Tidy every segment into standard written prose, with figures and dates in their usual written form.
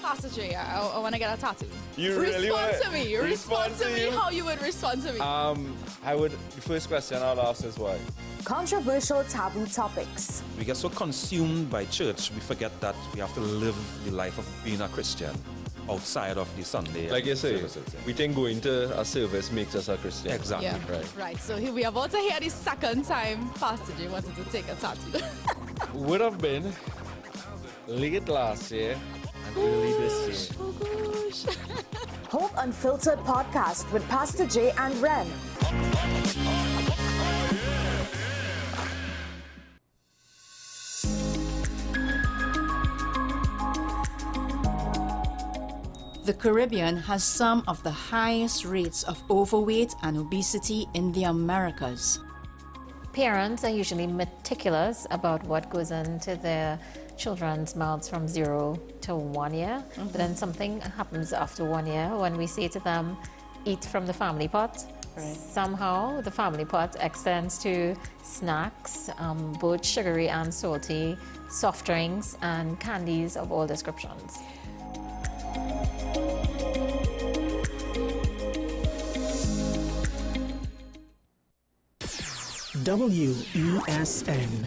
Pastor J, I want to get a tattoo. You really want to me. Respond to me how you would respond to me. The first question I'll ask is why? Controversial taboo topics. We get so consumed by church, we forget that we have to live the life of being a Christian outside of the Sunday. Like you say, services. we think going to a service makes us a Christian. Exactly. Yeah. Right. So we are about to hear the second time Pastor J wanted to take a tattoo. Would have been late last year and early this year. Oh gosh. Hope Unfiltered podcast with Pastor J and Ren. The Caribbean has some of the highest rates of overweight and obesity in the Americas. Parents are usually meticulous about what goes into their children's mouths from 0 to 1 year. But then something happens after 1 year when we say to them, eat from the family pot. Right. Somehow the family pot extends to snacks, both sugary and salty, soft drinks and candies of all descriptions. WESN.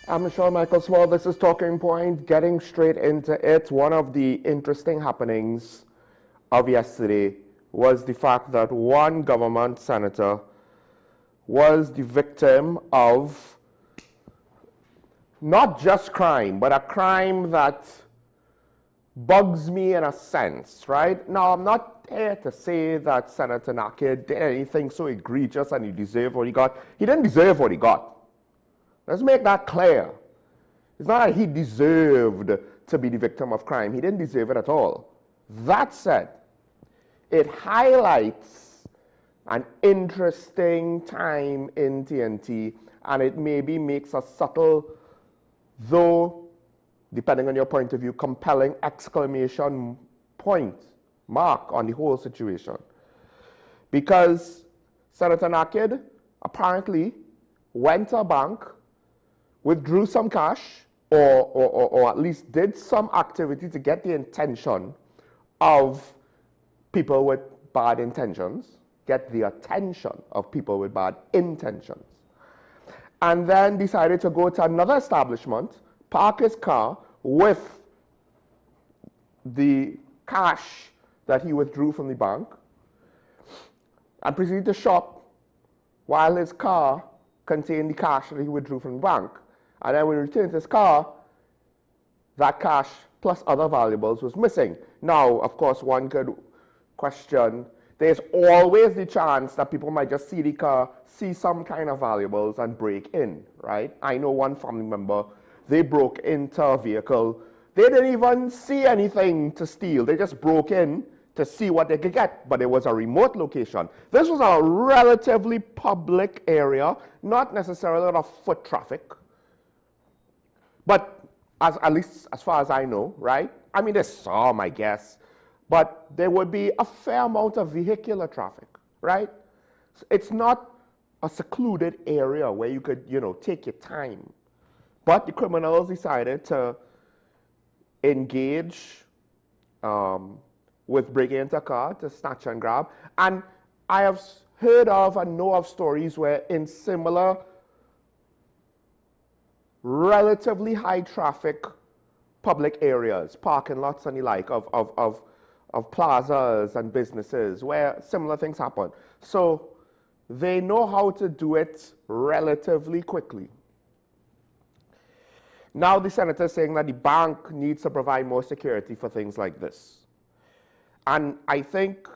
I'm Sean Michael Small. This is Talking Point. Getting straight into it, one of the interesting happenings of yesterday was the fact that one government senator was the victim of not just crime, but a crime that bugs me in a sense, right? Now, I'm not here to say that Senator Naked did anything so egregious and he deserved what he got. He didn't deserve what he got. Let's make that clear. It's not that he deserved to be the victim of crime. He didn't deserve it at all. That said, it highlights an interesting time in TNT, and it maybe makes a subtle, though, depending on your point of view, compelling exclamation point mark on the whole situation. Because Senator Naked apparently went to a bank, withdrew some cash, or at least did some activity to get the intention of people with bad intentions, get the attention of people with bad intentions, and then decided to go to another establishment, park his car with the cash that he withdrew from the bank, and proceeded to shop while his car contained the cash that he withdrew from the bank. And then when he returned to his car, that cash plus other valuables was missing. Now, of course, one could question, there's always the chance that people might just see the car, see some kind of valuables and break in, right? I know one family member, they broke into a vehicle. They didn't even see anything to steal. They just broke in to see what they could get, but it was a remote location. This was a relatively public area, not necessarily a lot of foot traffic. But at least as far as I know, right? I mean, there's some, I guess, but there would be a fair amount of vehicular traffic, right? It's not a secluded area where you could, take your time. But the criminals decided to engage with breaking into a car to snatch and grab. And I have heard of and know of stories where in similar relatively high traffic public areas, parking lots and the like of plazas and businesses where similar things happen. So they know how to do it relatively quickly. Now the senator is saying that the bank needs to provide more security for things like this. And I think,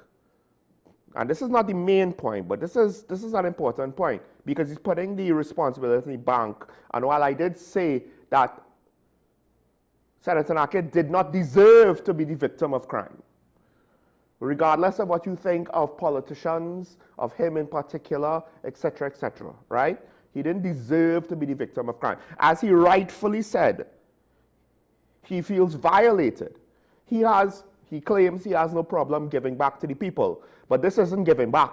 and this is not the main point, but this is an important point, because he's putting the responsibility in the bank. And while I did say that Senator Naked did not deserve to be the victim of crime. Regardless of what you think of politicians, of him in particular, etc., right? He didn't deserve to be the victim of crime. As he rightfully said, he feels violated. He claims he has no problem giving back to the people, but this isn't giving back,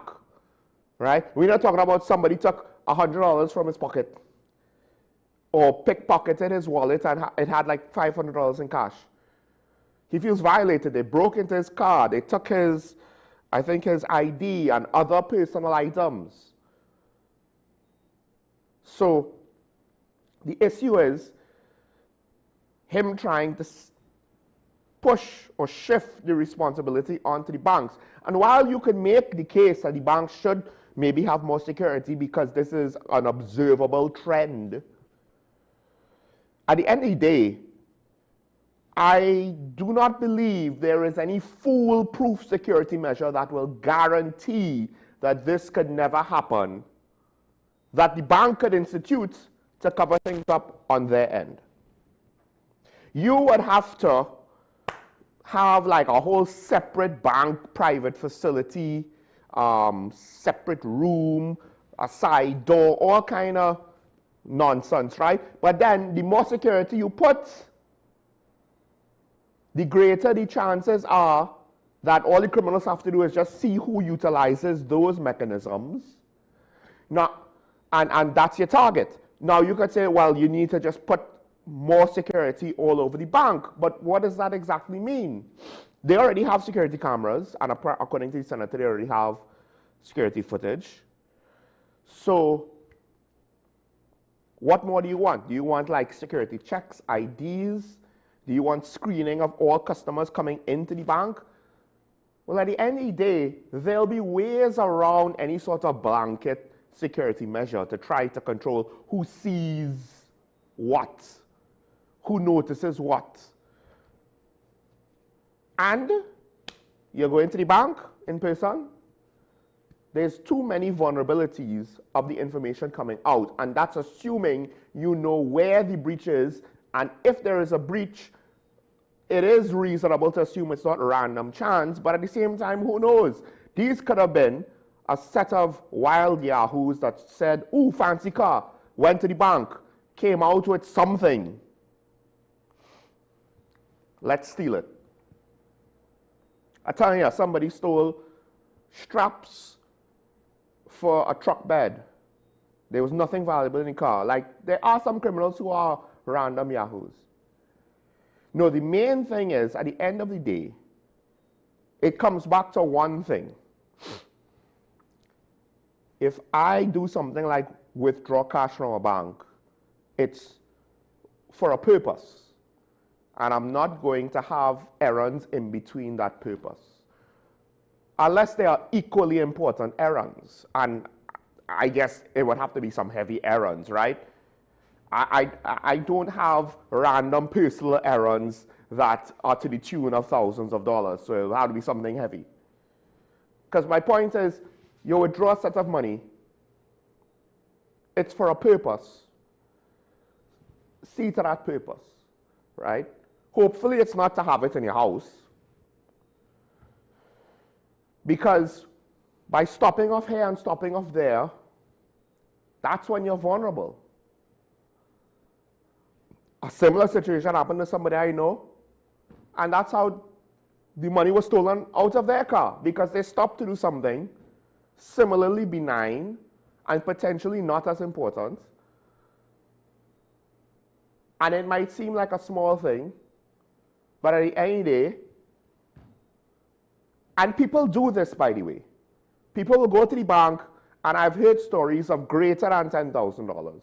right? We're not talking about somebody took $100 from his pocket or pickpocketed his wallet and it had like $500 in cash. He feels violated. They broke into his car. They took his, I think, his ID and other personal items. So the issue is him trying to push or shift the responsibility onto the banks. And while you can make the case that the banks should maybe have more security because this is an observable trend, at the end of the day, I do not believe there is any foolproof security measure that will guarantee that this could never happen, that the bank could institute to cover things up on their end. You would have to have like a whole separate bank private facility, separate room, a side door, all kind of nonsense, right? But then the more security you put, the greater the chances are that all the criminals have to do is just see who utilizes those mechanisms. Now, and that's your target. Now you could say, well, you need to just put more security all over the bank. But what does that exactly mean? They already have security cameras, and according to the senator, they already have security footage. So what more do you want? Do you want like security checks, IDs? Do you want screening of all customers coming into the bank? Well, at the end of the day, there'll be ways around any sort of blanket security measure to try to control who sees what, who notices what. And you're going to the bank in person, there's too many vulnerabilities of the information coming out, and that's assuming you know where the breach is. And if there is a breach, it is reasonable to assume it's not random chance, but at the same time, who knows? These could have been a set of wild yahoos that said, ooh, fancy car, went to the bank, came out with something. Let's steal it. I tell you, somebody stole straps for a truck bed. There was nothing valuable in the car. Like, there are some criminals who are random yahoos. No, the main thing is, at the end of the day, it comes back to one thing. If I do something like withdraw cash from a bank, it's for a purpose. And I'm not going to have errands in between that purpose. Unless they are equally important errands. And I guess it would have to be some heavy errands, right? I don't have random personal errands that are to the tune of thousands of dollars, so it'll have to be something heavy. Because my point is, you withdraw a set of money, it's for a purpose. See to that purpose, right? Hopefully it's not to have it in your house. Because by stopping off here and stopping off there, that's when you're vulnerable. A similar situation happened to somebody I know, and that's how the money was stolen out of their car, because they stopped to do something similarly benign and potentially not as important. And it might seem like a small thing, but at the end of the day, and people do this, by the way. People will go to the bank, and I've heard stories of greater than $10,000.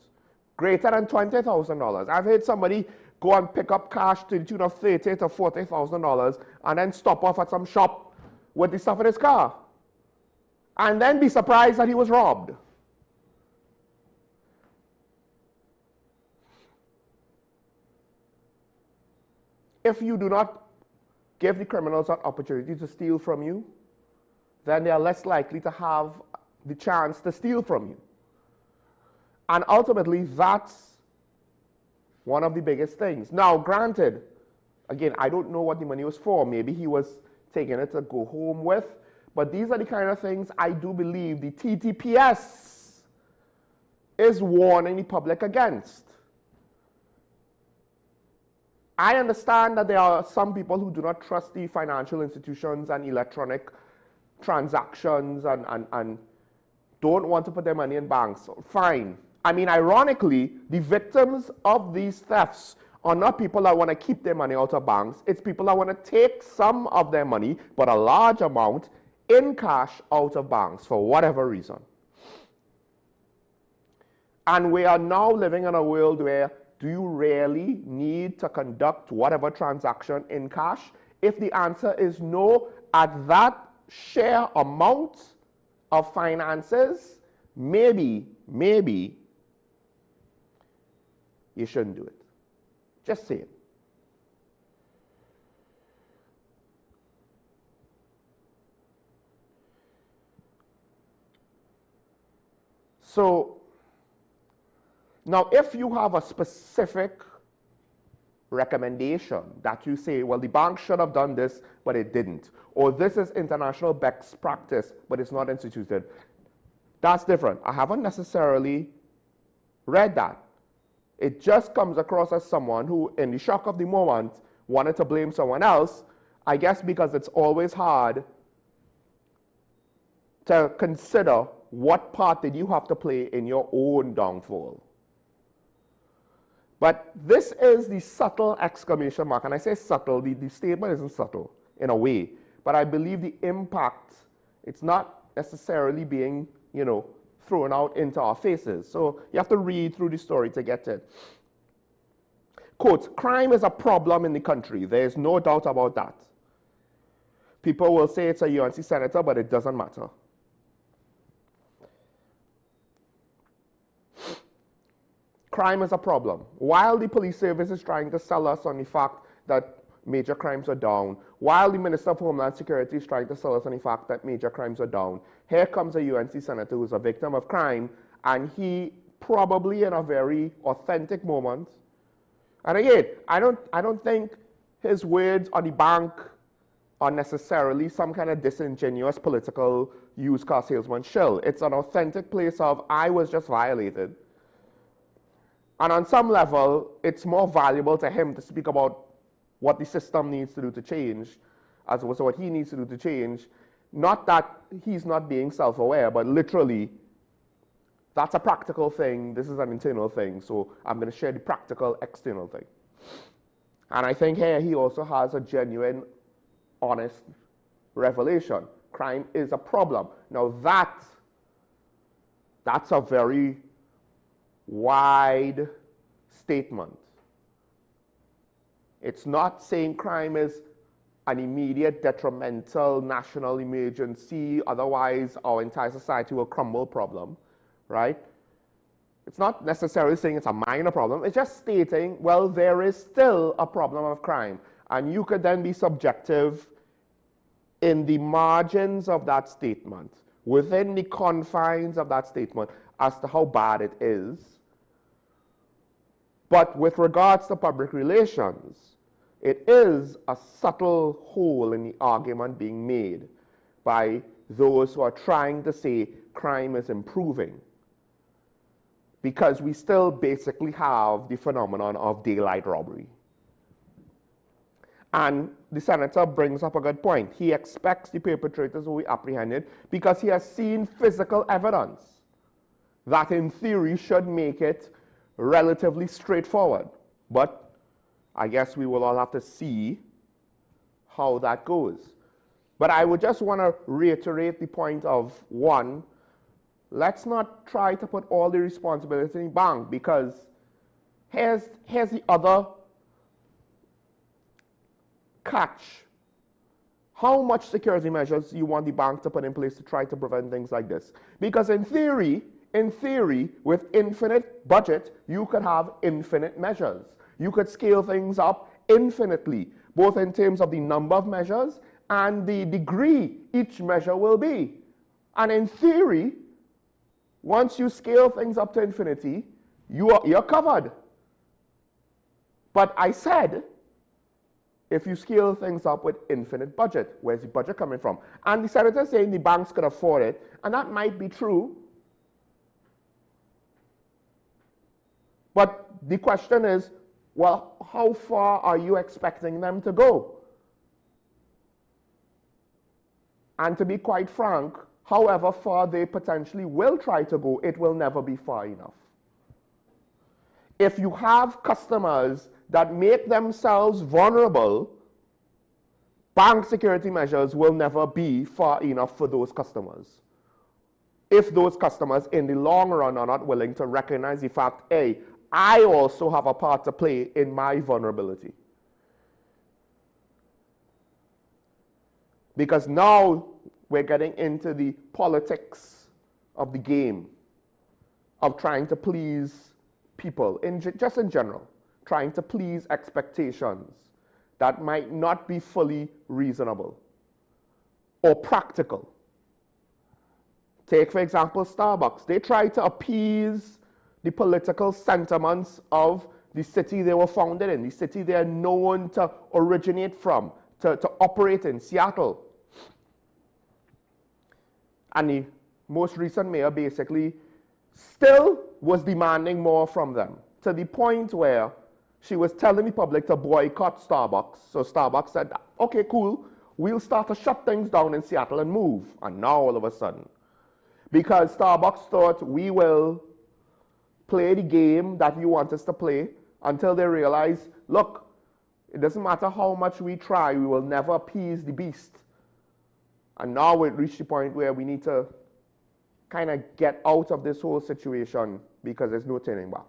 Greater than $20,000. I've heard somebody go and pick up cash to the tune of $30,000 to $40,000 and then stop off at some shop with the stuff in his car. And then be surprised that he was robbed. If you do not give the criminals an opportunity to steal from you, then they are less likely to have the chance to steal from you. And ultimately, that's one of the biggest things. Now, granted, Again, I don't know what the money was for. Maybe he was taking it to go home with. But these are the kind of things I do believe the TTPS is warning the public against. I understand that there are some people who do not trust the financial institutions and electronic transactions and don't want to put their money in banks. Fine. I mean, ironically, the victims of these thefts are not people that want to keep their money out of banks. It's people that want to take some of their money, but a large amount, in cash out of banks for whatever reason. And we are now living in a world where do you really need to conduct whatever transaction in cash? If the answer is no, at that sheer amount of finances, maybe you shouldn't do it. Just say it. So, now if you have a specific recommendation that you say, well, the bank should have done this, but it didn't, or this is international best practice, but it's not instituted, that's different. I haven't necessarily read that. It just comes across as someone who, in the shock of the moment, wanted to blame someone else, I guess because it's always hard to consider what part did you have to play in your own downfall. But this is the subtle exclamation mark, and I say subtle, the statement isn't subtle in a way, but I believe the impact, it's not necessarily being, thrown out into our faces. So you have to read through the story to get it. Quote, crime is a problem in the country. There is no doubt about that. People will say it's a UNC senator, but it doesn't matter. Crime is a problem. While the police service is trying to sell us on the fact that major crimes are down, while the Minister of Homeland Security is trying to sell us on the fact that major crimes are down, here comes a UNC senator who's a victim of crime, and he probably in a very authentic moment, and again, I don't think his words on the bank are necessarily some kind of disingenuous political used car salesman shill. It's an authentic place of, I was just violated. And on some level, it's more valuable to him to speak about what the system needs to do to change, as opposed to what he needs to do to change. Not that he's not being self-aware, but literally, that's a practical thing, this is an internal thing, so I'm going to share the practical external thing. And I think here he also has a genuine, honest revelation. Crime is a problem. Now that's a very wide statement. It's not saying crime is an immediate detrimental national emergency, otherwise our entire society will crumble problem, right? It's not necessarily saying it's a minor problem, it's just stating, well, there is still a problem of crime. And you could then be subjective in the margins of that statement, within the confines of that statement, as to how bad it is. But with regards to public relations, it is a subtle hole in the argument being made by those who are trying to say crime is improving, because we still basically have the phenomenon of daylight robbery. And the senator brings up a good point. He expects the perpetrators will be apprehended because he has seen physical evidence that in theory should make it relatively straightforward. But I guess we will all have to see how that goes. But I would just want to reiterate the point of, one, let's not try to put all the responsibility in the bank, because here's the other catch. How much security measures you want the bank to put in place to try to prevent things like this? Because in theory, with infinite budget, you could have infinite measures. You could scale things up infinitely, both in terms of the number of measures and the degree each measure will be. And in theory, once you scale things up to infinity, you're covered. But I said, if you scale things up with infinite budget. Where's the budget coming from? And the senator is saying the banks could afford it, and that might be true. But the question is, well, how far are you expecting them to go? And to be quite frank, however far they potentially will try to go, it will never be far enough. If you have customers that make themselves vulnerable, bank security measures will never be far enough for those customers. If those customers in the long run are not willing to recognize the fact, hey, I also have a part to play in my vulnerability. Because now we're getting into the politics of the game, of trying to please people, just in general, trying to please expectations that might not be fully reasonable or practical. Take, for example, Starbucks. They try to appease the political sentiments of the city they were founded in, the city they are known to originate from, to operate in, Seattle. And the most recent mayor basically still was demanding more from them, to the point where she was telling the public to boycott Starbucks. So Starbucks said, okay, cool, we'll start to shut things down in Seattle and move. And now all of a sudden, because Starbucks thought we will play the game that you want us to play, until they realize, look, it doesn't matter how much we try, we will never appease the beast. And now we've reached the point where we need to kind of get out of this whole situation because there's no turning back.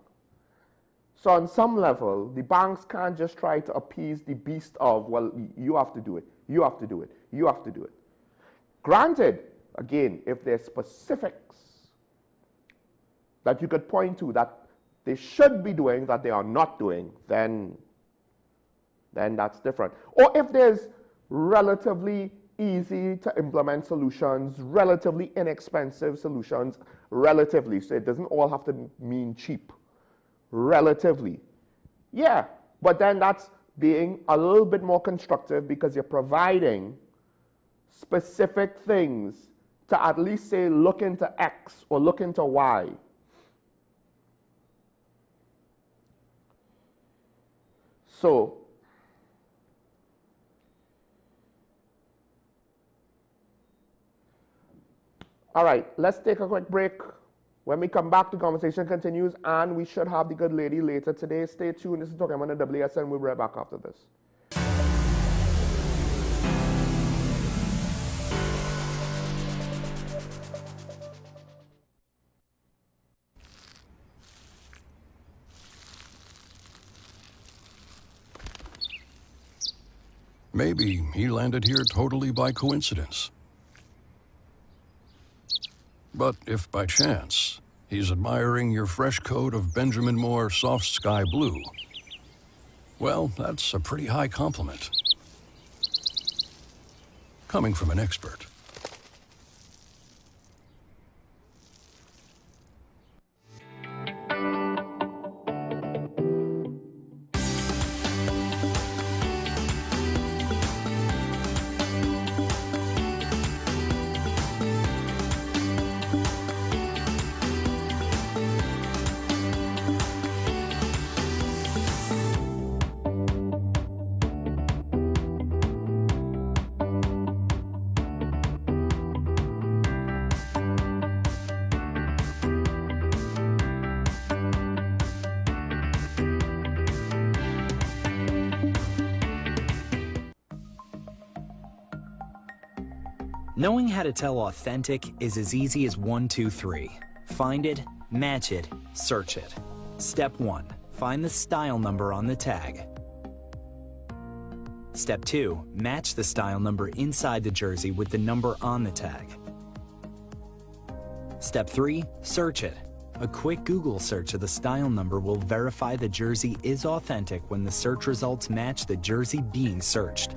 So on some level, the banks can't just try to appease the beast of, well, you have to do it, you have to do it, you have to do it. Granted, again, if there's specifics that you could point to that they should be doing that they are not doing, then that's different. Or if there's relatively easy to implement solutions, relatively inexpensive solutions, relatively, so it doesn't all have to mean cheap, relatively. Yeah, but then that's being a little bit more constructive because you're providing specific things to at least say, look into X or look into Y. So, all right, let's take a quick break. When we come back, the conversation continues, and we should have the good lady later today. Stay tuned. This is Talking on the WSN. We'll be right back after this. Maybe he landed here totally by coincidence. But if by chance he's admiring your fresh coat of Benjamin Moore soft sky blue, well, that's a pretty high compliment. Coming from an expert. Knowing how to tell authentic is as easy as 1, 2, 3. Find it, match it, search it. Step 1. Find the style number on the tag. Step 2. Match the style number inside the jersey with the number on the tag. Step 3. Search it. A quick Google search of the style number will verify the jersey is authentic when the search results match the jersey being searched.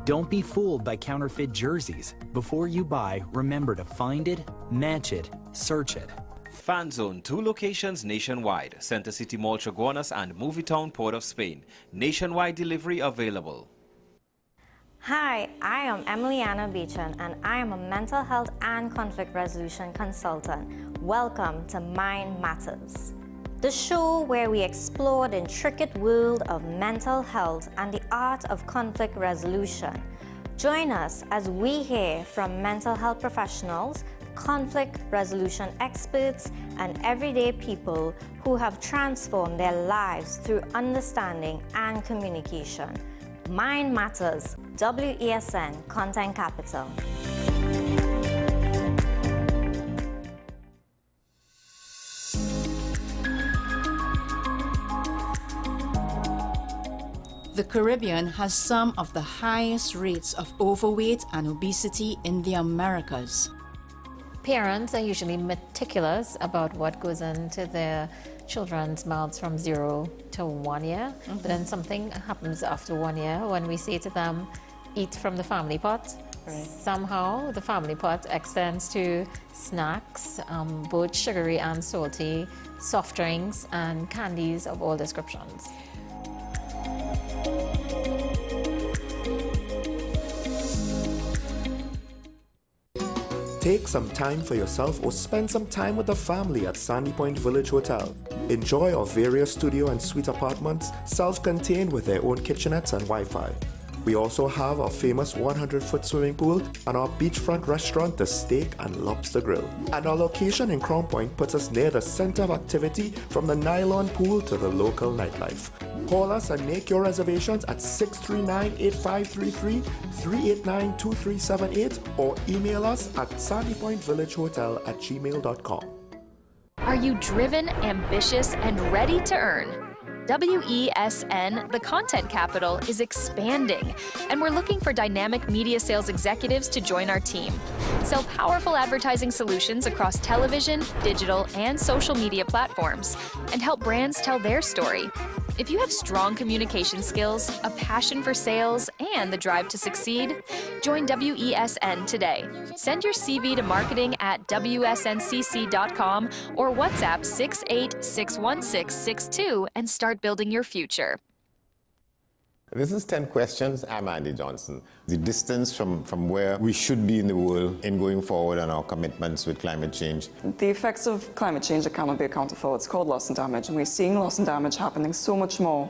Don't be fooled by counterfeit jerseys. Before you buy, remember to find it, match it, search it. Fan Zone, 2 locations nationwide. Center City Mall, Chaguanas and Movietown, Port of Spain. Nationwide delivery available. Hi, I am Emiliana Beechan and I am a mental health and conflict resolution consultant. Welcome to Mind Matters, the show where we explore the intricate world of mental health and the art of conflict resolution. Join us as we hear from mental health professionals, conflict resolution experts, and everyday people who have transformed their lives through understanding and communication. Mind Matters, WESN Content Capital. The Caribbean has some of the highest rates of overweight and obesity in the Americas. Parents are usually meticulous about what goes into their children's mouths from 0 to 1 year. But then something happens after 1 year when we say to them, eat from the family pot. Right. Somehow the family pot extends to snacks, both sugary and salty, soft drinks and candies of all descriptions. Take some time for yourself or spend some time with the family at Sandy Point Village Hotel. Enjoy our various studio and suite apartments, self-contained with their own kitchenettes and Wi-Fi. We also have our famous 100-foot swimming pool and our beachfront restaurant, the Steak and Lobster Grill. And our location in Crown Point puts us near the center of activity from the nylon pool to the local nightlife. Call us and make your reservations at 639-8533, 389-2378 or email us at sandypointvillagehotel@gmail.com. Are you driven, ambitious, and ready to earn? WESN, the content capital, is expanding, and we're looking for dynamic media sales executives to join our team. Sell powerful advertising solutions across television, digital, and social media platforms, and help brands tell their story. If you have strong communication skills, a passion for sales, and the drive to succeed, join WESN today. Send your CV to marketing@wsncc.com or WhatsApp 6861662 and start building your future. This is 10 Questions. I'm Andy Johnson. The distance from where we should be in the world in going forward on our commitments with climate change. The effects of climate change that cannot be accounted for. It's called loss and damage, and we're seeing loss and damage happening so much more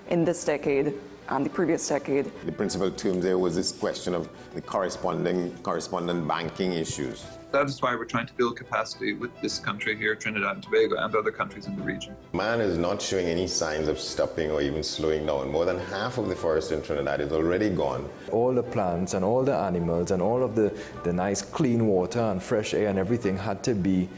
in this decade and the previous decade. The principal term there was this question of the correspondent banking issues. That is why we're trying to build capacity with this country here, Trinidad and Tobago, and other countries in the region. Man is not showing any signs of stopping or even slowing down. More than half of the forest in Trinidad is already gone. All the plants and all the animals and all of the nice clean water and fresh air and everything had to be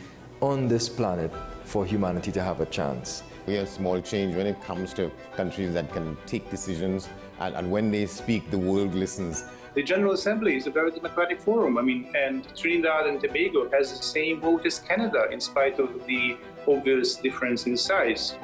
on this planet for humanity to have a chance. We have small change when it comes to countries that can take decisions, and when they speak, the world listens. The General Assembly is a very democratic forum. And Trinidad and Tobago has the same vote as Canada, in spite of the obvious difference in size.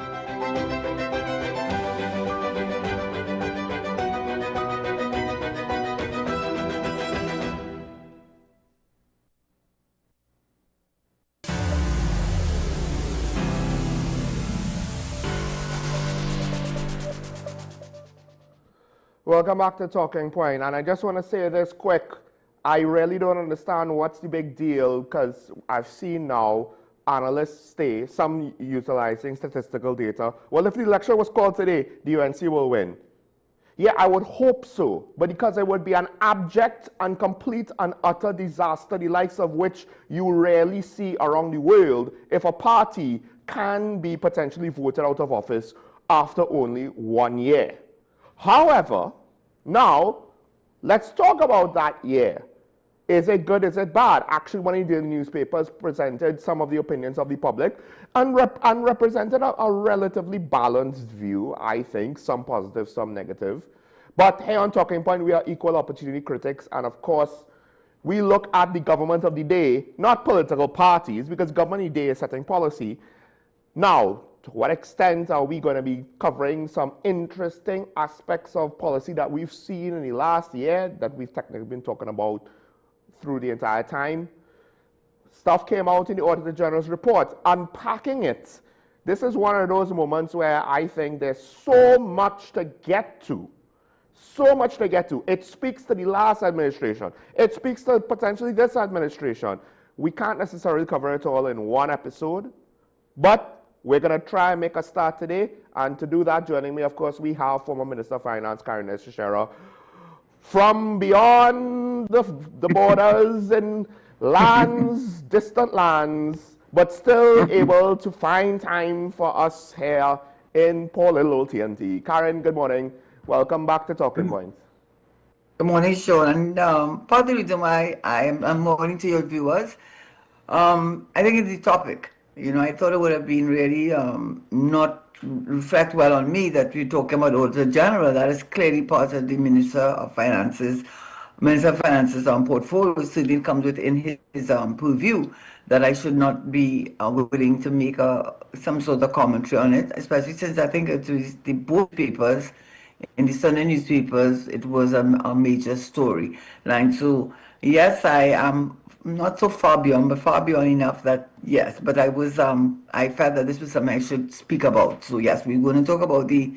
Welcome back to Talking Point, and I just want to say this quick. I really don't understand what's the big deal, because I've seen now analysts say, some utilizing statistical data, well, if the election was called today, the UNC will win. Yeah, I would hope so, but because it would be an abject and complete and utter disaster, the likes of which you rarely see around the world, if a party can be potentially voted out of office after only 1 year. However, now, let's talk about that year. Is it good, is it bad? Actually, one of the newspapers presented some of the opinions of the public and represented a relatively balanced view, I think, some positive, some negative. But here on Talking Point, we are equal opportunity critics, and of course, we look at the government of the day, not political parties, because government of the day is setting policy. Now, to what extent are we going to be covering some interesting aspects of policy that we've seen in the last year that we've technically been talking about through the entire time? stuff came out in the Auditor General's report. Unpacking it, this is one of those moments where I think there's so much to get to. So much to get to. It speaks to the last administration. It speaks to potentially this administration. We can't necessarily cover it all in one episode, but we're going to try and make a start today. And to do that, joining me, of course, we have former Minister of Finance, Karen Shishera, from beyond the borders and lands, distant lands, but still able to find time for us here in poor little old TNT. Karen, good morning. Welcome back to Talking Points. Good morning, Sean. And part of the reason why I'm morning to your viewers, I think it's the topic. You know, I thought it would have been really not reflect well on me that we're talking about Auditor General. That is clearly part of the Minister of Finance's portfolio. So it comes within his purview that I should not be willing to make some sort of commentary on it, especially since I think it was the both papers. In the Sunday newspapers, it was a major story. And so, yes, I am not so far beyond, but far beyond enough that, yes, but I felt that this was something I should speak about. So, yes, we're going to talk about the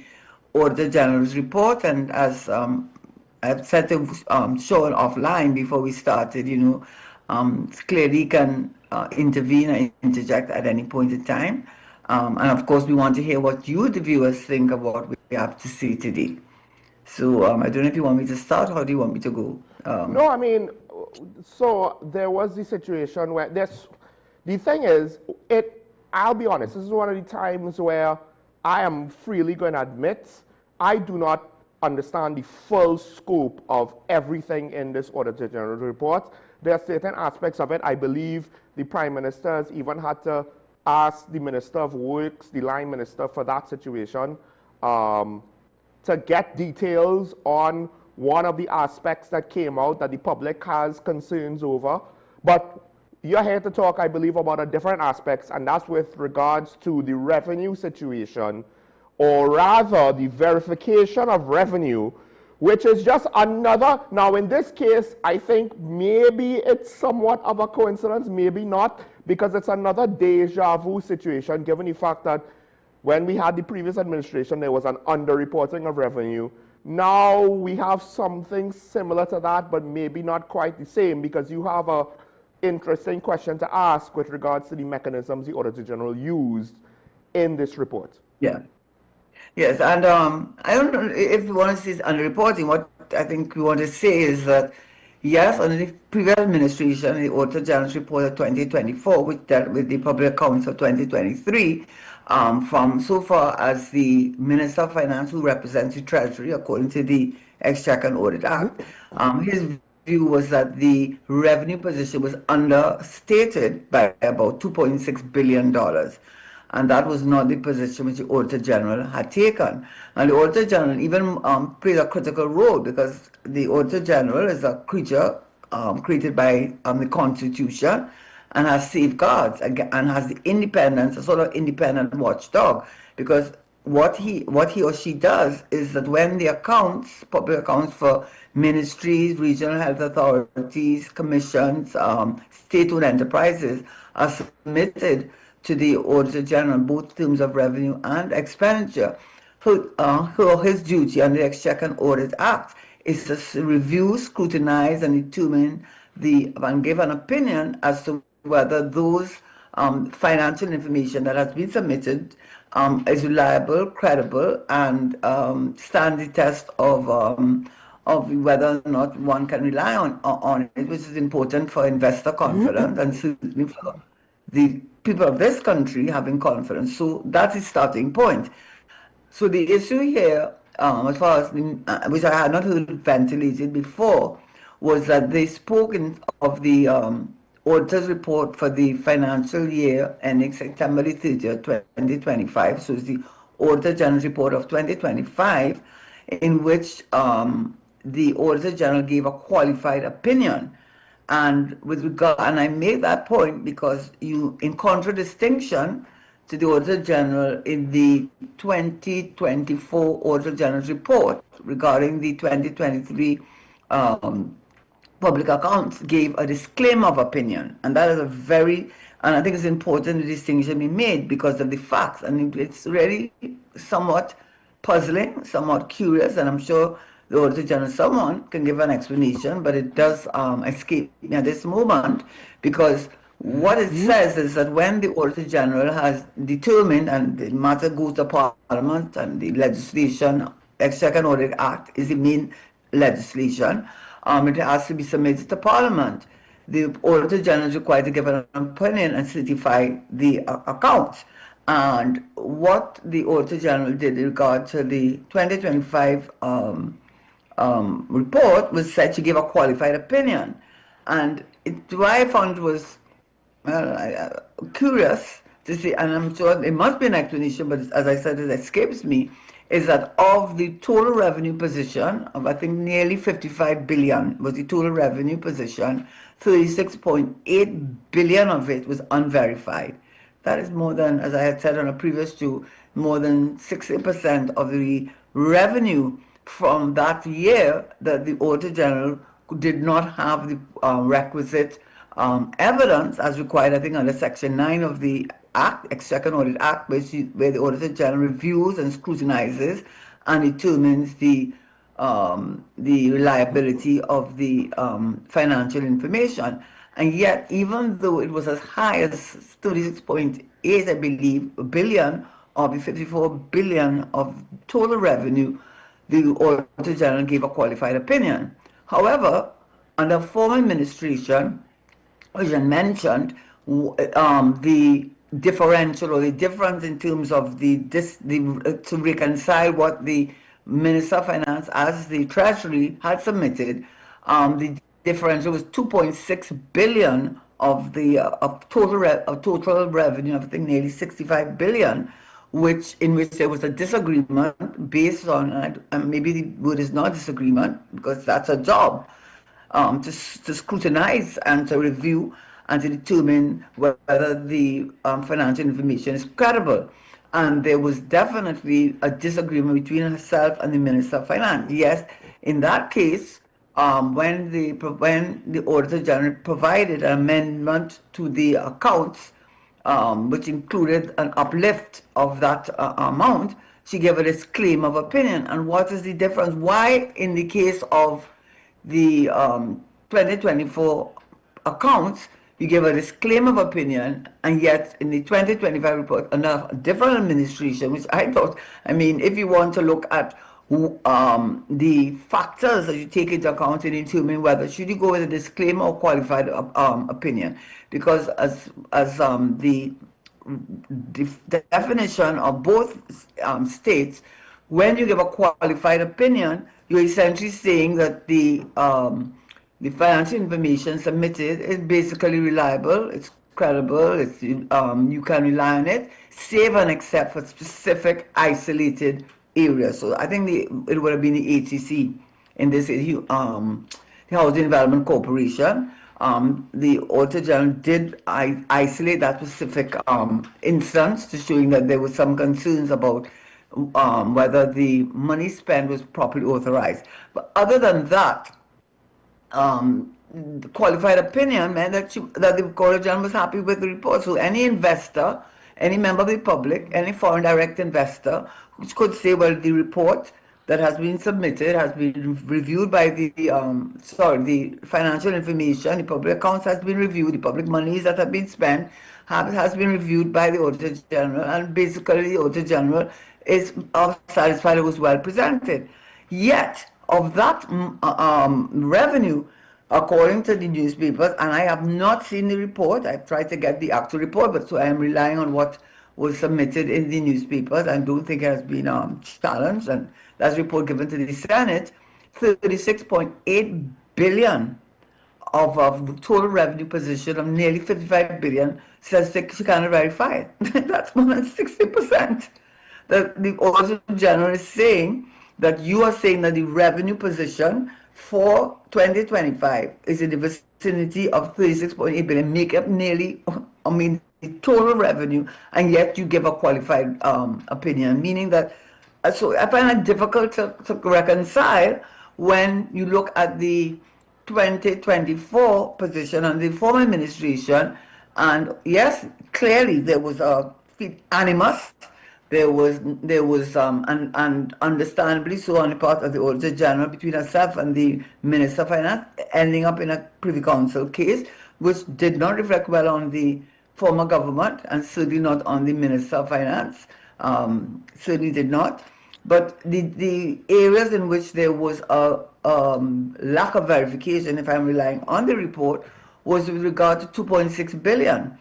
Auditor General's report. And as I've said to Sean offline before we started, you know, clearly can intervene and interject at any point in time. And of course, we want to hear what you, the viewers, think of what we have to say today. So I don't know if you want me to start or do you want me to go? No, I mean, so there was the situation where the thing is, I'll be honest, this is one of the times where I am freely going to admit I do not understand the full scope of everything in this Auditor General report. There are certain aspects of it. I believe the Prime Minister has even had to ask the Minister of Works, the line minister for that situation, to get details on one of the aspects that came out that the public has concerns over. But you're here to talk, I believe, about a different aspects, and that's with regards to the revenue situation, or rather the verification of revenue, which is just another, now in this case, I think maybe it's somewhat of a coincidence, maybe not, because it's another deja vu situation, given the fact that when we had the previous administration, there was an underreporting of revenue. Now we have something similar to that, but maybe not quite the same, because you have an interesting question to ask with regards to the mechanisms the Auditor General used in this report. Yeah. Yes, and I don't know if you want to say underreporting. What I think we want to say is that, yes, under the previous administration, the Auditor General's report of 2024, which dealt with the public accounts of 2023, from so far as the Minister of Finance, who represents the Treasury, according to the Exchequer and Audit Act, his view was that the revenue position was understated by about $2.6 billion. And that was not the position which the Auditor General had taken. And the Auditor General even played a critical role, because the Auditor General is a creature created by the Constitution and has safeguards and has the independence, a sort of independent watchdog. Because what he or she does is that when the accounts, public accounts for ministries, regional health authorities, commissions, state-owned enterprises are submitted to the Auditor General, both in terms of revenue and expenditure, his duty under the Exchequer and Audit Act is to review, scrutinize, and determine and give an opinion as to whether those financial information that has been submitted is reliable, credible, and stand the test of whether or not one can rely on it, which is important for investor confidence and certainly for the people of this country having confidence. So that's the starting point. So the issue here, as far as which I had not heard ventilated before, was that they spoke of the auditor's report for the financial year ending September 30th, 2025. So it's the Auditor General's report of 2025, in which the Auditor General gave a qualified opinion. And with regard, and I made that point because in contradistinction to the Auditor General in the 2024 Auditor General's report regarding the 2023 Public Accounts gave a disclaimer of opinion, and that is a very, and I think it's important the distinction be made because of the facts, and it's really somewhat puzzling, somewhat curious, and I'm sure the Auditor General, someone can give an explanation, but it does escape me at this moment, because what it says is that when the Auditor General has determined, and the matter goes to Parliament, and the legislation, Exchequer and Audit Act is the main legislation, it has to be submitted to Parliament. The Auditor General is required to give an opinion and certify the accounts. And what the Auditor General did in regard to the 2025 report was said to give a qualified opinion. And why I found it was curious to see, and I'm sure it must be an explanation, but as I said, it escapes me, is that of the total revenue position of, I think, nearly 55 billion was the total revenue position, 36.8 billion of it was unverified. That is more than, as I had said on a previous show, more than 60% of the revenue from that year that the Auditor General did not have the requisite evidence as required, I think, under Section 9 of the Act, Exchequer and Audit Act, where the Auditor General reviews and scrutinizes and determines the reliability of the financial information. And yet, even though it was as high as 36.8, I believe, billion of the 54 billion of total revenue, the Auditor General gave a qualified opinion. However, under former administration, as I mentioned, the differential or the difference in terms of to reconcile what the Minister of Finance as the Treasury had submitted, the differential was 2.6 billion of the total revenue, I think nearly 65 billion, in which there was a disagreement based on, and maybe the word is not disagreement because that's a job, to scrutinize and to review and to determine whether the financial information is credible. And there was definitely a disagreement between herself and the Minister of Finance. Yes, in that case, when the Auditor General provided an amendment to the accounts, which included an uplift of that amount, she gave a disclaimer of opinion. And what is the difference? Why, in the case of the 2024 accounts, you gave a disclaimer of opinion, and yet in the 2025 report, a different administration, which I thought, I mean, if you want to look at the factors that you take into account in determining whether should you go with a disclaimer or qualified opinion, because as the definition of both states, when you give a qualified opinion, you're essentially saying that the financial information submitted is basically reliable, it's credible, it's you can rely on it, save and except for specific isolated areas. So I think it would have been the ATC in this, the Housing Development Corporation. The Auditor General did isolate that specific instance to showing that there were some concerns about whether the money spent was properly authorized. But other than that, the qualified opinion meant that the Auditor General was happy with the report. So any investor, any member of the public, any foreign direct investor, which could say, well, the report that has been submitted has been reviewed by the financial information, the public accounts has been reviewed, the public monies that have been spent has been reviewed by the Auditor General, and basically the Auditor General is satisfied it was well presented. Yet, of that revenue, according to the newspapers, and I have not seen the report, I've tried to get the actual report, but so I am relying on what was submitted in the newspapers. I don't think it has been challenged, and that's a report given to the Senate. 36.8 billion of the total revenue position of nearly 55 billion says she cannot verify it. That's more than 60%. The Auditor General is saying that you are saying that the revenue position for 2025 is in the vicinity of 36.8 billion, make up nearly, the total revenue, and yet you give a qualified opinion, meaning that, so I find it difficult to reconcile when you look at the 2024 position under the former administration. And yes, clearly there was a animus. There was and understandably so on the part of the Auditor General between herself and the Minister of Finance, ending up in a Privy Council case, which did not reflect well on the former government and certainly not on the Minister of Finance. Certainly did not. But the areas in which there was a lack of verification, if I'm relying on the report, was with regard to 2.6 billion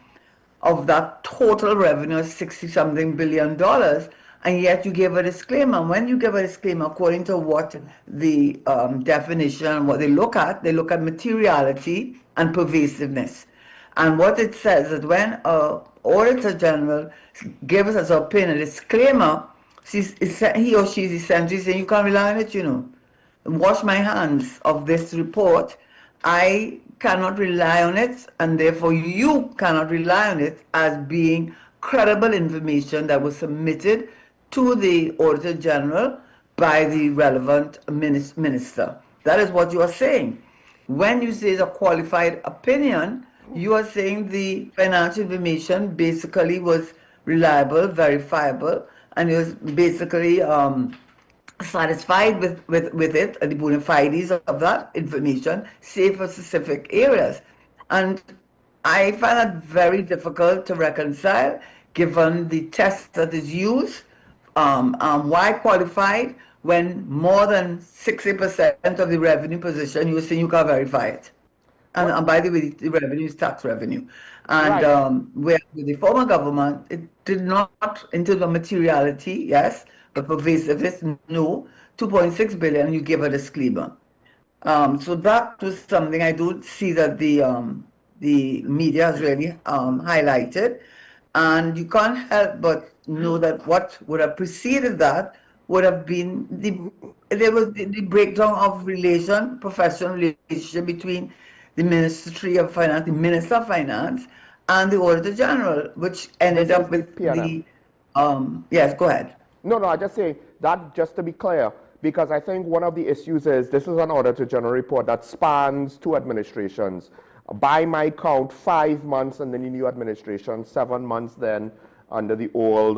of that total revenue of 60-something billion dollars, and yet you gave a disclaimer. When you give a disclaimer, according to what the definition, what they look at materiality and pervasiveness. And what it says is when an Auditor General gives us an opinion, a disclaimer, he or she is essentially saying, you can't rely on it, you know. Wash my hands of this report. I cannot rely on it, and therefore you cannot rely on it as being credible information that was submitted to the Auditor General by the relevant minister. That is what you are saying. When you say it's a qualified opinion, you are saying the financial information basically was reliable, verifiable, and it was basically satisfied with it, the bona fides of that information, save for specific areas. And I find that very difficult to reconcile, given the test that is used. Why qualified when more than 60% of the revenue position, you're saying you can't verify it? And by the way, the revenue is tax revenue. And where with the former government, it did not, in terms of materiality, yes, but pervasiveness, no. 2.6 billion, you give a disclaimer. So that was something I don't see that the media has really highlighted. And you can't help but know that what would have preceded that would have been the breakdown of professional relationship between the Ministry of Finance, the Minister of Finance, and the Auditor General, which ended up with the, yes, go ahead. No, I just say that just to be clear, because I think one of the issues is this is an Auditor General report that spans two administrations. By my count, 5 months under the new administration, 7 months then under the old,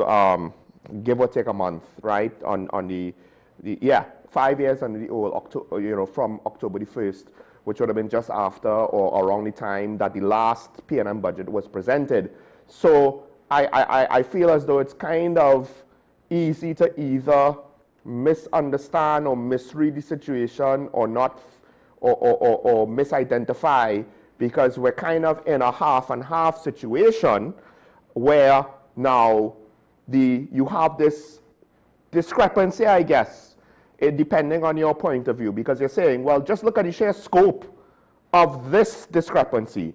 give or take a month, right? On the 5 years under the old, from October the 1st, which would have been just after or around the time that the last P&M budget was presented. So I feel as though it's kind of easy to either misunderstand or misread the situation or not, or misidentify, because we're kind of in a half and half situation where now you have this discrepancy, I guess, depending on your point of view, because you're saying, well, just look at the sheer scope of this discrepancy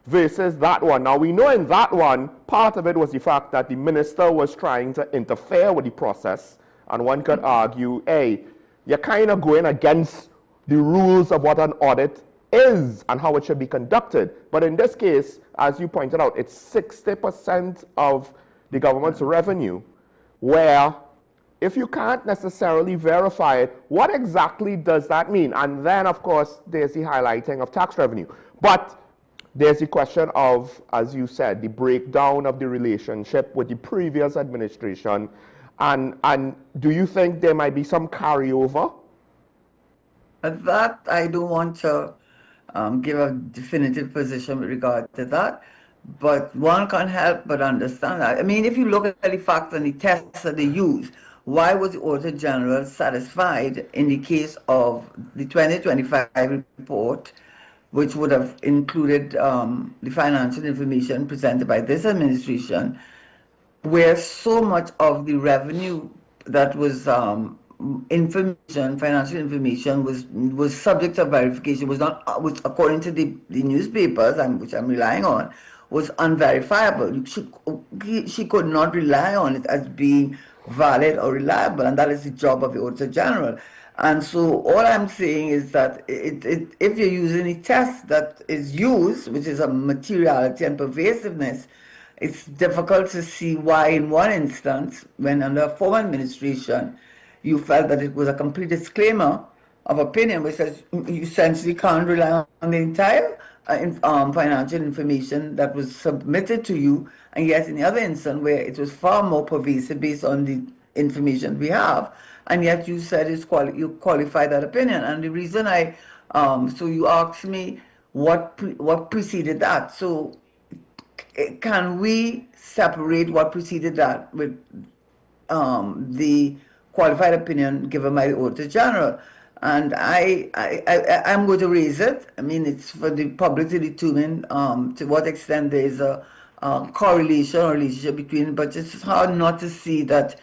versus that one. Now, we know in that one, part of it was the fact that the minister was trying to interfere with the process, and one could argue, hey, you're kind of going against the rules of what an audit is and how it should be conducted. But in this case, as you pointed out, it's 60% of the government's revenue, where if you can't necessarily verify it, what exactly does that mean? And then, of course, there's the highlighting of tax revenue. But there's the question of, as you said, the breakdown of the relationship with the previous administration. And do you think there might be some carryover? That I don't want to give a definitive position with regard to that, but one can't help but understand that. I mean, if you look at the facts and the tests that they use, why was the Auditor General satisfied in the case of the 2025 report, which would have included the financial information presented by this administration, where so much of the revenue that was financial information was subject to verification, was according to the newspapers, which I'm relying on, was unverifiable. She could not rely on it as being valid or reliable, and that is the job of the Auditor General. And so all I'm saying is that if you're using a test that is used, which is a materiality and pervasiveness, it's difficult to see why in one instance, when under a former administration, you felt that it was a complete disclaimer of opinion, which says you essentially can't rely on the entire financial information that was submitted to you, and yet in the other instance where it was far more pervasive based on the information we have, and yet you said you qualify that opinion. And the reason so you asked me what preceded that. So can we separate what preceded that with the qualified opinion given by the Auditor General? And I'm going to raise it. I mean, it's for the public to determine to what extent there is a correlation or relationship between, but it's hard not to see that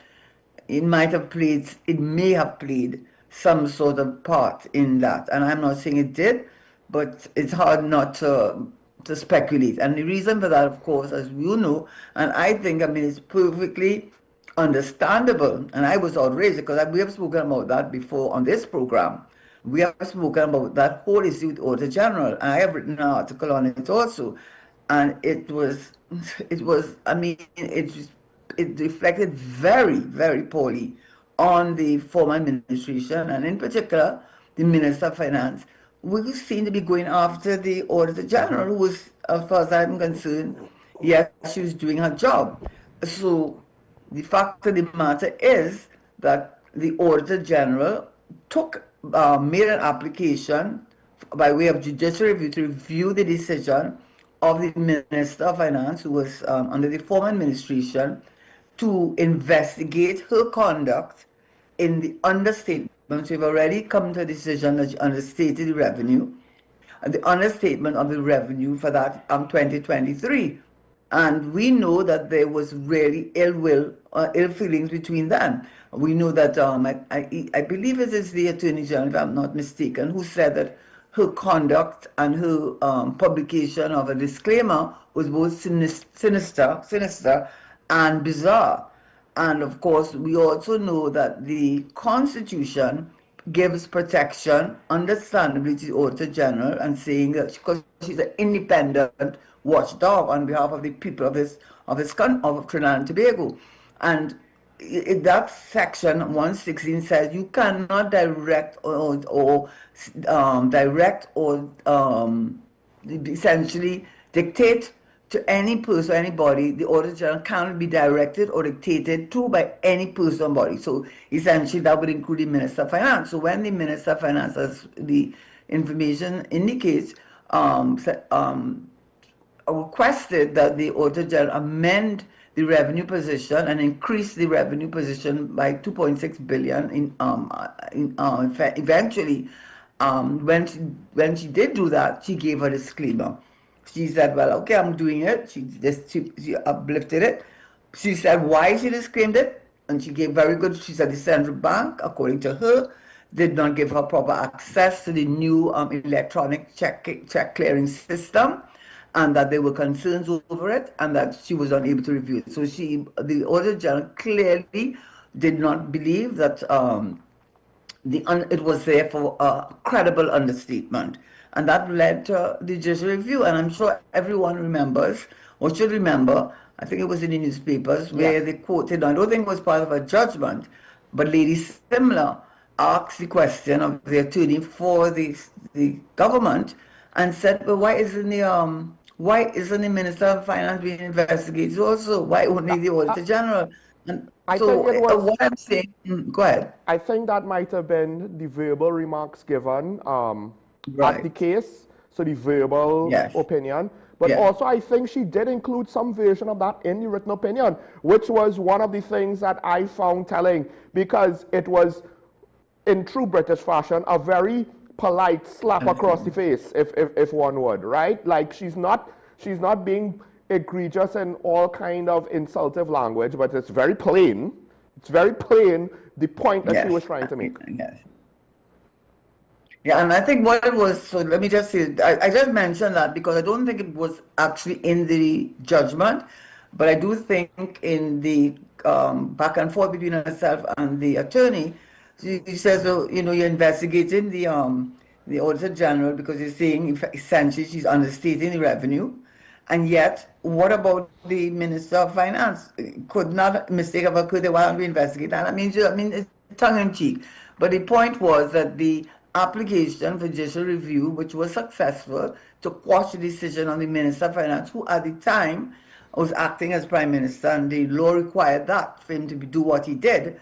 it may have played some sort of part in that. And I'm not saying it did, but it's hard not to speculate. And the reason for that, of course, as you know, and I think, I mean, it's perfectly understandable, and I was outraged because we have spoken about that before on this program. We have spoken about that whole issue with Auditor General, and I have written an article on it also. And it was, I mean, it reflected very, very poorly on the former administration, and in particular, the Minister of Finance, who seemed to be going after the Auditor General, who was, as far as I'm concerned, yes, she was doing her job. So the fact of the matter is that the Auditor General made an application by way of judicial review to review the decision of the Minister of Finance, who was under the former administration, to investigate her conduct in the understatement. We've already come to a decision that she understated the revenue, the understatement of the revenue for that 2023. And we know that there was really ill feelings between them. We know that, I believe it is the Attorney General, if I'm not mistaken, who said that her conduct and her publication of a disclaimer was both sinister and bizarre. And of course, we also know that the Constitution gives protection, understandably, to the Auditor General, and saying that because she's an independent watchdog on behalf of the people of Trinidad and Tobago. And that section 116 says you cannot direct or essentially dictate to any person or anybody. The Auditor General cannot be directed or dictated to by any person or body. So essentially that would include the Minister of Finance. So when the Minister of Finance, as the information indicates, requested that the Auditor General amend the revenue position and increase the revenue position by 2.6 billion. Eventually, when she did do that, she gave a disclaimer. She said, "Well, okay, I'm doing it." She uplifted it. She said why she disclaimed it, and she gave very good. She said the central bank, according to her, did not give her proper access to the new electronic check clearing system, and that there were concerns over it, and that she was unable to review it. So the Auditor General clearly did not believe that it was there for a credible understatement. And that led to the judicial review. And I'm sure everyone remembers, or should remember, I think it was in the newspapers, where they quoted, I don't think it was part of a judgment, but Lady Simler asked the question of the attorney for the government and said, well, why isn't the Minister of Finance being investigated also? Why only the Auditor General? And so what I'm saying, go ahead. I think that might have been the verbal remarks given at the case, so the verbal opinion. But also I think she did include some version of that in the written opinion, which was one of the things that I found telling, because it was, in true British fashion, a very polite slap across the face, if one would, right? Like she's not being egregious in all kind of insultive language, but it's very plain. It's very plain the point that she was trying to make. Yeah, and I think what it was, so let me just say, I just mentioned that because I don't think it was actually in the judgment, but I do think in the back and forth between herself and the attorney, she says, so, you know, you're investigating the Auditor General because you're saying essentially she's understating the revenue, and yet what about the Minister of Finance? Could not mistake of occur, they want to investigate, and I mean it's tongue in cheek. But the point was that the application for judicial review, which was successful, to quash the decision on the Minister of Finance, who at the time was acting as Prime Minister, and the law required that for him to do what he did,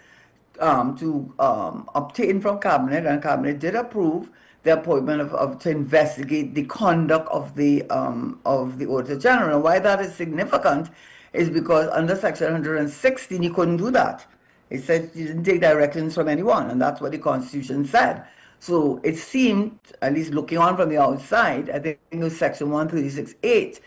to obtain from Cabinet, and Cabinet did approve the appointment to investigate the conduct of the Auditor General. And why that is significant is because under Section 116, he couldn't do that. It said he didn't take directions from anyone, and that's what the Constitution said. So it seemed, at least looking on from the outside, I think it was Section 136(8),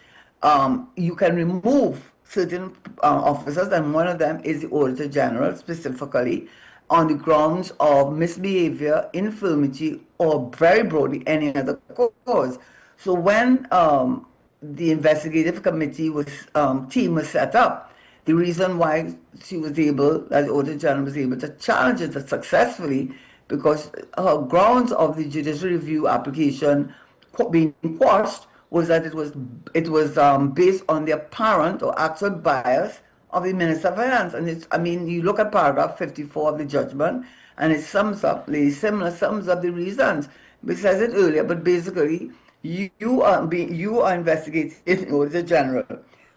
you can remove certain officers, and one of them is the Auditor General specifically, on the grounds of misbehavior, infirmity, or very broadly any other cause. So when the investigative committee team was set up, the reason why she was able, as the Auditor General was able to challenge it successfully, because her grounds of the judicial review application being quashed was that it was based on the apparent or actual bias of the Minister of Finance. And it's, I mean, you look at paragraph 54 of the judgment, and it sums up the reasons. It says it earlier, but basically, you are investigating the Auditor General.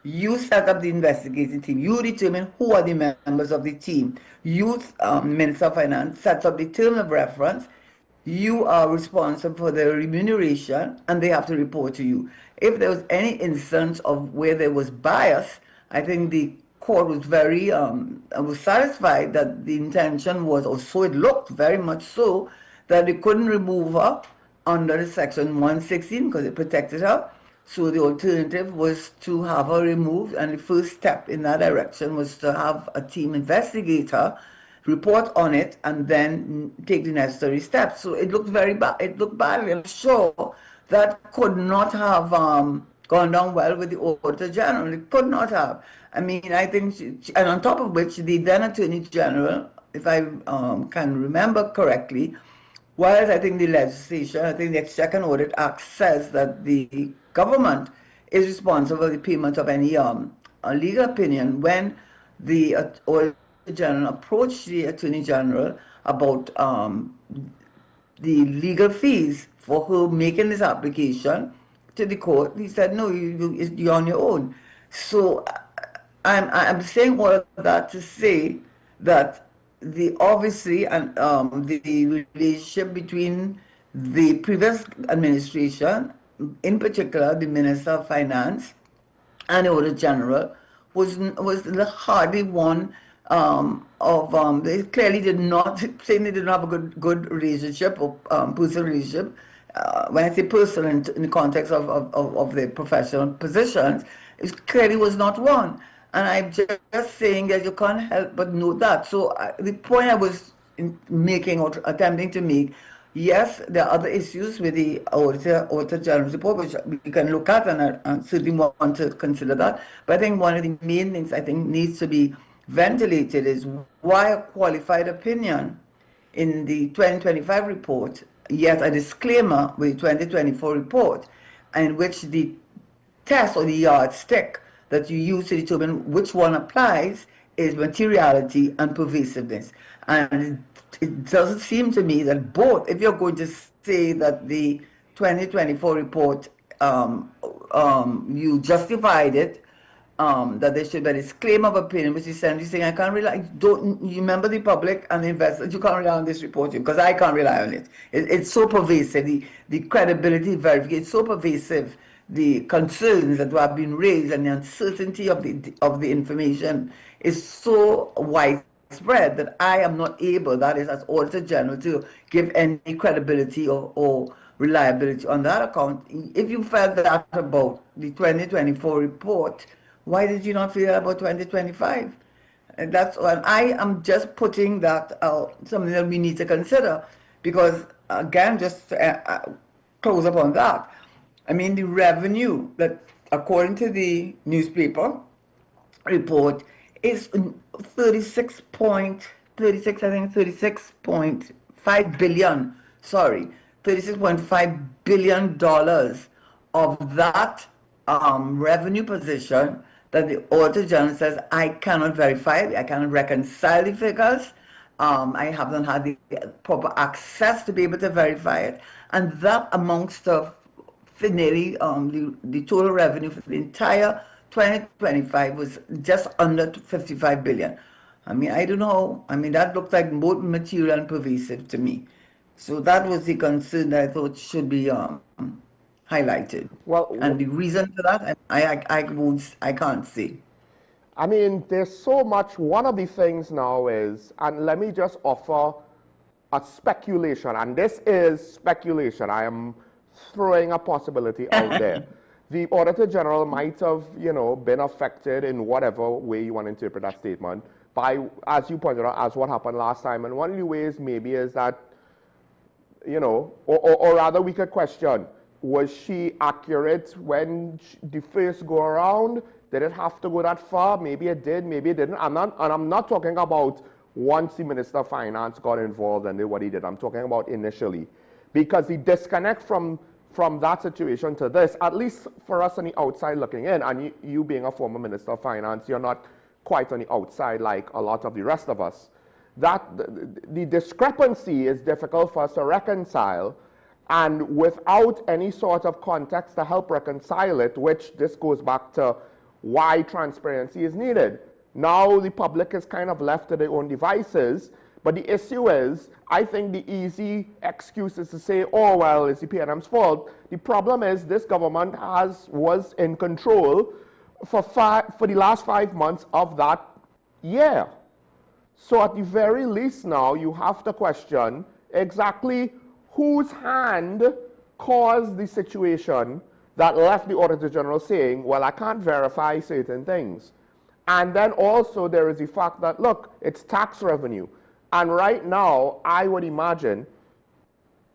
You set up the investigating team. You determine who are the members of the team. You, Minister of Finance, sets up the term of reference. You are responsible for their remuneration, and they have to report to you. If there was any instance of where there was bias, I think the court was very was satisfied that the intention was, or so it looked, very much so, that they couldn't remove her under the Section 116 because it protected her. So the alternative was to have her removed, and the first step in that direction was to have a team investigate her, report on it, and then take the necessary steps. So it looked very bad. It looked bad. I'm sure that could not have gone down well with the Auditor General. It could not have. I mean, I think, and on top of which, the then Attorney General, if I can remember correctly, whereas I think the legislation, I think the Exchequer and Audit Act says that the government is responsible for the payment of any legal opinion. When the Auditor General approached the Attorney General about the legal fees for her making this application to the court, he said, no, you're on your own. So I'm saying all of that to say that obviously the relationship between the previous administration, in particular the Minister of Finance and the Auditor General, was hardly one they clearly did not, saying they didn't have a good relationship or personal relationship. When I say personal in the context of their professional positions, it clearly was not one. And I'm just saying that you can't help but note that. So the point I was making or attempting to make, yes, there are other issues with the Auditor General's report, which we can look at, and I certainly want to consider that. But I think one of the main things I think needs to be ventilated is why a qualified opinion in the 2025 report, yet a disclaimer with the 2024 report, in which the test or the yardstick that you use to determine which one applies is materiality and pervasiveness. And it doesn't seem to me that both, if you're going to say that the 2024 report, you justified it, that there should be a disclaimer of opinion, which is essentially saying, I can't rely, you remember the public and the investors, you can't rely on this report, because I can't rely on it. It's so pervasive, the credibility verification, it's so pervasive, the concerns that have been raised and the uncertainty of the information is so widespread that I am not able, that is, as Auditor General, to give any credibility or reliability on that account. If you felt that about the 2024 report, why did you not feel that about 2025? And that's what I am just putting that out, something that we need to consider, because again, just to close up on that, I mean, the revenue that, according to the newspaper report, is 36.5 billion of that revenue position that the Auditor General says, I cannot verify, I cannot reconcile the figures, I haven't had the proper access to be able to verify it. And that amongst of nearly the total revenue for the entire 2025 was just under 55 billion. I mean, I don't know. I mean, that looked like both material and pervasive to me. So that was the concern that I thought should be highlighted. Well, and the reason for that, I can't see. I mean, there's so much. One of the things now is, and let me just offer a speculation, and this is speculation. I am throwing a possibility out there. The Auditor General might have, been affected in whatever way you want to interpret that statement by, as you pointed out, as what happened last time. And one of the ways maybe is that, or rather we could question, was she accurate when the first go around? Did it have to go that far? Maybe it did, maybe it didn't. I'm not talking about once the Minister of Finance got involved and did what he did. I'm talking about initially. Because the disconnect from that situation to this, at least for us on the outside looking in, and you being a former Minister of Finance, you're not quite on the outside like a lot of the rest of us, that the discrepancy is difficult for us to reconcile, and without any sort of context to help reconcile it, which this goes back to why transparency is needed. Now the public is kind of left to their own devices, but the issue is, I think the easy excuse is to say, oh, well, it's the PNM's fault. The problem is this government was in control for the last 5 months of that year. So at the very least now, you have to question exactly whose hand caused the situation that left the Auditor General saying, well, I can't verify certain things. And then also there is the fact that, look, it's tax revenue. And right now, I would imagine,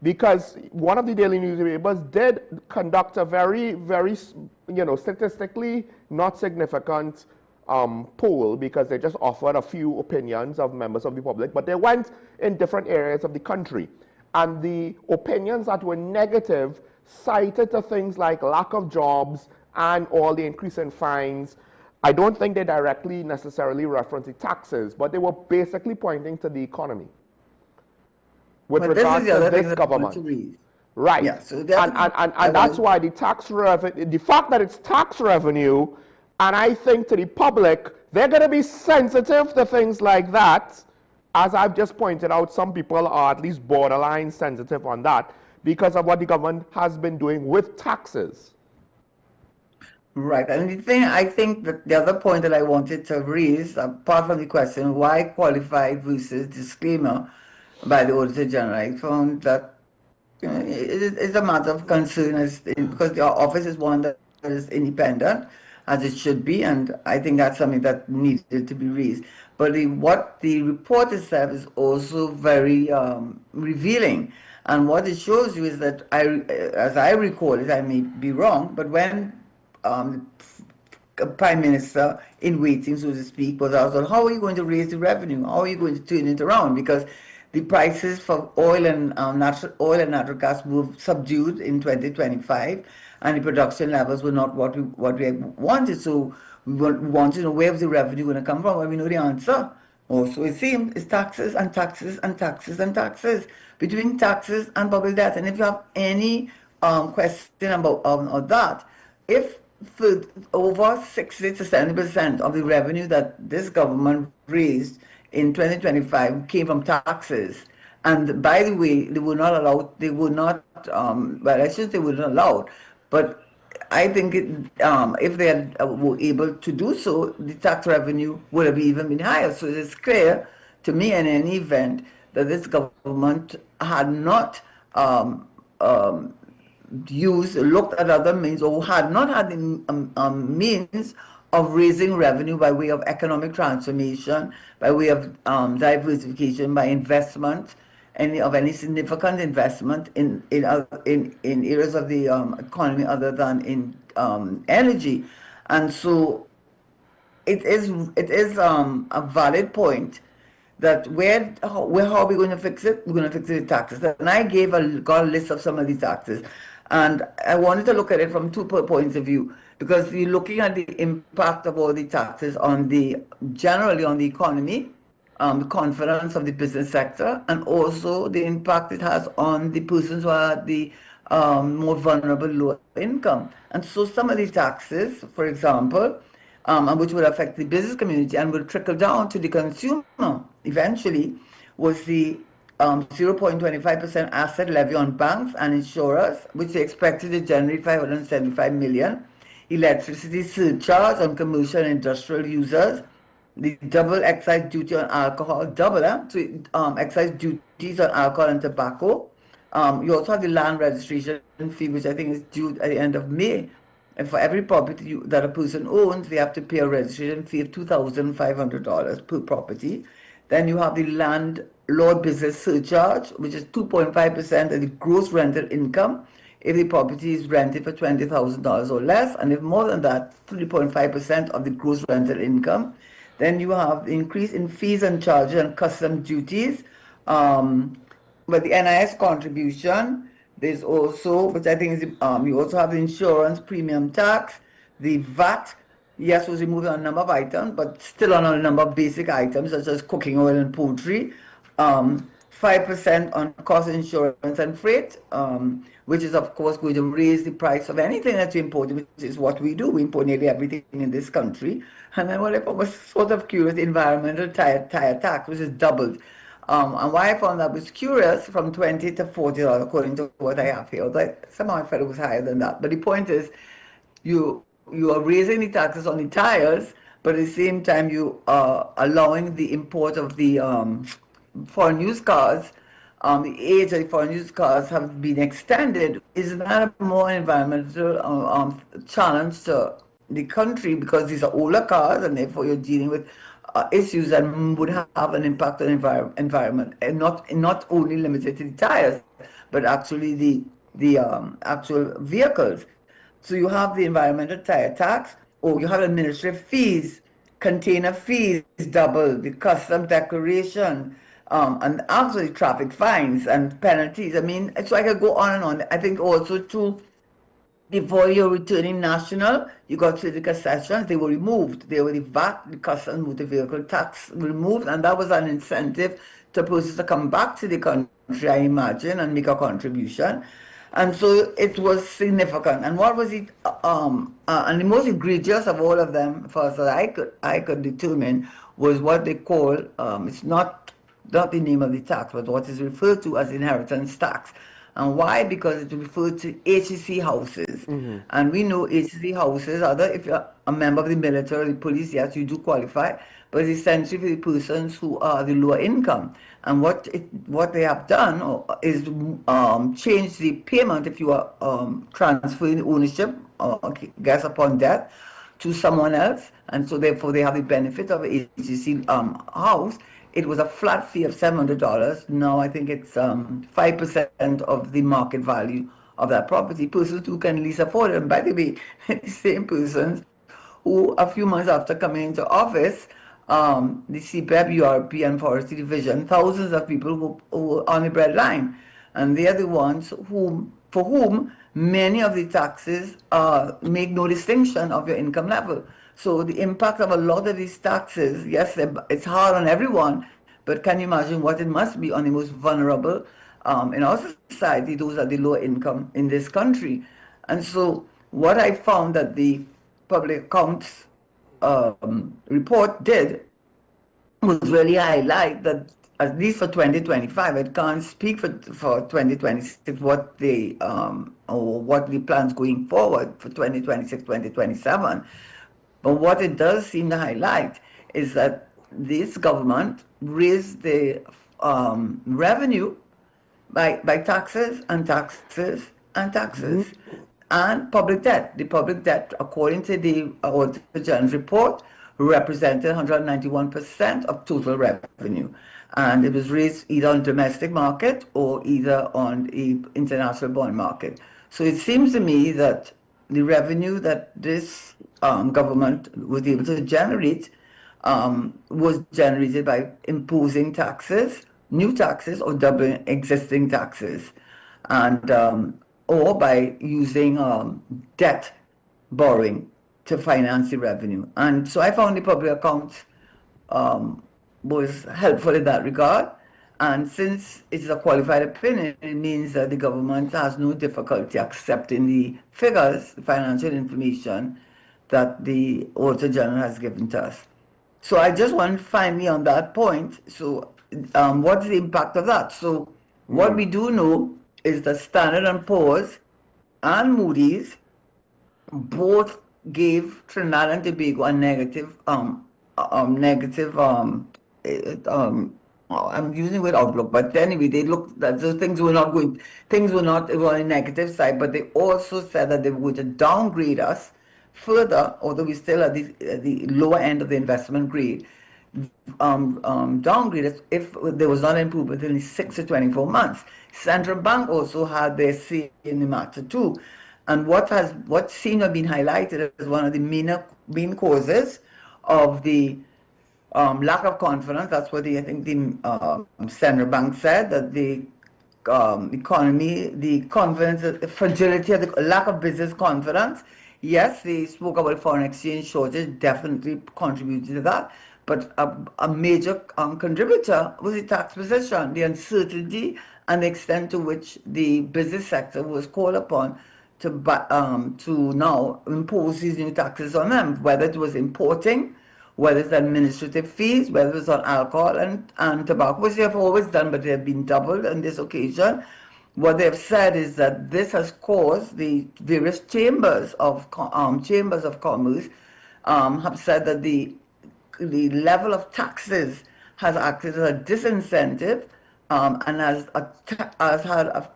because one of the daily newspapers did conduct a very, very, statistically not significant poll, because they just offered a few opinions of members of the public, but they went in different areas of the country. And the opinions that were negative cited to things like lack of jobs and all the increase in fines. I don't think they directly necessarily reference the taxes, but they were basically pointing to the economy with regards to this government. Right. Yeah, so and that's why the tax revenue, the fact that it's tax revenue, and I think to the public, they're going to be sensitive to things like that. As I've just pointed out, some people are at least borderline sensitive on that because of what the government has been doing with taxes. Right, and the thing, I think that the other point that I wanted to raise, apart from the question, why qualified versus disclaimer by the Auditor General, I found that it's a matter of concern because the office is one that is independent, as it should be, and I think that's something that needed to be raised. But what the report itself is also very revealing. And what it shows you is that, as I recall it, I may be wrong, but when Prime Minister in waiting, so to speak, was asked, well, how are you going to raise the revenue? How are you going to turn it around? Because the prices for oil and natural gas were subdued in 2025, and the production levels were not what we wanted. So we want to know where the revenue going to come from, and we know the answer. Also, it seems it's taxes and taxes and taxes and taxes, between taxes and public debt. And if you have any question about that, if for over 60 to 70% of the revenue that this government raised in 2025 came from taxes, and by the way, they were not allowed, well, I shouldn't say they were not allowed, but I think if they were able to do so, the tax revenue would have even been higher. So it's clear to me in any event that this government had not looked at other means, or had not had the means of raising revenue by way of economic transformation, by way of diversification, by investment, any significant investment in areas of the economy other than in energy. And so it is a valid point that how are we going to fix it? We're going to fix it with taxes. And I got a list of some of these taxes. And I wanted to look at it from two points of view, because you're looking at the impact of all the taxes generally on the economy, the confidence of the business sector, and also the impact it has on the persons who are the more vulnerable, low income. And so some of the taxes, for example, and which would affect the business community and will trickle down to the consumer eventually, was the 0.25% asset levy on banks and insurers, which they expected to generate 575 million. Electricity surcharge on commercial and industrial users, the double excise duty on alcohol, excise duties on alcohol and tobacco. You also have the land registration fee, which I think is due at the end of May. And for every property that a person owns, they have to pay a registration fee of $2,500 per property. Then you have the landlord business surcharge, which is 2.5% of the gross rental income if the property is rented for $20,000 or less, and if more than that, 3.5% of the gross rental income. Then you have the increase in fees and charges and custom duties. But the NIS contribution, there's also, which I think is, you also have the insurance premium tax, the VAT, yes, was removed on a number of items, but still on a number of basic items such as cooking oil and poultry. 5% on cost insurance and freight, which is of course going to raise the price of anything that's imported, which is what we do. We import nearly everything in this country. And then what I was sort of curious, the environmental tire tax, which is doubled. And why I found that was curious, from $20 to $40 according to what I have here. But somehow I felt it was higher than that. But the point is, you are raising the taxes on the tires, but at the same time you are allowing the import of the foreign used cars. The age of the foreign used cars have been extended. Is that a more environmental challenge to the country, because these are older cars and therefore you're dealing with issues that would have an impact on the environment, and not only limited to the tires, but actually the actual vehicles. So you have the environmental tire tax, or you have administrative fees, container fees double, the custom declaration, and actually traffic fines and penalties. I mean, so I could go on and on. I think also too, before you're returning national, you got physical sessions, they were removed. They were the VAT, the custom motor vehicle tax removed, and that was an incentive to persons to come back to the country, I imagine, and make a contribution. And so it was significant. And what was it? And the most egregious of all of them, for us that I could determine, was what they call, it's not the name of the tax, but what is referred to as inheritance tax. And why? Because it referred to HEC houses. Mm-hmm. And we know HEC houses, if you're a member of the military or the police, yes, you do qualify, but it's essentially for the persons who are the lower income. And what they have done is change the payment if you are transferring ownership, guess upon death, to someone else. And so therefore they have the benefit of a HEC house. It was a flat fee of $700. Now I think it's 5% of the market value of that property. Persons who can least afford it. And by the way, the same persons who a few months after coming into office, the CPEP, URP, and Forestry Division, thousands of people who were on the breadline. And they are the ones for whom many of the taxes make no distinction of your income level. So the impact of a lot of these taxes, yes, it's hard on everyone, but can you imagine what it must be on the most vulnerable in our society? Those are the low income in this country. And so what I found that the public accounts report did was really highlight that, at least for 2025, I can't speak for 2026 what the plans going forward for 2026, 2027. But what it does seem to highlight is that this government raised the revenue by taxes and taxes and taxes, mm-hmm. and public debt. The public debt, according to the Auditor General's report, represented 191% of total revenue. And it was raised either on domestic market or either on the international bond market. So it seems to me that the revenue that this government was able to generate was generated by imposing taxes, new taxes, or doubling existing taxes, and or by using debt borrowing to finance the revenue. And so I found the public accounts was helpful in that regard. And since it is a qualified opinion, it means that the government has no difficulty accepting the figures, the financial information that the Auditor General has given to us. So I just want to finally on that point. So what's the impact of that? So what we do know is that Standard & Poor's and Moody's both gave Trinidad and Tobago a negative, I'm using the word outlook, but anyway, they looked that those things were not going, things were not, it was on a negative side, but they also said that they were going to downgrade us further, although we still at the lower end of the investment grade, downgrade us if there was not an improvement in 6 to 24 months. Central Bank also had their say in the matter too. And what seems to have been highlighted as one of the main causes of the lack of confidence. That's what I think the Central Bank said, that the economy, the confidence, the fragility of the lack of business confidence. Yes, they spoke about foreign exchange shortage, definitely contributed to that. But a major contributor was the tax position, the uncertainty and the extent to which the business sector was called upon to now impose these new taxes on them, whether it was importing, whether it's administrative fees, whether it's on alcohol and tobacco, which they have always done, but they have been doubled on this occasion. What they have said is that this has caused the various chambers of commerce have said that the level of taxes has acted as a disincentive and has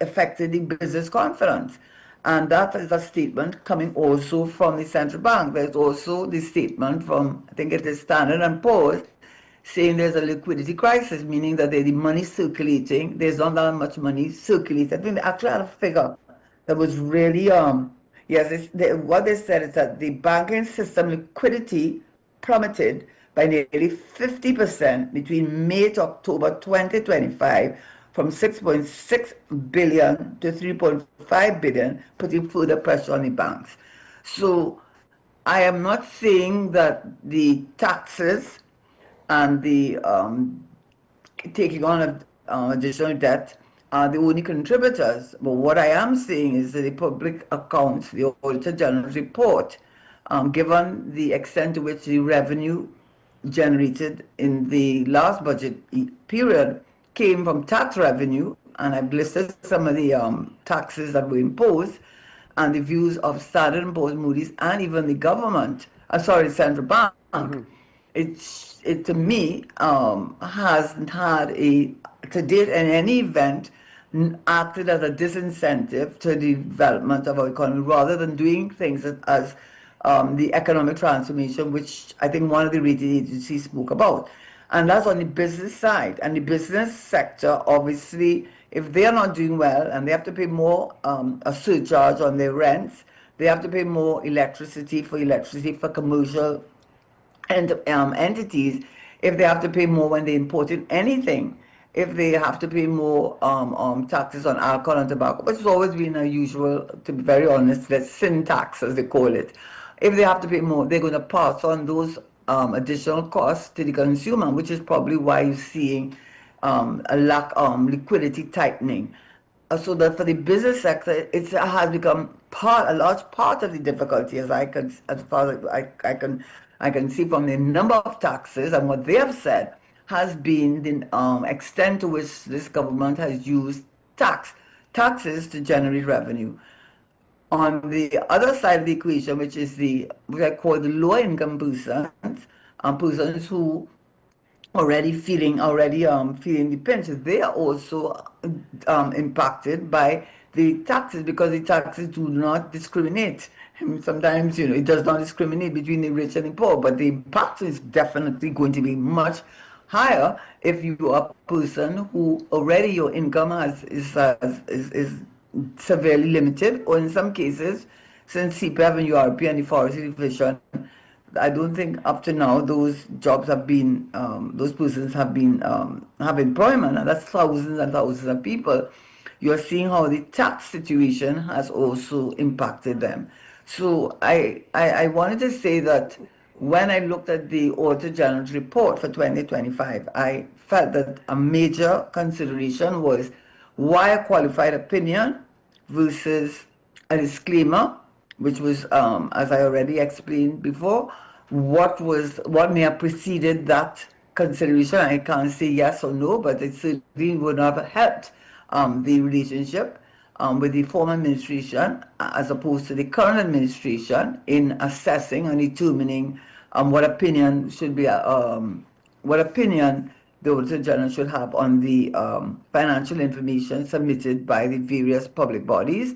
affected the business confidence. And that is a statement coming also from the central bank. There's also the statement from, I think it is Standard & Poor's, saying there's a liquidity crisis, meaning that the money circulating, there's not that much money circulating. I think they actually had a figure that was really, what they said is that the banking system liquidity plummeted by nearly 50% between May to October 2025, from 6.6 billion to 3.5 billion, putting further pressure on the banks. So I am not saying that the taxes and the taking on of additional debt are the only contributors. But what I am saying is that the public accounts, the Auditor General's report, given the extent to which the revenue generated in the last budget period came from tax revenue, and I've listed some of the taxes that were imposed, and the views of Standard & Poor's, Moody's, and even the government, Central Bank. It to me hasn't had to date in any event, acted as a disincentive to the development of our economy, rather than doing things as the economic transformation, which I think one of the rating agencies spoke about. And that's on the business side. And the business sector, obviously, if they're not doing well and they have to pay more a surcharge on their rents, they have to pay more electricity for commercial entities, if they have to pay more when they imported anything, if they have to pay more taxes on alcohol and tobacco, which has always been a usual, to be very honest, the sin tax, as they call it. If they have to pay more, they're going to pass on those additional costs to the consumer, which is probably why you're seeing a lack of liquidity tightening. So that for the business sector, it has become a large part of the difficulty, as far as I can see from the number of taxes and what they have said, has been the extent to which this government has used taxes to generate revenue. On the other side of the equation, which is what I call the lower income persons, persons who already feeling the pinch, they are also impacted by the taxes, because the taxes do not discriminate. Sometimes, it does not discriminate between the rich and the poor, but the impact is definitely going to be much higher if you are a person who already your income is severely limited, or in some cases, since CPF and URP and the forestry division, I don't think up to now those jobs have been, those persons have employment, and that's thousands and thousands of people. You're seeing how the tax situation has also impacted them. So I wanted to say that when I looked at the Auditor General's report for 2025, I felt that a major consideration was why a qualified opinion versus a disclaimer, which was, as I already explained before, what may have preceded that consideration. I can't say yes or no, but it certainly would not have helped the relationship with the former administration as opposed to the current administration in assessing and determining what opinion the Auditor General should have on the financial information submitted by the various public bodies.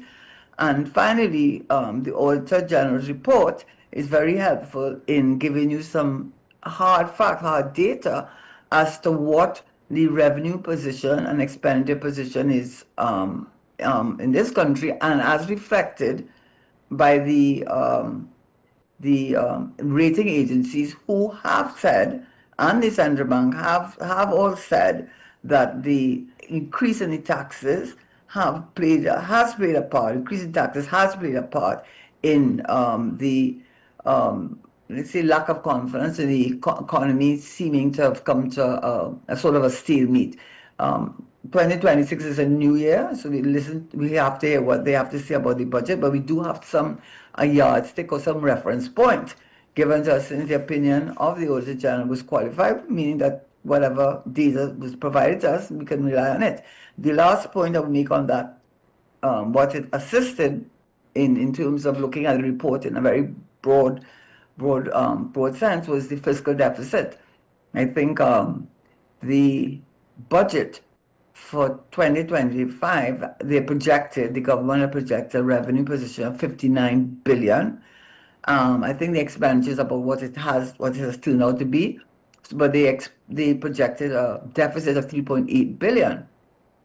And finally, the Auditor General's report is very helpful in giving you some hard fact, hard data as to what the revenue position and expenditure position is in this country, and as reflected by the rating agencies who have said, and the Central Bank have all said, that the increase in the taxes has played a part. Increase in taxes has played a part in let's say, lack of confidence in the economy seeming to have come to a sort of a stalemate. 2026 is a new year, so we have to hear what they have to say about the budget, but we do have a yardstick or some reference point given to us in the opinion of the Auditor General was qualified, meaning that whatever data was provided to us, we can rely on it. The last point I would make on that, what it assisted in terms of looking at the report in a very broad sense was the fiscal deficit. I think the budget for 2025, the government had projected a revenue position of 59 billion. I think the expenditure is about what it has turned out to be, but they projected a deficit of 3.8 billion.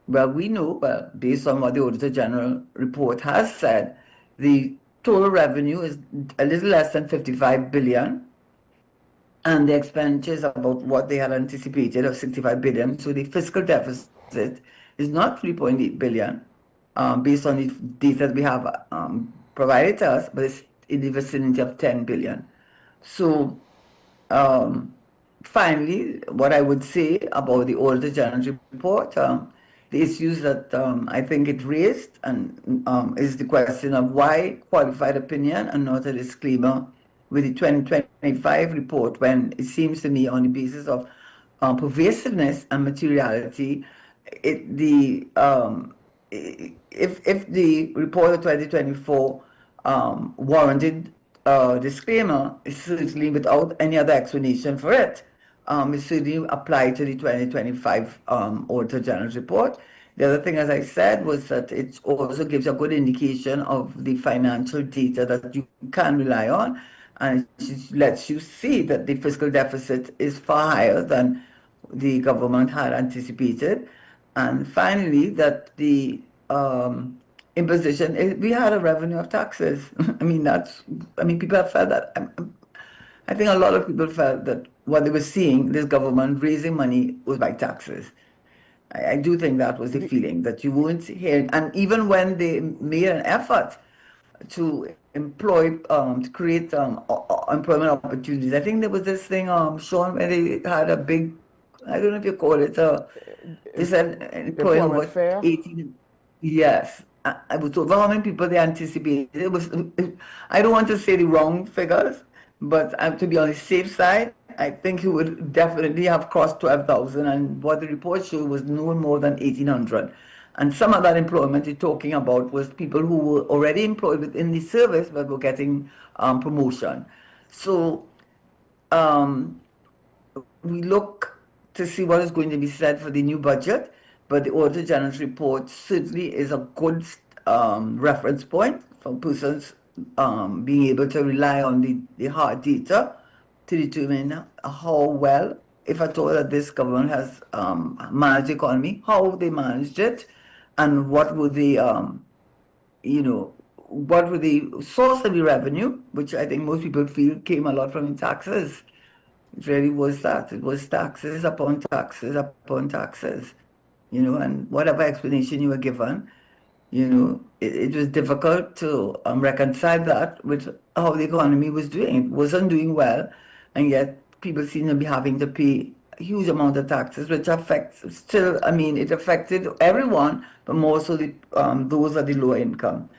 Well, we know, based on what the Auditor General report has said, the total revenue is a little less than 55 billion, and the expenditure is about what they had anticipated of 65 billion. So the fiscal deficit is not 3.8 billion, based on the data that we have provided to us, but it's in the vicinity of 10 billion. So finally, what I would say about the Auditor General's report, the issues that I think it raised and is the question of why qualified opinion and not a disclaimer with the 2025 report, when it seems to me on the basis of pervasiveness and materiality, if the report of 2024 warranted disclaimer, is certainly without any other explanation for it. It certainly applied to the 2025 Auditor General's report. The other thing, as I said, was that it also gives a good indication of the financial data that you can rely on, and it lets you see that the fiscal deficit is far higher than the government had anticipated. And finally, that the imposition, we had a revenue of taxes. People have felt that. I think a lot of people felt that what they were seeing, this government raising money, was by taxes. I do think that was the feeling, that you weren't hearing. And even when they made an effort to to create employment opportunities, I think there was this thing, Sean, where they had a big, I don't know if you call it, they said employing about 18. Yes. I was told how many people they anticipated. It was, I don't want to say the wrong figures, but to be on the safe side, I think he would definitely have crossed 12,000, and what the report showed was no more than 1,800. And some of that employment you're talking about was people who were already employed within the service but were getting promotion. So we look to see what is going to be said for the new budget, but the Auditor General's report certainly is a good reference point for persons being able to rely on the hard data to determine how well, if at all, that this government has managed the economy, how they managed it, and what were the, what were the source of the revenue, which I think most people feel came a lot from taxes. It really was that. It was taxes upon taxes upon taxes, and whatever explanation you were given, it was difficult to reconcile that with how the economy was doing. It wasn't doing well. and yet people seem to be having to pay a huge amount of taxes, which affects still, I mean, it affected everyone, but more so those at the lower income.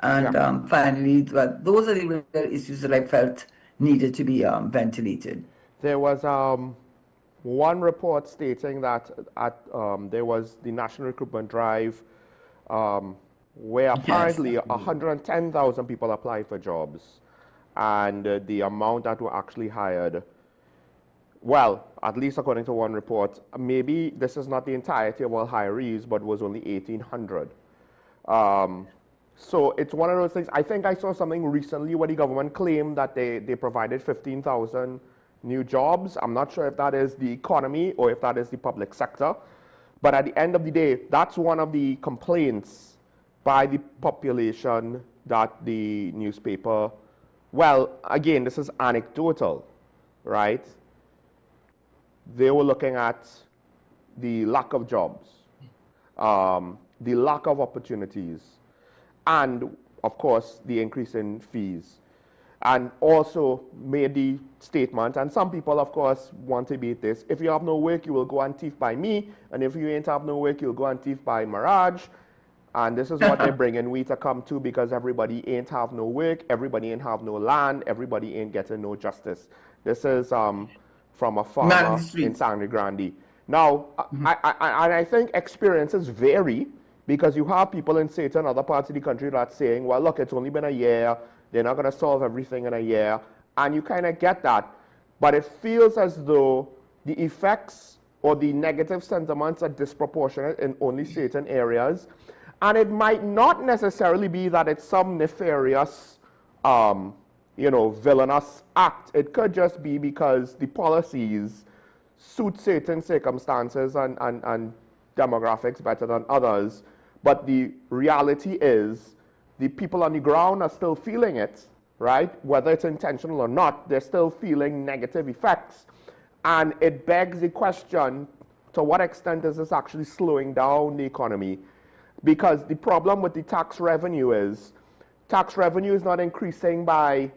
And finally, those are the real issues that I felt needed to be ventilated. There was one report stating that there was the National Recruitment Drive where apparently 110,000 people applied for jobs, and the amount that were actually hired, well, at least according to one report, maybe this is not the entirety of all hirees, but was only 1,800. So it's one of those things. I think I saw something recently where the government claimed that they provided 15,000 new jobs. I'm not sure if that is the economy or if that is the public sector. But at the end of the day, that's one of the complaints by the population that the newspaper, well, again, this is anecdotal, right? They were looking at the lack of jobs, the lack of opportunities, and of course, the increase in fees. And also made the statement, and some people, of course, want to beat this: if you have no work, you will go and thief by me, and if you ain't have no work, you'll go and thief by Mirage. And this is what they're bringing we to come to, because everybody ain't have no work, everybody ain't have no land, everybody ain't getting no justice. This is from a farmer in Sangre Grande. Now, I think experiences vary, because you have people in certain other parts of the country that's saying, well, look, it's only been a year, they're not going to solve everything in a year, and you kind of get that. But it feels as though the effects or the negative sentiments are disproportionate in only certain areas. And it might not necessarily be that it's some nefarious, villainous act. It could just be because the policies suit certain circumstances and demographics better than others. But the reality is, the people on the ground are still feeling it, right? Whether it's intentional or not, they're still feeling negative effects. And it begs the question, to what extent is this actually slowing down the economy? Because the problem with the tax revenue is not increasing by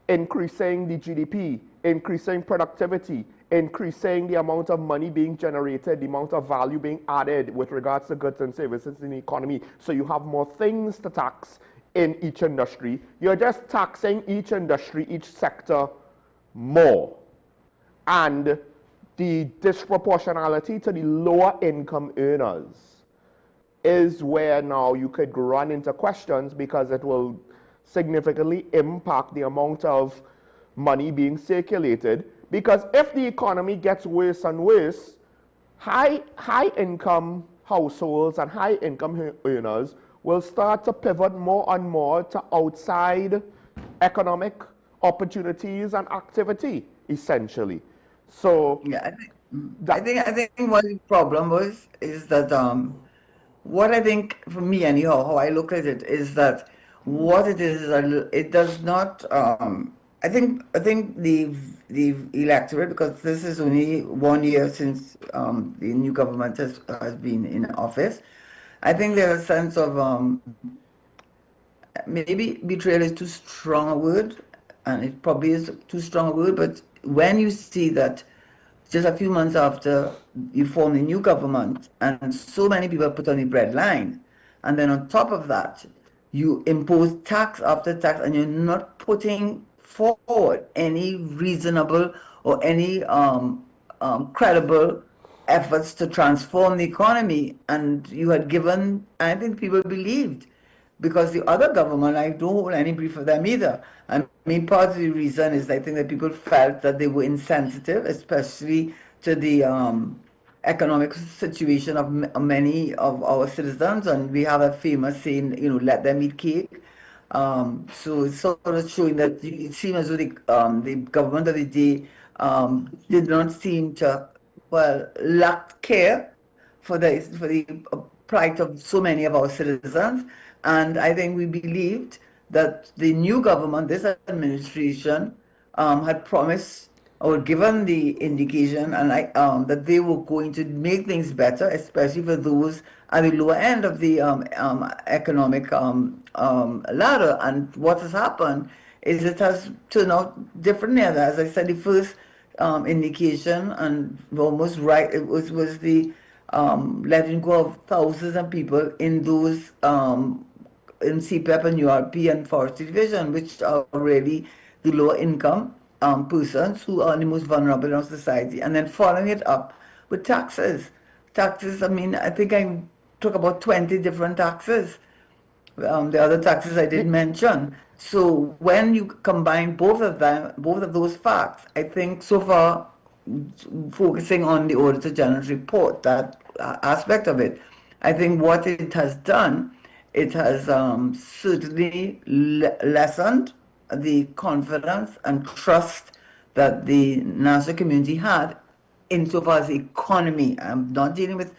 increasing the GDP, increasing productivity, increasing the amount of money being generated, the amount of value being added with regards to goods and services in the economy. So you have more things to tax in each industry. You're just taxing each industry, each sector more. And the disproportionality to the lower income earners is where now you could run into questions, because it will significantly impact the amount of money being circulated. Because if the economy gets worse and worse, high income households and high income earners will start to pivot more and more to outside economic opportunities and activity, essentially. So yeah, I think one problem is that what I think, for me anyhow, how I look at it is that what it is it does not. I think the electorate, because this is only 1 year since the new government has been in office, I think there's a sense of maybe betrayal is too strong a word, and it probably is too strong a word, but when you see that just a few months after you form the new government and so many people are put on the breadline, and then on top of that, you impose tax after tax, and you're not putting forward any reasonable or any credible efforts to transform the economy. And you had given, I think people believed, because the other government, I don't hold any brief of them either. I mean, part of the reason is I think that people felt that they were insensitive, especially to the economic situation of many of our citizens. And we have a famous saying, let them eat cake. So it's sort of showing that it seems as though the government of the day did not seem to, lack care for the plight of so many of our citizens. And I think we believed that the new government, this administration, had promised or given the indication and that they were going to make things better, especially for those at the lower end of the economic ladder. And what has happened is it has turned out differently. As I said, the first indication and almost right, it was the letting go of thousands of people in those in CPEP and URP and Forestry Division, which are really the lower income persons who are the most vulnerable in our society, and then following it up with taxes. Taxes, I mean, I think I took about 20 different taxes. The other taxes I didn't mention. So when you combine both of them, both of those facts, I think so far, focusing on the Auditor General's report, that aspect of it, I think what it has done, it has certainly lessened the confidence and trust that the national community had insofar as the economy. I'm not dealing with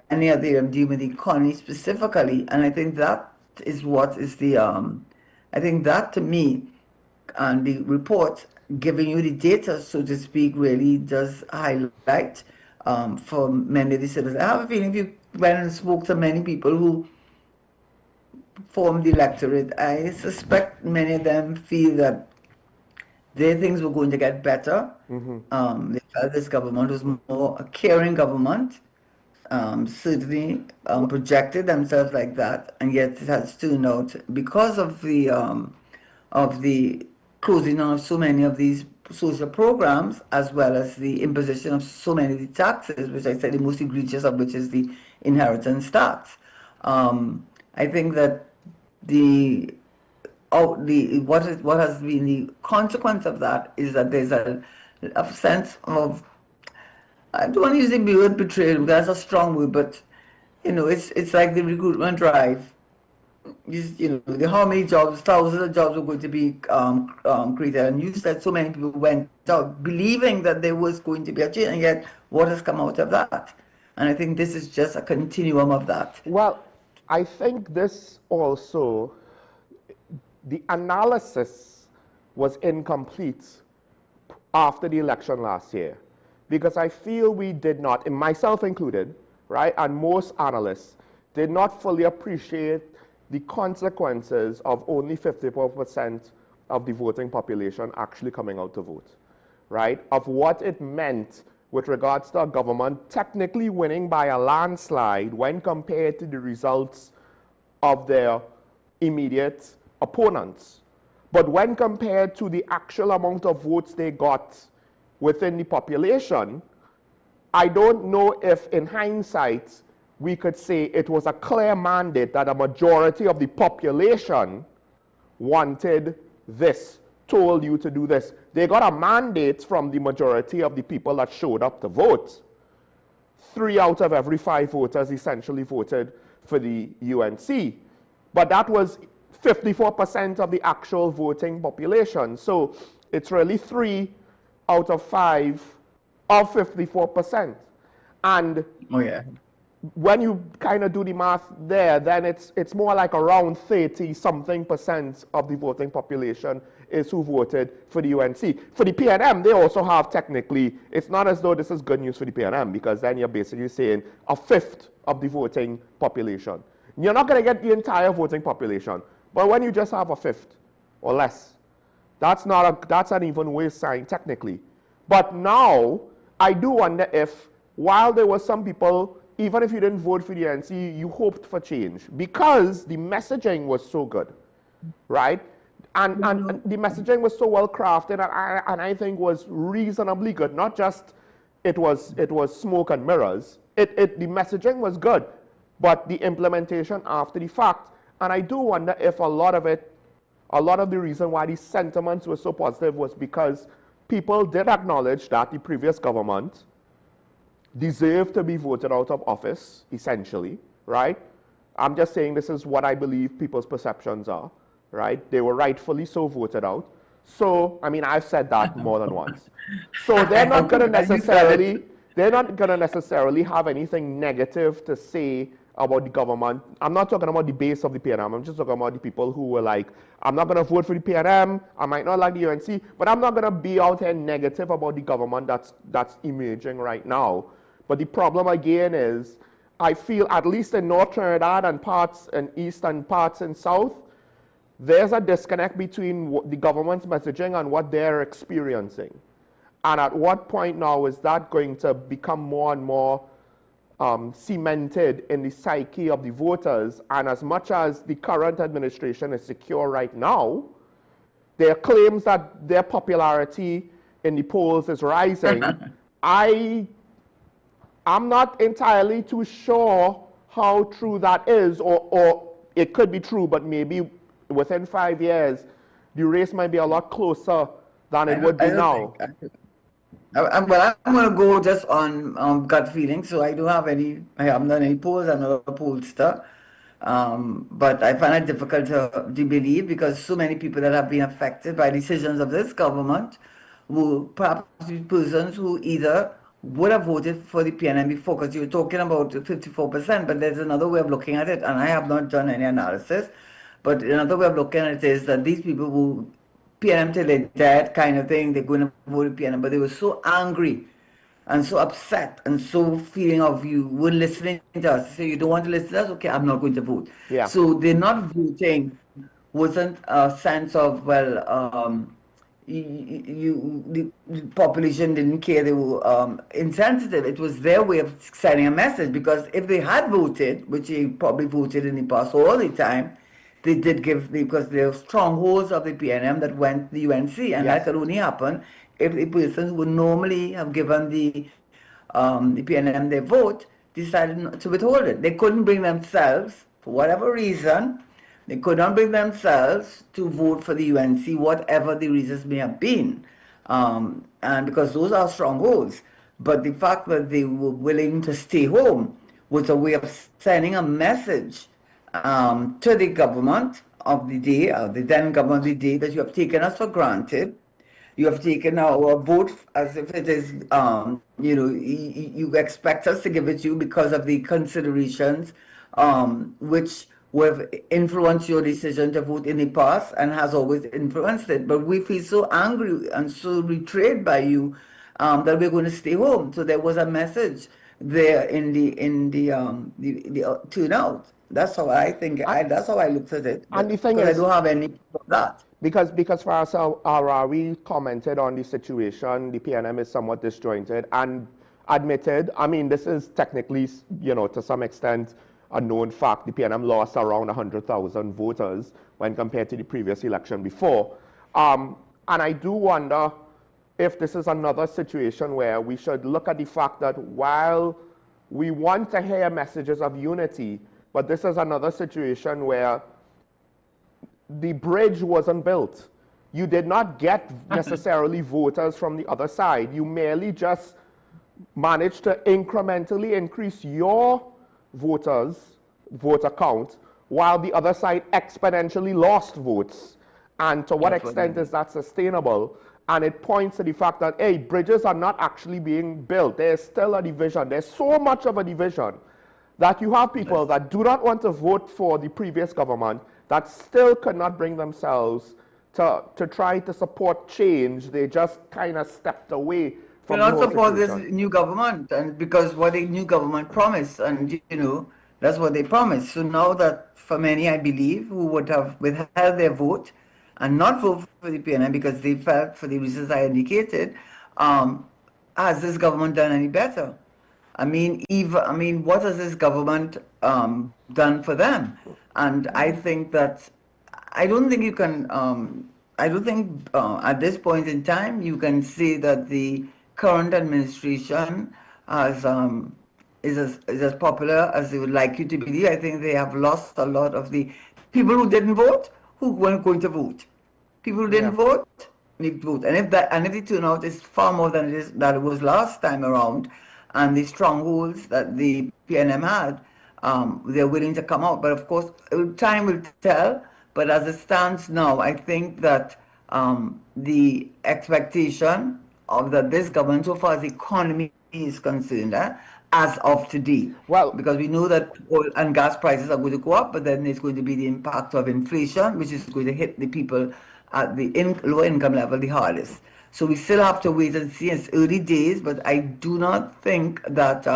any other, I'm dealing with the economy specifically, and I think that is what is the, I think that to me, and the report giving you the data, so to speak, really does highlight for many of the citizens. I have a feeling if you went and spoke to many people who form the electorate, I suspect many of them feel that their things were going to get better. They felt this government was more a caring government, certainly projected themselves like that, and yet it has turned out, because of the closing of so many of these social programs, as well as the imposition of so many of the taxes, which I said the most egregious of which is the inheritance tax. I think that what has been the consequence of that is that there's a sense of, I don't want to use the word betrayal, because that's a strong word, but you know, it's like the recruitment drive. You know, how many jobs, thousands of jobs were going to be created, and you said so many people went out believing that there was going to be a change, and yet what has come out of that? And I think this is just a continuum of that. Well, I think this also, the analysis was incomplete after the election last year, because I feel we did not, and myself included, right, and most analysts did not fully appreciate the consequences of only 54% of the voting population actually coming out to vote, right, of what it meant with regards to a government technically winning by a landslide when compared to the results of their immediate opponents. But when compared to the actual amount of votes they got within the population, I don't know if in hindsight we could say it was a clear mandate that a majority of the population wanted this, told you to do this. They got a mandate from the majority of the people that showed up to vote. 3 out of every 5 voters essentially voted for the UNC. But that was 54% of the actual voting population. So it's really 3 out of 5 of 54%. And when you kind of do the math there, then it's more like around 30-something% of the voting population is who voted for the UNC. For the PNM, they also have technically, it's not as though this is good news for the PNM, because then you're basically saying a fifth of the voting population. You're not going to get the entire voting population, but when you just have a fifth or less, that's an even worse sign technically. But now, I do wonder if, while there were some people, even if you didn't vote for the UNC, you hoped for change, because the messaging was so good, right? And the messaging was so well crafted, and I think was reasonably good. Not just it was smoke and mirrors. The messaging was good, but the implementation after the fact. And I do wonder if a lot of the reason why these sentiments were so positive was because people did acknowledge that the previous government deserved to be voted out of office, essentially, right? I'm just saying this is what I believe people's perceptions are, right? They were rightfully so voted out. So, I mean, I've said that more than once. So they're not going to necessarily have anything negative to say about the government. I'm not talking about the base of the PNM. I'm just talking about the people who were like, I'm not going to vote for the PNM. I might not like the UNC, but I'm not going to be out here negative about the government that's emerging right now. But the problem again is, I feel at least in North Trinidad and parts in East and parts in South, there's a disconnect between the government's messaging and what they're experiencing. And at what point now is that going to become more and more cemented in the psyche of the voters? And as much as the current administration is secure right now, there are claims that their popularity in the polls is rising. I'm not entirely too sure how true that is, or it could be true, but maybe within 5 years, the race might be a lot closer than it would be now. Well, I'm going to go just on gut feeling. So I haven't done any polls. I'm not a pollster. But I find it difficult to believe because so many people that have been affected by decisions of this government who perhaps persons who either would have voted for the PNM before, because you're talking about 54%, but there's another way of looking at it, and I have not done any analysis, but another way of looking at it is that these people who PNM till they're dead kind of thing, they're going to vote PNM, but they were so angry and so upset and so feeling of you weren't listening to us. So you don't want to listen to us? Okay, I'm not going to vote. Yeah. So they're not voting wasn't a sense of, well, the population didn't care, they were insensitive. It was their way of sending a message, because if they had voted, which they probably voted in the past all the time, they did give, because there are strongholds of the PNM that went to the UNC, and that could only happen if the persons who would normally have given the PNM their vote decided not to withhold it. They couldn't bring themselves, for whatever reason, they could not bring themselves to vote for the UNC, whatever the reasons may have been, and because those are strongholds. But the fact that they were willing to stay home was a way of sending a message to the government of the day, the then government of the day, that you have taken us for granted. You have taken our vote as if it is, you expect us to give it to you because of the considerations which have influenced your decision to vote in the past and has always influenced it. But we feel so angry and so betrayed by you that we're going to stay home. So there was a message there in the turnout. That's how I think. That's how I looked at it. And the thing is, I don't have any of that. Because Farasa Arawi commented on the situation, the PNM is somewhat disjointed and admitted, I mean, this is technically, to some extent, a known fact. The PNM lost around 100,000 voters when compared to the previous election before. And I do wonder if this is another situation where we should look at the fact that while we want to hear messages of unity, but this is another situation where the bridge wasn't built. You did not get necessarily voters from the other side. You merely just managed to incrementally increase your voter count, while the other side exponentially lost votes. And to what extent is that sustainable? And it points to the fact that, hey, bridges are not actually being built. There's still a division. There's so much of a division that you have people that do not want to vote for the previous government that still could not bring themselves to try to support change. They just kind of stepped away from the whole support situation. This new government, and because what the new government promised, and that's what they promised. So now that for many, I believe, who would have withheld their vote and not vote for the PNM because they felt, for the reasons I indicated, has this government done any better? I mean, what has this government done for them? And I think that, I don't think you can, at this point in time, you can say that the current administration is as popular as they would like you to believe. I think they have lost a lot of the people who didn't vote, who weren't going to vote. People who didn't vote, need to vote. And if the turnout is far more than it was last time around, and the strongholds that the PNM had, they're willing to come out. But of course, time will tell. But as it stands now, I think that the expectation of that this government, so far as the economy is concerned, as of today, well, because we know that oil and gas prices are going to go up, but then there's going to be the impact of inflation, which is going to hit the people at the low income level the hardest. So we still have to wait and see. It's early days, but I do not think that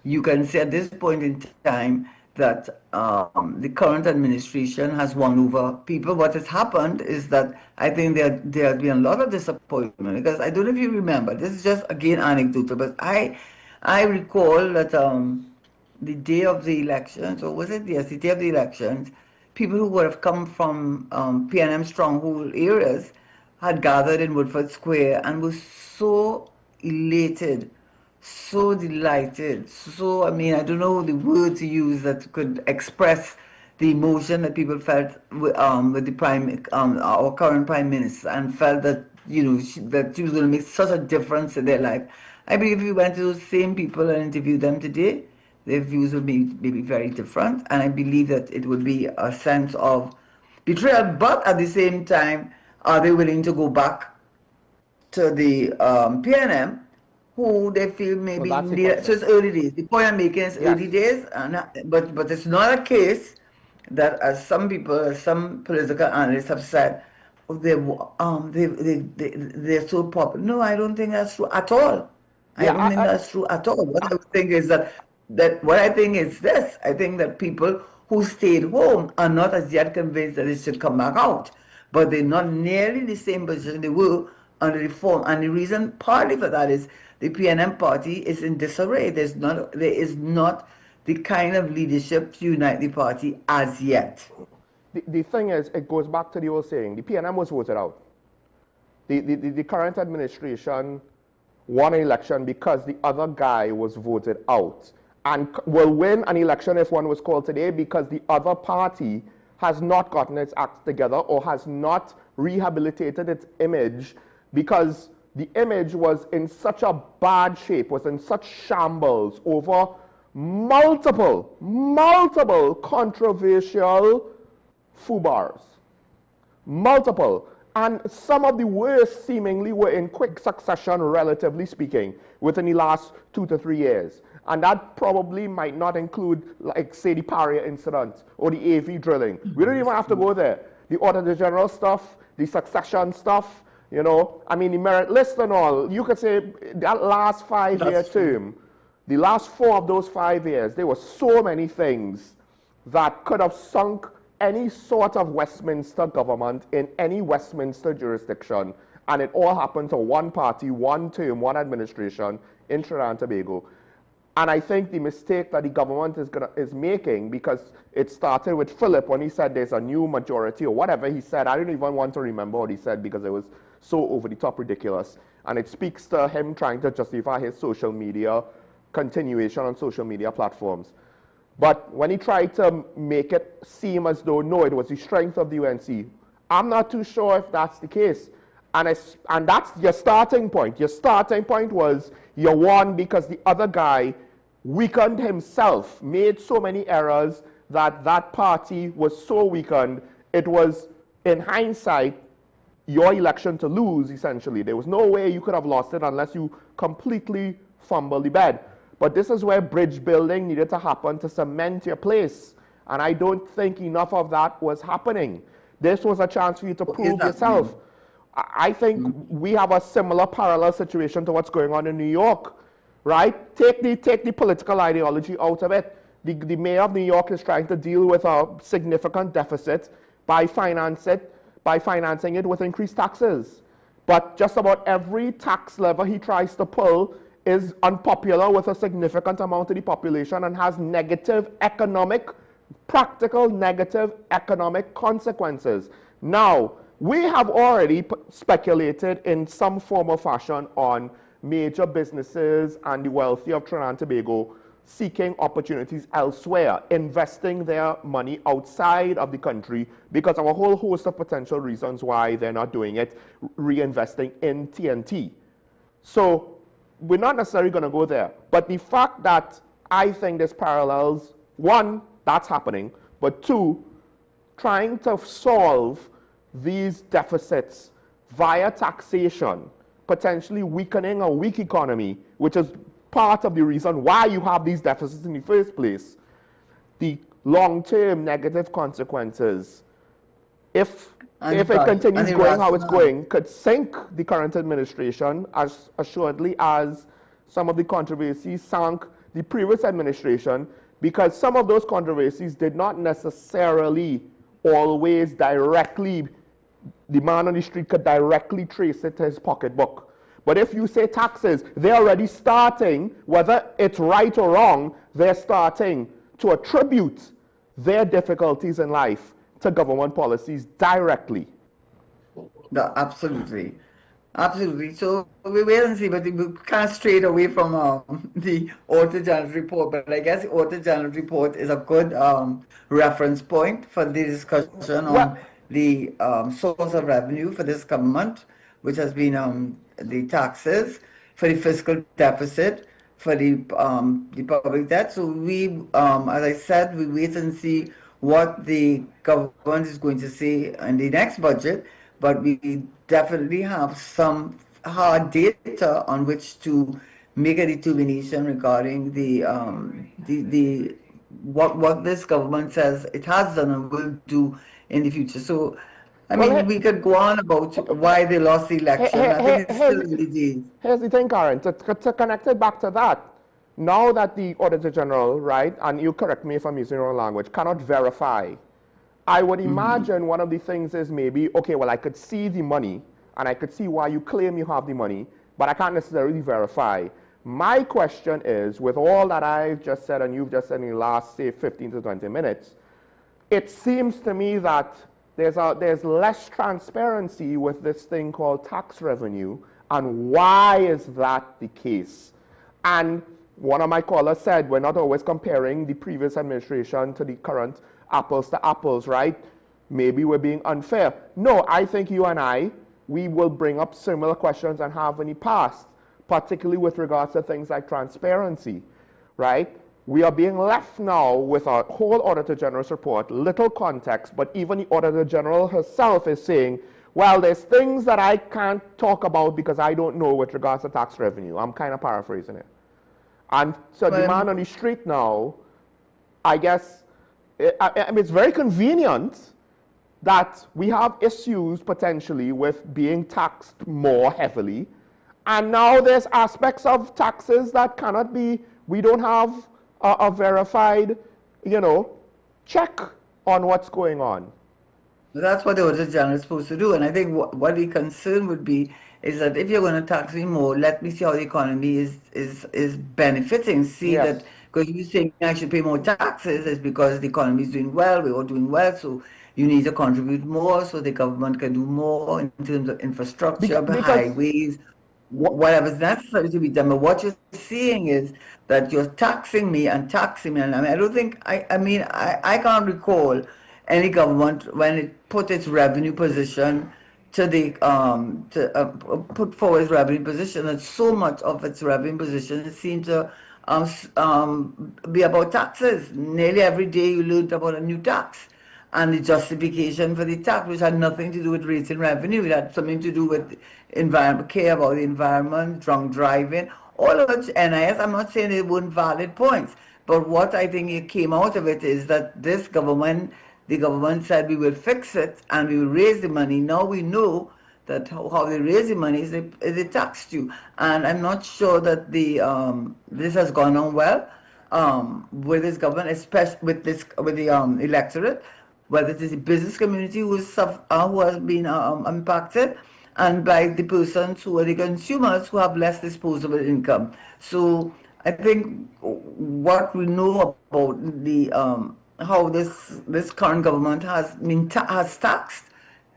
you can say at this point in time that the current administration has won over people. What has happened is that I think there has been a lot of disappointment, because I don't know if you remember, this is just again anecdotal, but I recall that the day of the elections, or was it? Yes, the day of the elections, people who would have come from PNM stronghold areas had gathered in Woodford Square and was so elated, so delighted, so, I mean, I don't know the word to use that could express the emotion that people felt with our current Prime Minister, and felt that, you know, that she was going to make such a difference in their life. I believe if we went to those same people and interviewed them today, their views would be maybe very different, and I believe that it would be a sense of betrayal, but at the same time, are they willing to go back to the PNM, who they feel maybe need, so it's early days. The point I'm making is early days, and, but it's not a case that, as some people, as some political analysts have said, they're so popular. No, I don't think that's true at all. I don't think that's true at all. What I think is that what I think is this. I think that people who stayed home are not as yet convinced that it should come back out, but they're not nearly the same position they were under the reform. And the reason partly for that is the PNM party is in disarray. There is not the kind of leadership to unite the party as yet. The thing is, it goes back to the old saying, the PNM was voted out. The current administration won an election because the other guy was voted out, and will win an election if one was called today because the other party has not gotten its act together or has not rehabilitated its image, because the image was in such a bad shape, was in such shambles over multiple controversial FUBARs. Multiple. And some of the worst seemingly were in quick succession, relatively speaking, within the last 2 to 3 years. And that probably might not include, like, say, the Paria incident or the AV drilling. We don't even have to go there. The Auditor General stuff, the succession stuff, you know, I mean, the merit list and all. You could say that last 5-year term, the last 4 of those 5 years, there were so many things that could have sunk any sort of Westminster government in any Westminster jurisdiction, and it all happened to one party, one term, one administration in Trinidad and Tobago. And I think the mistake that the government is making, because it started with Philip when he said there's a new majority or whatever he said. I don't even want to remember what he said because it was so over the top ridiculous. And it speaks to him trying to justify his social media continuation on social media platforms. But when he tried to make it seem as though, no, it was the strength of the UNC, I'm not too sure if that's the case. And that's your starting point. Your starting point was you won because the other guy weakened himself, made so many errors that that party was so weakened, it was, in hindsight, your election to lose, essentially. There was no way you could have lost it unless you completely fumbled the bed. But this is where bridge building needed to happen to cement your place. And I don't think enough of that was happening. This was a chance for you to prove yourself. I think we have a similar parallel situation to what's going on in New York, right? Take the political ideology out of it. The mayor of New York is trying to deal with a significant deficit by financing it with increased taxes. But just about every tax lever he tries to pull is unpopular with a significant amount of the population and has practical negative economic consequences. Now, we have already speculated in some form or fashion on major businesses and the wealthy of Trinidad and Tobago seeking opportunities elsewhere, investing their money outside of the country because of a whole host of potential reasons why they're not doing it, reinvesting in TNT. So we're not necessarily going to go there. But the fact that I think there's parallels, one, that's happening, but two, trying to solve these deficits via taxation, potentially weakening a weak economy, which is part of the reason why you have these deficits in the first place. The long-term negative consequences, if it continues going how it's going, could sink the current administration as assuredly as some of the controversies sank the previous administration. because some of those controversies did not necessarily always directly, the man on the street could directly trace it to his pocketbook. But if you say taxes, they're already starting, whether it's right or wrong, they're starting to attribute their difficulties in life to government policies directly. No, absolutely. Absolutely. So we wait and see, but we can't stray away from the Auditor General report. But I guess the Auditor General report is a good reference point for the discussion on the source of revenue for this government, which has been the taxes, for the fiscal deficit, for the public debt. So we, as I said, we wait and see what the government is going to say in the next budget. But we definitely have some hard data on which to make a determination regarding what this government says it has done and will do in the future. So, I mean, we could go on about why they lost the election. I think it's still early days. Here's the thing, Karen, to connect it back to that. Now that the Auditor General, right, and you correct me if I'm using the wrong language, cannot verify, I would imagine one of the things is maybe, okay, well, I could see the money, and I could see why you claim you have the money, but I can't necessarily verify. My question is, with all that I've just said and you've just said in the last, say, 15 to 20 minutes, it seems to me that there's less transparency with this thing called tax revenue, and why is that the case? And one of my callers said, we're not always comparing the previous administration to the current apples to apples, right? Maybe we're being unfair. No, I think you and I, we will bring up similar questions and have in the past, particularly with regards to things like transparency, right? We are being left now with our whole Auditor General's report, little context, but even the Auditor General herself is saying, well, there's things that I can't talk about because I don't know with regards to tax revenue. I'm kind of paraphrasing it. And so the man on the street now, I guess, I mean, it's very convenient that we have issues potentially with being taxed more heavily. And now there's aspects of taxes that cannot be, we don't have a verified, check on what's going on. That's what the Auditor General is supposed to do. And I think what the concern would be is that if you're going to tax me more, let me see how the economy is benefiting. See that, because you're saying I should pay more taxes, is because the economy is doing well, we're all doing well, so you need to contribute more so the government can do more in terms of infrastructure, highways, whatever's necessary to be done. But what you're seeing is that you're taxing me and taxing me. And I mean, I don't think, I can't recall any government when it put its revenue position to the put forward its revenue position, and so much of its revenue position seemed to be about taxes. Nearly every day you learned about a new tax and the justification for the tax, which had nothing to do with raising revenue. It had something to do with care about the environment, drunk driving, all of which NIS. I'm not saying they weren't valid points, but what I think it came out of it is that this government, the government said we will fix it and we will raise the money. Now we know that how they raise the money is they taxed you. And I'm not sure that this has gone on well with this government, especially with the electorate, whether it is the business community who has been impacted, and by the persons who are the consumers who have less disposable income. So I think what we know about the how this current government has taxed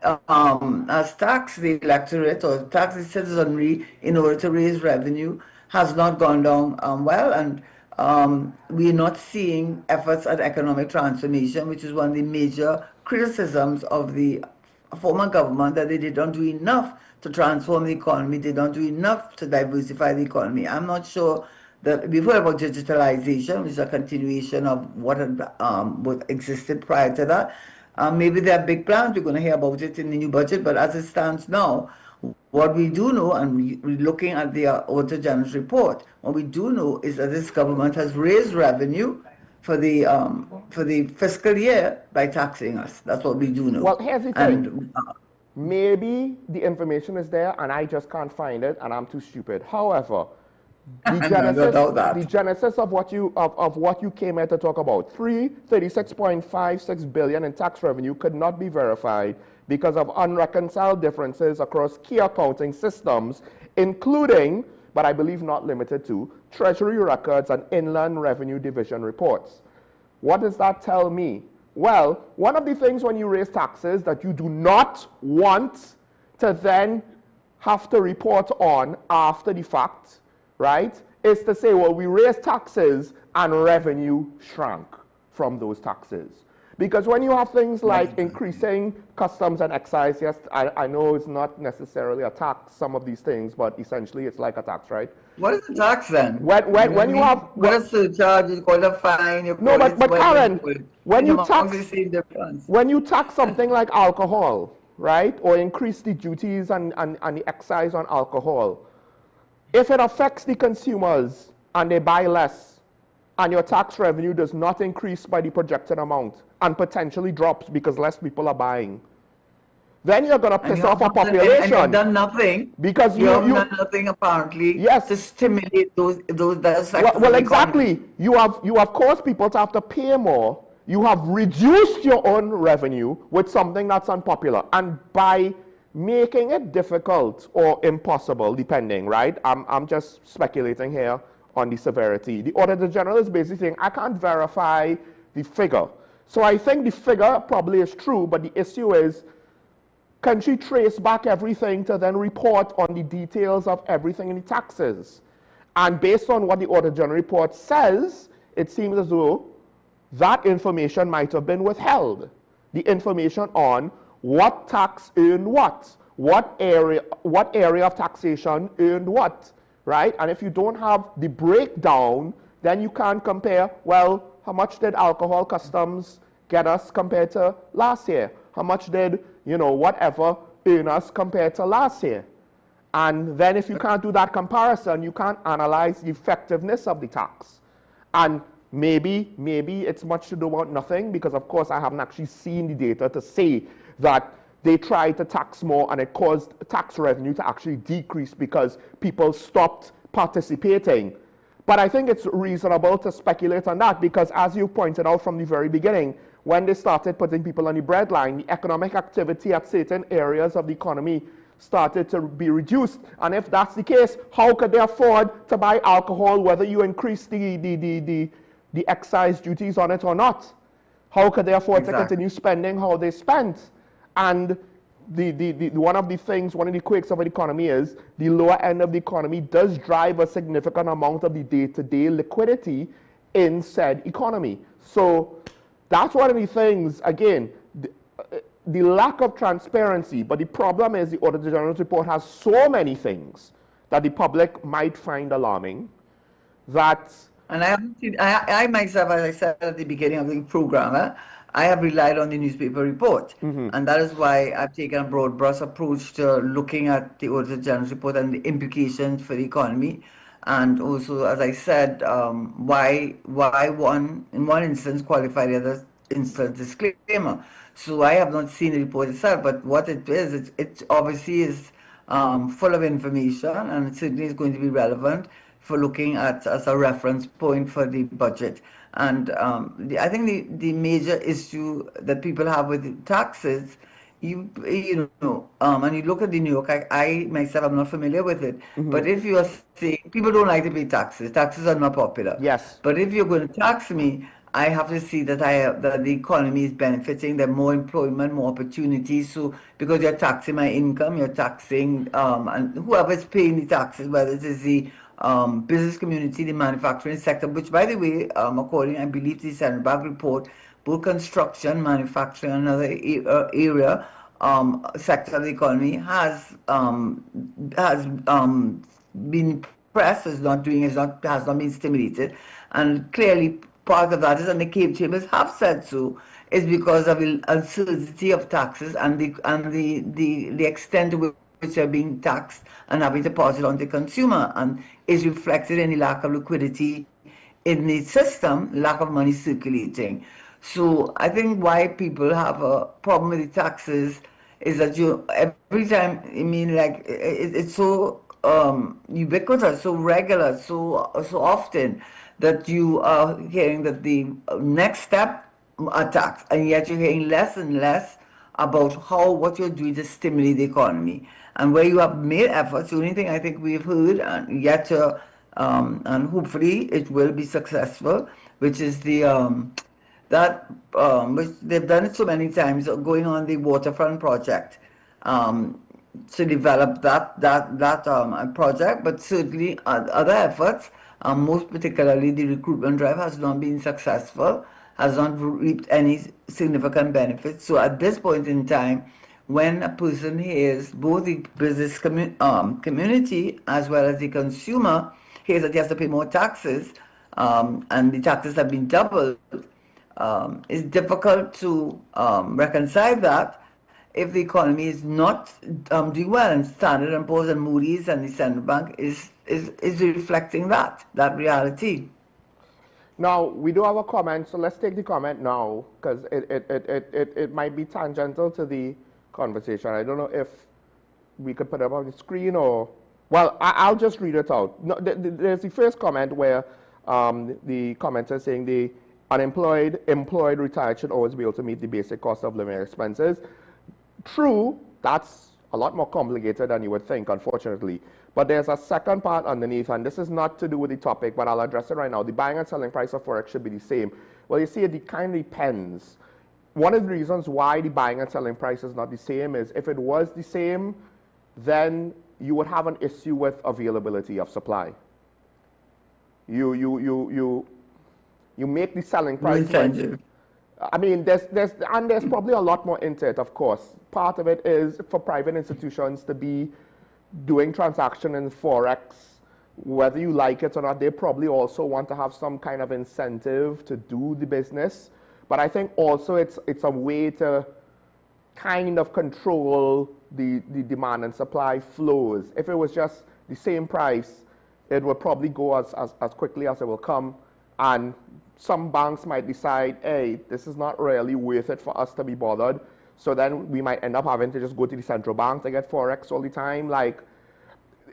the electorate or taxed the citizenry in order to raise revenue has not gone down well, and we're not seeing efforts at economic transformation, which is one of the major criticisms of the former government, that they did not do enough to transform the economy, they don't do enough to diversify the economy. I'm not sure that we've heard about digitalization, which is a continuation of what existed prior to that. Maybe there are big plans, we're going to hear about it in the new budget, but as it stands now, what we do know, and we're looking at the Auditor General's report, what we do know is that this government has raised revenue for the fiscal year by taxing us. That's what we do know. Well, here's the thing. Maybe the information is there and I just can't find it and I'm too stupid. However, the genesis of what you came here to talk about, 36.56 billion in tax revenue could not be verified because of unreconciled differences across key accounting systems, including, but I believe not limited to, Treasury records and Inland Revenue Division reports. What does that tell me? Well, one of the things when you raise taxes that you do not want to then have to report on after the fact, right, is to say, well, we raised taxes and revenue shrank from those taxes. Because when you have things like increasing customs and excise, yes, I know it's not necessarily a tax, some of these things, but essentially it's like a tax, right? What is the tax then? When you have... What is the charge? You call it a fine? No, but Karen, when you tax something like alcohol, right, or increase the duties and the excise on alcohol, if it affects the consumers and they buy less, and your tax revenue does not increase by the projected amount and potentially drops because less people are buying, then you're going to piss off a population. And you've done nothing. Because you've done nothing apparently to stimulate those sectors. Well, exactly. You have caused people to have to pay more. You have reduced your own revenue with something that's unpopular. And by making it difficult or impossible, depending, right? I'm just speculating here on the severity. The Auditor General is basically saying, I can't verify the figure. So I think the figure probably is true, but the issue is, can she trace back everything to then report on the details of everything in the taxes? And based on what the Auditor General report says, it seems as though that information might have been withheld. The information on what tax earned what area of taxation earned what, right? And if you don't have the breakdown, then you can't compare, well, how much did alcohol customs get us compared to last year? How much did, whatever earn us compared to last year? And then if you can't do that comparison, you can't analyze the effectiveness of the tax. And maybe it's much to do about nothing, because of course I haven't actually seen the data to say that they tried to tax more and it caused tax revenue to actually decrease because people stopped participating. But I think it's reasonable to speculate on that because, as you pointed out from the very beginning, when they started putting people on the breadline, the economic activity at certain areas of the economy started to be reduced. And if that's the case, how could they afford to buy alcohol, whether you increase the excise duties on it or not? How could they afford to continue spending how they spent? And one of the quirks of an economy is the lower end of the economy does drive a significant amount of the day-to-day liquidity in said economy. So that's one of the things, again, the lack of transparency. But the problem is the Auditor General's report has so many things that the public might find alarming that... And I myself, as I said at the beginning of the program, I have relied on the newspaper report. And that is why I've taken a broad brush approach to looking at the Auditor General's report and the implications for the economy. And also, as I said, why one in one instance qualified, the other instance disclaimer. So I have not seen the report itself, but what it is, it obviously is full of information, and it certainly is going to be relevant for looking at as a reference point for the budget. And I think the major issue that people have with taxes, and you look at the New York, I myself am not familiar with it, but if you are saying, people don't like to pay taxes, taxes are not popular. Yes. But if you're going to tax me, I have to see that that the economy is benefiting, there are more employment, more opportunities. So because you're taxing my income, you're taxing and whoever is paying the taxes, whether it is the business community, the manufacturing sector, which, by the way, according, I believe, to the Central Bank report, both construction, manufacturing, and another area, sector of the economy has been pressed, has not been stimulated, and clearly part of that is, and the Cape Chambers have said so, is because of the uncertainty of taxes and the extent to which are being taxed and having to pass it on to the consumer, and is reflected in the lack of liquidity in the system, lack of money circulating. So I think why people have a problem with the taxes is that every time, it's so ubiquitous, so regular, so often that you are hearing that the next step are tax, and yet you're hearing less and less about what you're doing to stimulate the economy. And where you have made efforts, the only thing I think we've heard and yet and hopefully it will be successful, which is the which they've done it so many times, going on the waterfront project to develop that project, but certainly other efforts, most particularly the recruitment drive, has not been successful, has not reaped any significant benefits. So at this point in time, when a person hears, both the business community as well as the consumer hears that he has to pay more taxes, and the taxes have been doubled, it's difficult to reconcile that if the economy is not doing well, and Standard & Poor's and Moody's and the Central Bank is reflecting that reality. Now, we do have a comment, so let's take the comment now, because it might be tangential to the conversation. I don't know if we could put it up on the screen or... Well, I'll just read it out. No, there's the first comment where the commenter is saying the unemployed, employed, retired should always be able to meet the basic cost of living expenses. True, that's a lot more complicated than you would think, unfortunately. But there's a second part underneath, and this is not to do with the topic, but I'll address it right now. The buying and selling price of Forex should be the same. Well, you see, it kind of depends. One of the reasons why the buying and selling price is not the same is if it was the same, then you would have an issue with availability of supply. You make the selling price. I mean, there's probably a lot more into it, of course. Part of it is for private institutions to be doing transaction in Forex, whether you like it or not. They probably also want to have some kind of incentive to do the business. But I think also it's a way to kind of control the demand and supply flows. If it was just the same price, it would probably go as quickly as it will come. And some banks might decide, hey, this is not really worth it for us to be bothered. So then we might end up having to just go to the central bank to get Forex all the time. Like,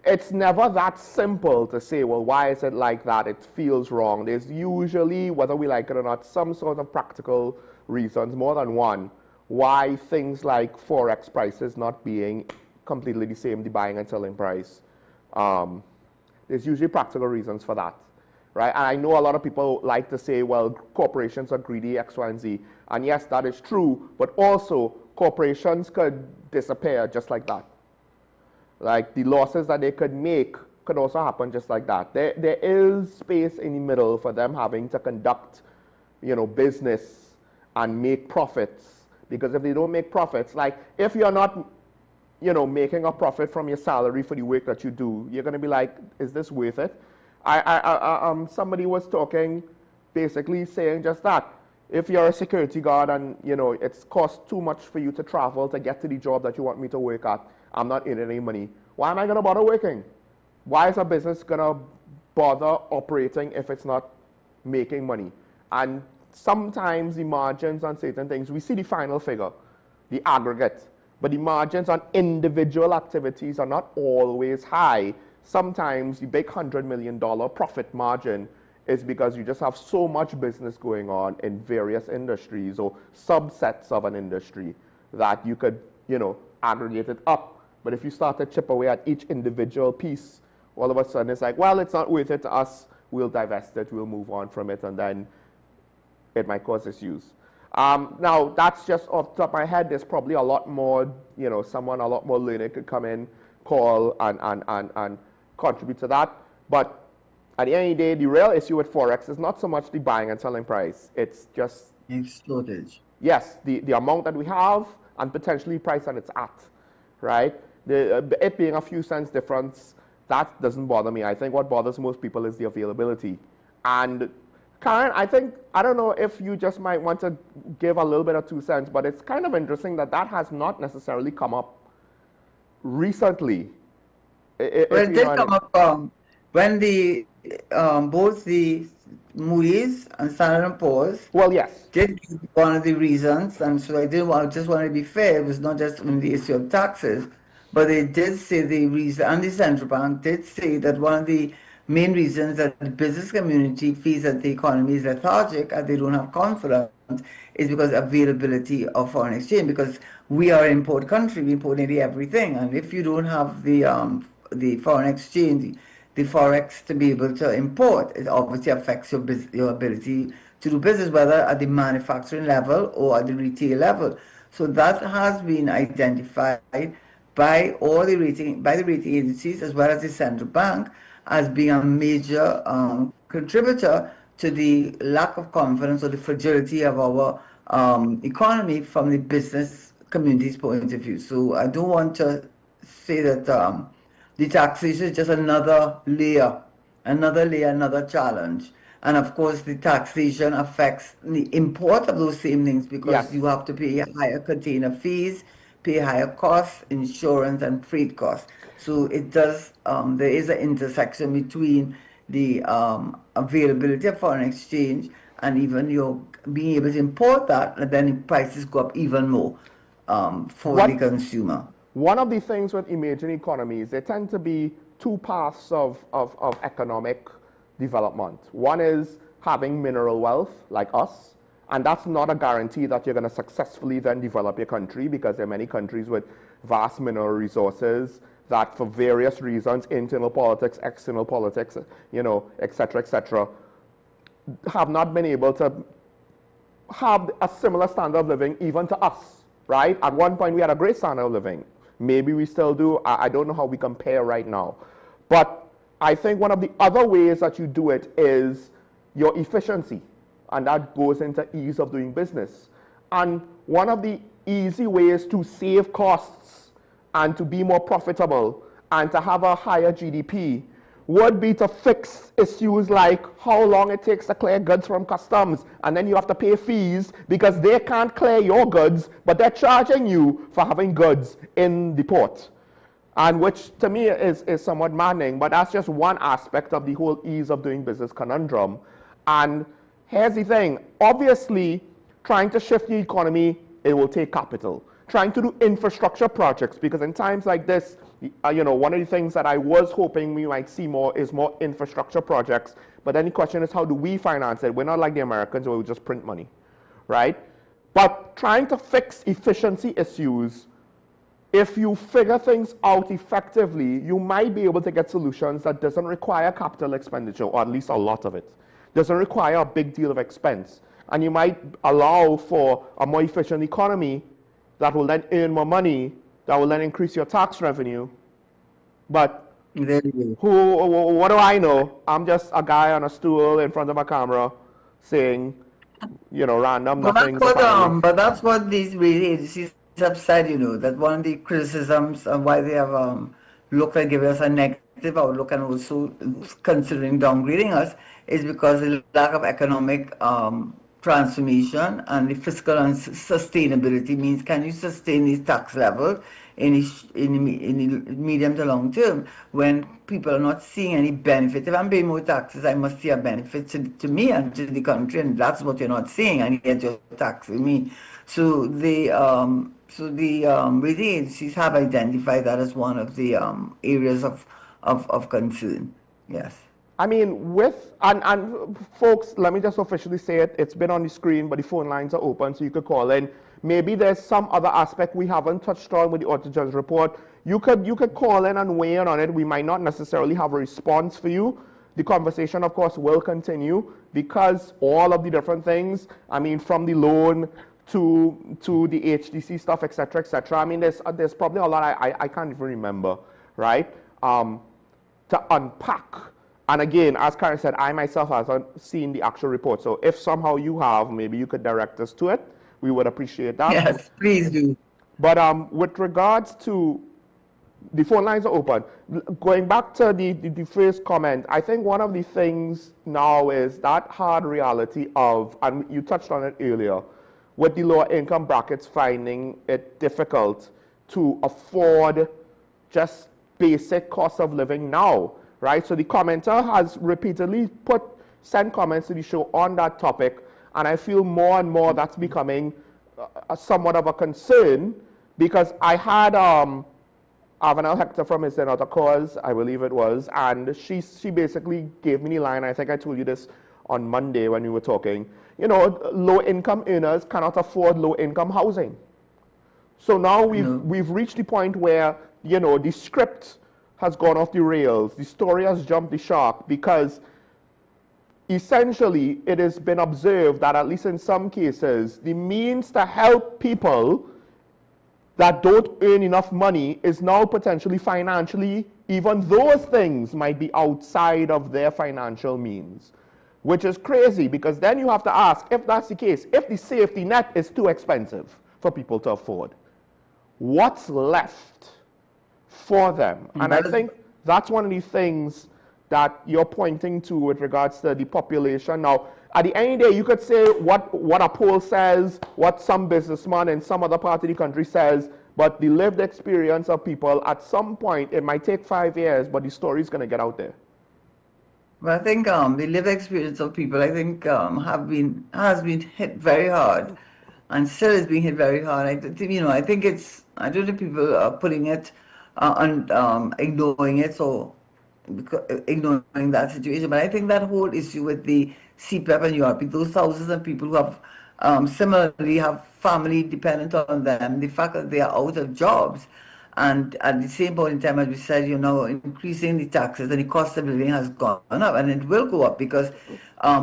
it's never that simple to say, well, why is it like that? It feels wrong. There's usually, whether we like it or not, some sort of practical reasons, more than one, why things like Forex prices not being completely the same, the buying and selling price. There's usually practical reasons for that. Right? And I know a lot of people like to say, well, corporations are greedy, X, Y, and Z. And yes, that is true, but also corporations could disappear just like that. Like the losses that they could make could also happen just like that. There is space in the middle for them having to conduct, business and make profits. Because if they don't make profits, like if you're not, making a profit from your salary for the work that you do, you're going to be like, is this worth it? Somebody was talking, basically saying just that. If you're a security guard and, it's cost too much for you to travel to get to the job that you want me to work at, I'm not earning any money. Why am I going to bother working? Why is a business going to bother operating if it's not making money? And sometimes the margins on certain things, we see the final figure, the aggregate, but the margins on individual activities are not always high. Sometimes the big $100 million profit margin is because you just have so much business going on in various industries or subsets of an industry that you could, aggregate it up. But if you start to chip away at each individual piece, all of a sudden it's like, well, it's not worth it to us. We'll divest it. We'll move on from it. And then it might cause issues. Now, that's just off the top of my head. There's probably a lot more, someone a lot more learned could come in, call, and contribute to that. But at the end of the day, the real issue with Forex is not so much the buying and selling price. It's just shortage. Yes, the amount that we have and potentially price that it's at, right? It being a few cents difference, that doesn't bother me. I think what bothers most people is the availability. And Karen, I don't know if you just might want to give a little bit of 2 cents, but it's kind of interesting that has not necessarily come up recently. Well, it did come up when the both the Moody's and Standard & Poor's. Well, yes, did one of the reasons, and so I just want to be fair. It was not just on the issue of taxes, But they did say the reason, and the central bank did say that one of the main reasons that the business community feels that the economy is lethargic and they don't have confidence is because availability of foreign exchange. Because we are an import country, we import nearly everything, and if you don't have the foreign exchange, the forex to be able to import, it obviously affects your ability to do business, whether at the manufacturing level or at the retail level. So that has been identified by the rating agencies as well as the central bank as being a major contributor to the lack of confidence or the fragility of our economy from the business community's point of view. So I don't want to say that the taxation is just another layer, another challenge. And of course, the taxation affects the import of those same things because you have to pay higher container fees, pay higher costs, insurance, and freight costs. So it does, there is an intersection between the availability of foreign exchange and even your being able to import that, and then the prices go up even more for the consumer. One of the things with emerging economies, there tend to be two paths of economic development. One is having mineral wealth like us, and that's not a guarantee that you're going to successfully then develop your country, because there are many countries with vast mineral resources that for various reasons, internal politics, external politics, you know, et cetera, have not been able to have a similar standard of living even to us, right? At one point we had a great standard of living. Maybe we still do. I don't know how we compare right now. But I think one of the other ways that you do it is your efficiency, and that goes into ease of doing business. And one of the easy ways to save costs and to be more profitable and to have a higher GDP would be to fix issues like how long it takes to clear goods from customs, and then you have to pay fees because they can't clear your goods, but they're charging you for having goods in the port. And which to me is somewhat maddening, but that's just one aspect of the whole ease of doing business conundrum. And here's the thing, obviously trying to shift the economy, it will take capital. Trying to do infrastructure projects, because in times like this, you know, one of the things that I was hoping we might see more is more infrastructure projects. But then the question is, how do we finance it? We're not like the Americans where we just print money, right? But trying to fix efficiency issues, if you figure things out effectively, you might be able to get solutions that doesn't require capital expenditure, or at least a lot of it. Doesn't require a big deal of expense. And you might allow for a more efficient economy that will then earn more money, that will then increase your tax revenue. But what do I know? I'm just a guy on a stool in front of a camera saying, you know, random nothings. But that's what these rating agencies have said, you know, that one of the criticisms of why they have looked at giving us a negative outlook and also considering downgrading us is because of the lack of economic transformation and the fiscal sustainability means, can you sustain these tax levels in the medium to long term when people are not seeing any benefit? If I'm paying more taxes, I must see a benefit to me and to the country, and that's what you're not seeing, and yet you're taxing me. So the rating agencies have identified that as one of the areas of concern. Yes. I mean, and folks, let me just officially say it. It's been on the screen, but the phone lines are open, so you could call in. Maybe there's some other aspect we haven't touched on with the Auditor General's report. You could call in and weigh in on it. We might not necessarily have a response for you. The conversation, of course, will continue because all of the different things, I mean, from the loan to the HDC stuff, et cetera, et cetera. I mean, there's probably a lot I can't even remember, right, to unpack. And again, as Karen said, I myself haven't seen the actual report. So if somehow you have, maybe you could direct us to it. We would appreciate that. Yes, please do. But with regards to the phone lines are open. Going back to the first comment, I think one of the things now is that hard reality of, and you touched on it earlier, with the lower income brackets finding it difficult to afford just basic cost of living now. Right, so the commenter has repeatedly sent comments to the show on that topic, and I feel more and more that's becoming somewhat of a concern, because I had Avanel Hector from His Another Cause, I believe it was, and she basically gave me the line. I think I told you this on Monday when we were talking. You know, low-income earners cannot afford low-income housing. So now we've reached the point where, you know, the script has gone off the rails. The story has jumped the shark because essentially it has been observed that at least in some cases, the means to help people that don't earn enough money is now potentially financially, even those things might be outside of their financial means, which is crazy because then you have to ask, if that's the case, if the safety net is too expensive for people to afford, what's left for them? And I think that's one of the things that you're pointing to with regards to the population. Now, at the end of the day, you could say what a poll says, what some businessman in some other part of the country says, but the lived experience of people, at some point, it might take 5 years, but the story is going to get out there. Well, I think the lived experience of people, I think, has been hit very hard, and still is being hit very hard. I think it's, I don't think people are putting it and ignoring it or ignoring that situation. But I think that whole issue with the CPAP and URP, those thousands of people who have similarly have family dependent on them, the fact that they are out of jobs, and at the same point in time, as we said, you know, increasing the taxes and the cost of living has gone up, and it will go up because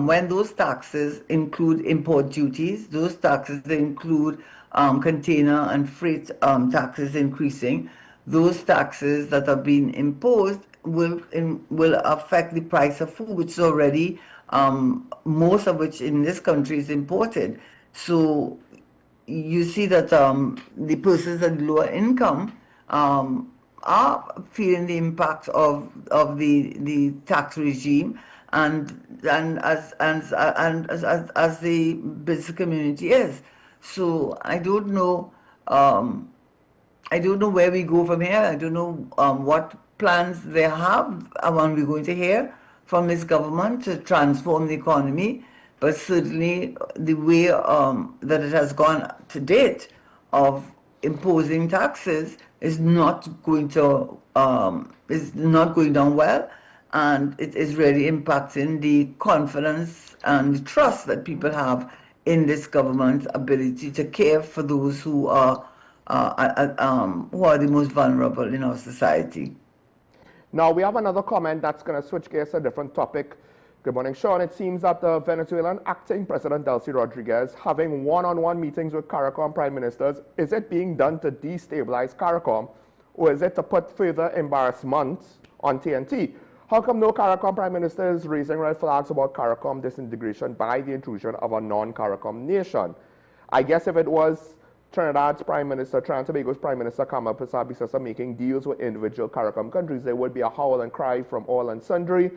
when those taxes include import duties, those taxes include container and freight taxes increasing, those taxes that are being imposed will affect the price of food, which is already most of which in this country is imported. So you see that the persons at lower income are feeling the impact of the tax regime, and as the business community is. So I don't know where we go from here. I don't know what plans they have. When we're going to hear from this government to transform the economy, but certainly the way that it has gone to date of imposing taxes is not going down well, and it is really impacting the confidence and the trust that people have in this government's ability to care for those who are the most vulnerable in our society. Now, we have another comment that's going to switch gears to a different topic. Good morning, Sean. It seems that the Venezuelan acting President Delcy Rodriguez having one-on-one meetings with CARICOM prime ministers, is it being done to destabilize CARICOM, or is it to put further embarrassment on TNT? How come no CARICOM prime minister is raising red flags about CARICOM disintegration by the intrusion of a non-CARICOM nation? I guess if it was Trinidad's Prime Minister, Trinidad and Tobago's Prime Minister Kamal Pissar making deals with individual CARICOM countries, there would be a howl and cry from all and sundry.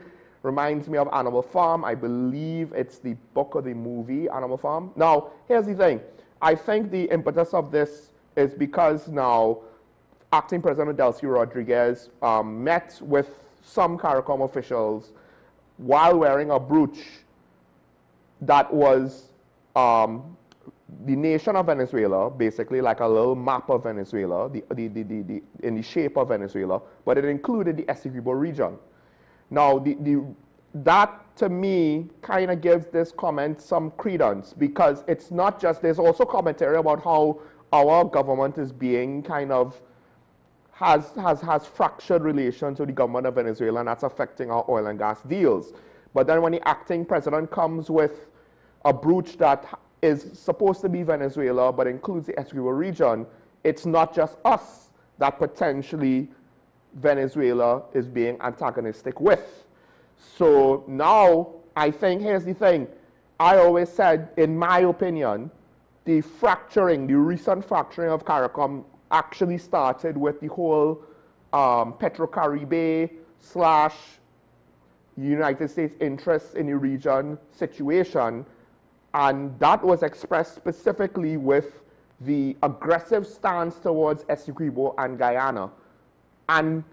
Reminds me of Animal Farm. I believe it's the book or the movie, Animal Farm. Now, here's the thing. I think the impetus of this is because now acting President Delcy Rodriguez met with some CARICOM officials while wearing a brooch that was the nation of Venezuela, basically like a little map of Venezuela, in the shape of Venezuela, but it included the Essequibo region. Now, that to me kind of gives this comment some credence, because it's not just, there's also commentary about how our government is being kind of, has fractured relations with the government of Venezuela, and that's affecting our oil and gas deals. But then when the acting president comes with a brooch that is supposed to be Venezuela, but includes the Essequibo region, it's not just us that potentially Venezuela is being antagonistic with. So now, I think, here's the thing. I always said, in my opinion, the recent fracturing of CARICOM actually started with the whole Petrocaribe / United States interests in the region situation. And that was expressed specifically with the aggressive stance towards Essequibo and Guyana, and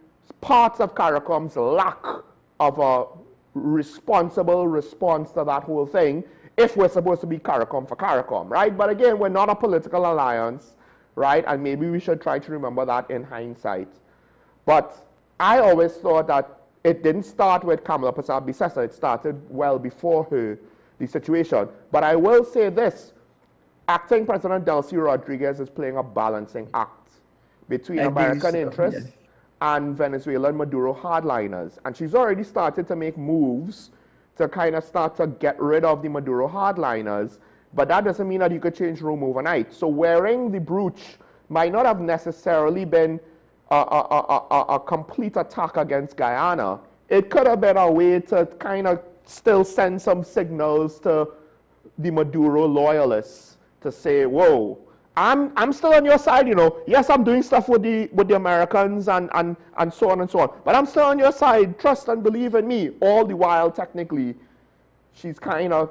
parts of CARICOM's lack of a responsible response to that whole thing, if we're supposed to be CARICOM for CARICOM, right? But again, we're not a political alliance, right? And maybe we should try to remember that in hindsight. But I always thought that it didn't start with Kamala Persad-Bissessar. It started well before her, the situation. But I will say this. Acting President Delcy Rodriguez is playing a balancing act between American interests and Venezuelan Maduro hardliners. And she's already started to make moves to kind of start to get rid of the Maduro hardliners. But that doesn't mean that you could change Rome overnight. So wearing the brooch might not have necessarily been a complete attack against Guyana. It could have been a way to kind of still send some signals to the Maduro loyalists to say, whoa, I'm still on your side, you know. Yes, I'm doing stuff with the Americans and so on and so on. But I'm still on your side. Trust and believe in me. All the while, technically, she's kind of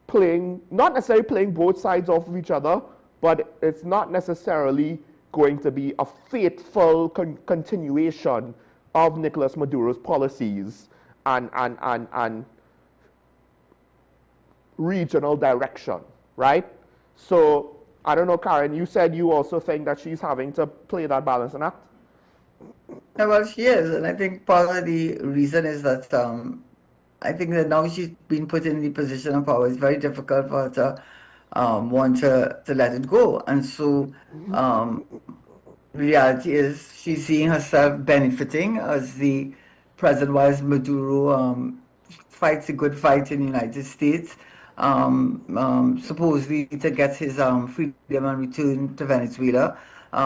playing, not necessarily playing both sides off of each other, but it's not necessarily going to be a faithful continuation of Nicolas Maduro's policies and regional direction, right? So, I don't know, Karen, you said you also think that she's having to play that balancing act? Yeah, well, she is, and I think part of the reason is that I think that now she's been put in the position of power. It's very difficult for her to want to let it go. And so reality is she's seeing herself benefiting as the president, while Maduro fights a good fight in the United States, supposedly to get his freedom and return to Venezuela.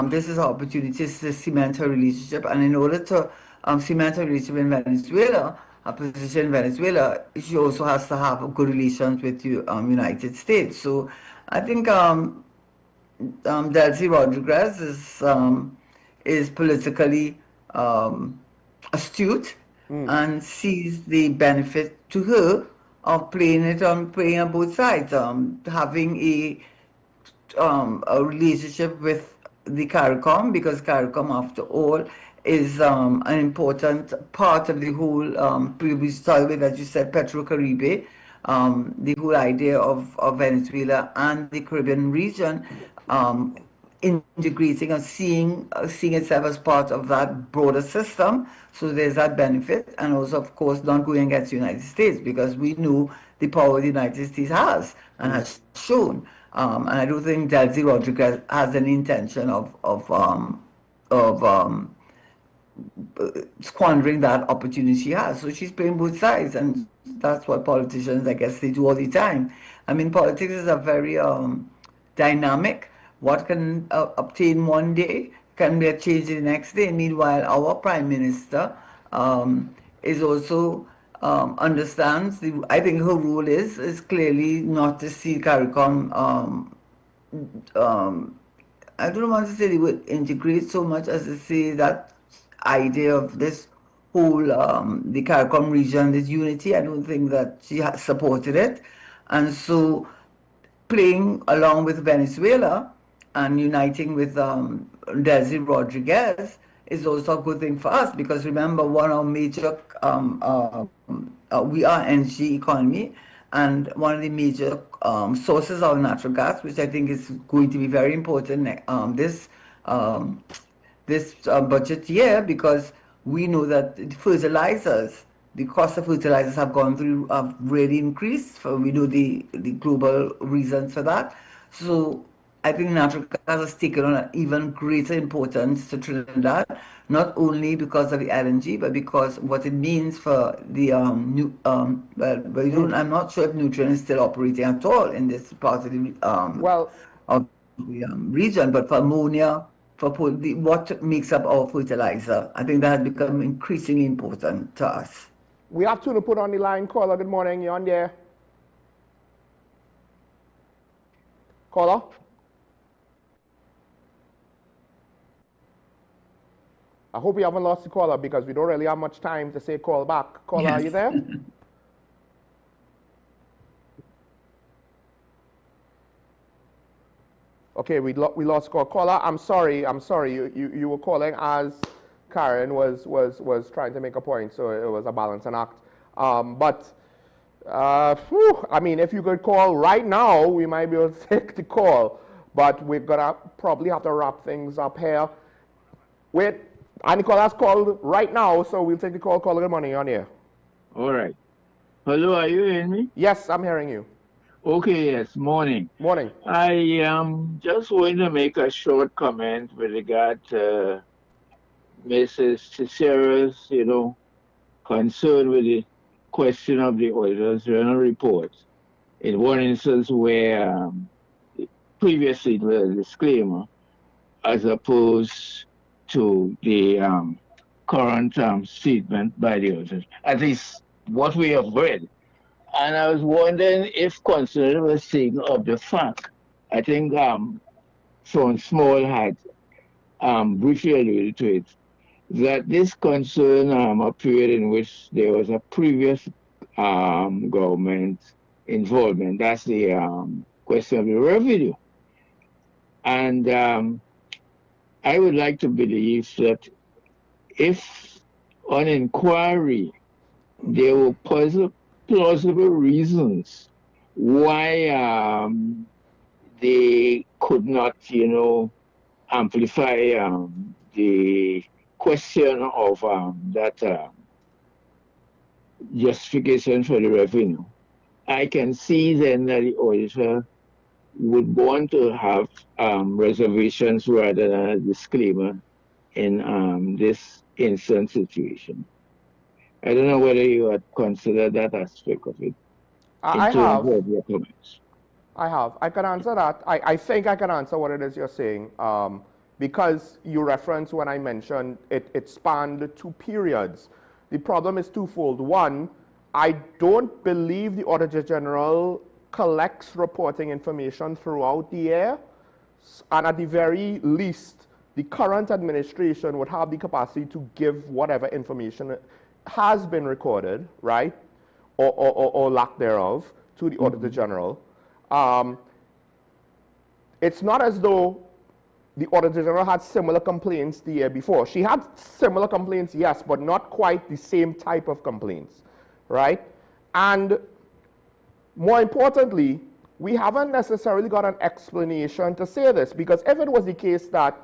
This is an opportunity to cement her relationship, and in order to cement her relationship in Venezuela, her position in Venezuela, she also has to have good relations with the United States. So I think Delcy Rodriguez is politically astute and sees the benefit to her of playing on both sides, having a relationship with the CARICOM, because CARICOM, after all, is an important part of the whole, we started with, as you said, Petro-Caribe, the whole idea of Venezuela and the Caribbean region, integrating and seeing itself as part of that broader system. So there's that benefit, and also, of course, not going against the United States, because we know the power the United States has and has shown. And I don't think Delcy Rodriguez has any intention of squandering that opportunity she has. So she's playing both sides, and that's what politicians, I guess, they do all the time. I mean, politics is a very dynamic. What can obtain one day can be a change the next day. Meanwhile, our Prime Minister is also understands. I think her role is clearly not to see CARICOM. I don't want to say they would integrate so much as to say that idea of this whole the CARICOM region, this unity. I don't think that she has supported it, and so playing along with Venezuela and uniting with Delcy Rodriguez is also a good thing for us, because remember, one of our major, we are energy economy, and one of the major sources of natural gas, which I think is going to be very important this budget year, because we know that fertilizers, the cost of fertilizers have gone through, have really increased. We know the global reasons for that. So I think natural gas has taken on an even greater importance to Trinidad, not only because of the LNG, but because what it means for the I'm not sure if Nutrien is still operating at all in this part of the region, but for ammonia, for what makes up our fertilizer, I think that has become increasingly important to us. We have to put on the line. Caller, good morning. You on there? Caller? I hope you haven't lost the caller, because we don't really have much time to say call back. Caller, yes. Are you there? Okay, we lost call. Caller, I'm sorry. You were calling as Karen was trying to make a point, so it was a balancing act. I mean, if you could call right now, we might be able to take the call, but we're gonna probably have to wrap things up here. And the caller has called right now, so we'll take the call. Caller, good morning, on here. All right. Hello, are you hearing me? Yes, I'm hearing you. Okay, yes, morning. Morning. I just want to make a short comment with regard to Mrs. Cicera's, concern with the question of the auditor's general report. In one instance where previously it was a disclaimer, as opposed to the current statement by the auditor, at least what we have read. And I was wondering if concern was taken of the fact, I think Sean Small had briefly alluded to it, that this concern a period in which there was a previous government involvement. That's the question of the revenue. And I would like to believe that if on inquiry there were plausible reasons why they could not, amplify the question of that justification for the revenue, I can see then that the auditor would want to have reservations rather than a disclaimer in this instant situation. I don't know whether you had considered that aspect of it. I have. Your comments. I have. I can answer that. I think I can answer what it is you're saying. Because you referenced when I mentioned it spanned 2 periods. The problem is twofold. One, I don't believe the Auditor General collects reporting information throughout the year. And at the very least, the current administration would have the capacity to give whatever information has been recorded, right, or lack thereof, to the Auditor General. It's not as though the Auditor General had similar complaints the year before. She had similar complaints, yes, but not quite the same type of complaints, right? And more importantly, we haven't necessarily got an explanation to say this, because if it was the case that,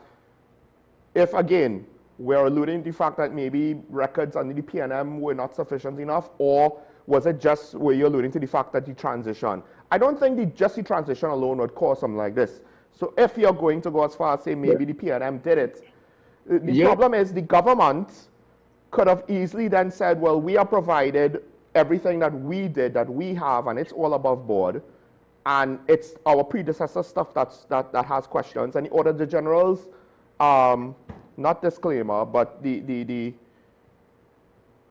if again, we're alluding to the fact that maybe records under the PNM were not sufficient enough, or was it just, were you alluding to the fact that the transition? I don't think just the transition alone would cause something like this. So if you're going to go as far as say maybe the PNM did it, the problem is the government could have easily then said, well, we have provided everything that we did, that we have, and it's all above board, and it's our predecessor stuff that has questions, and the Auditor General's not disclaimer, but the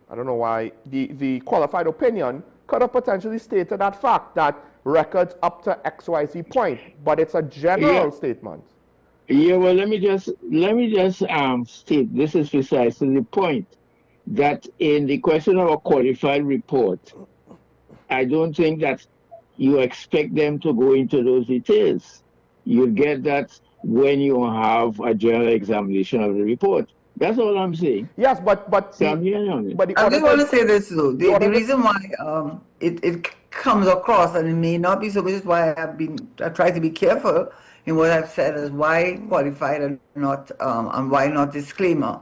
I don't know why, the qualified opinion could have potentially stated that fact, that records up to XYZ point, but it's a general statement. Yeah, well, let me just state, this is precisely the point, that in the question of a qualified report, I don't think that you expect them to go into those details. You get that when you have a general examination of the report. That's all I'm saying. Yes, but so I'm hearing on it. I just want to say this though. The reason why it comes across, and it may not be so, which is why I try to be careful in what I've said, is why qualified and not and why not disclaimer,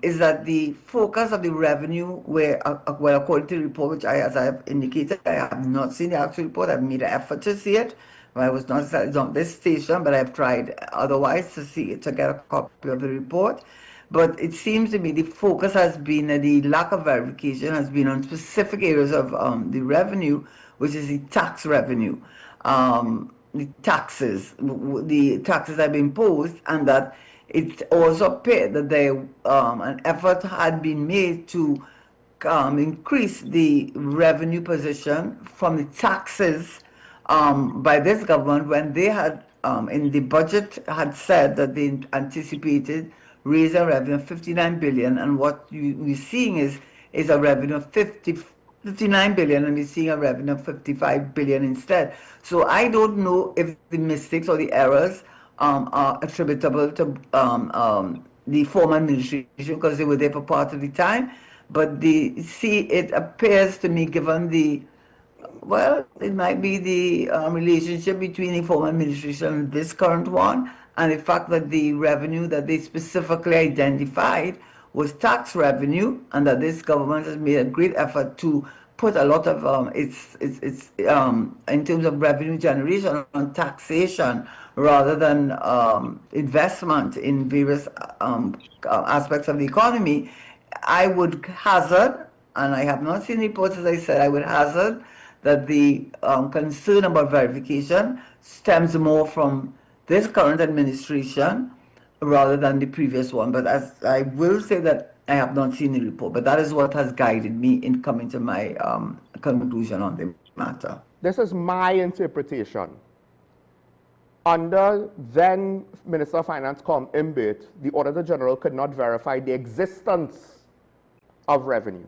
is that the focus of the revenue, where well, according to the report, which as I have indicated, I have not seen the actual report. I've made an effort to see it. I was not on this station, but I've tried otherwise to see it, to get a copy of the report. But it seems to me the focus has been, the lack of verification has been on specific areas of the revenue, which is the tax revenue, the taxes have been imposed, and that it also appeared that an effort had been made to increase the revenue position from the taxes by this government, when they had in the budget had said that they anticipated raising revenue of 59 billion, and what we're seeing is a revenue of 59 billion, and we're seeing a revenue of 55 billion instead. So I don't know if the mistakes or the errors are attributable to the former administration, because they were there for part of the time, but it appears to me, given the, well, it might be the relationship between the former administration and this current one, and the fact that the revenue that they specifically identified was tax revenue, and that this government has made a great effort to put a lot of its in terms of revenue generation on taxation rather than investment in various aspects of the economy. I would hazard, and I have not seen reports, as I said, I would hazard that the concern about verification stems more from this current administration rather than the previous one. But as I will say that I have not seen the report, but that is what has guided me in coming to my conclusion on the matter. This is my interpretation. Under then Minister of Finance Com Imbert, the Auditor General could not verify the existence of revenue.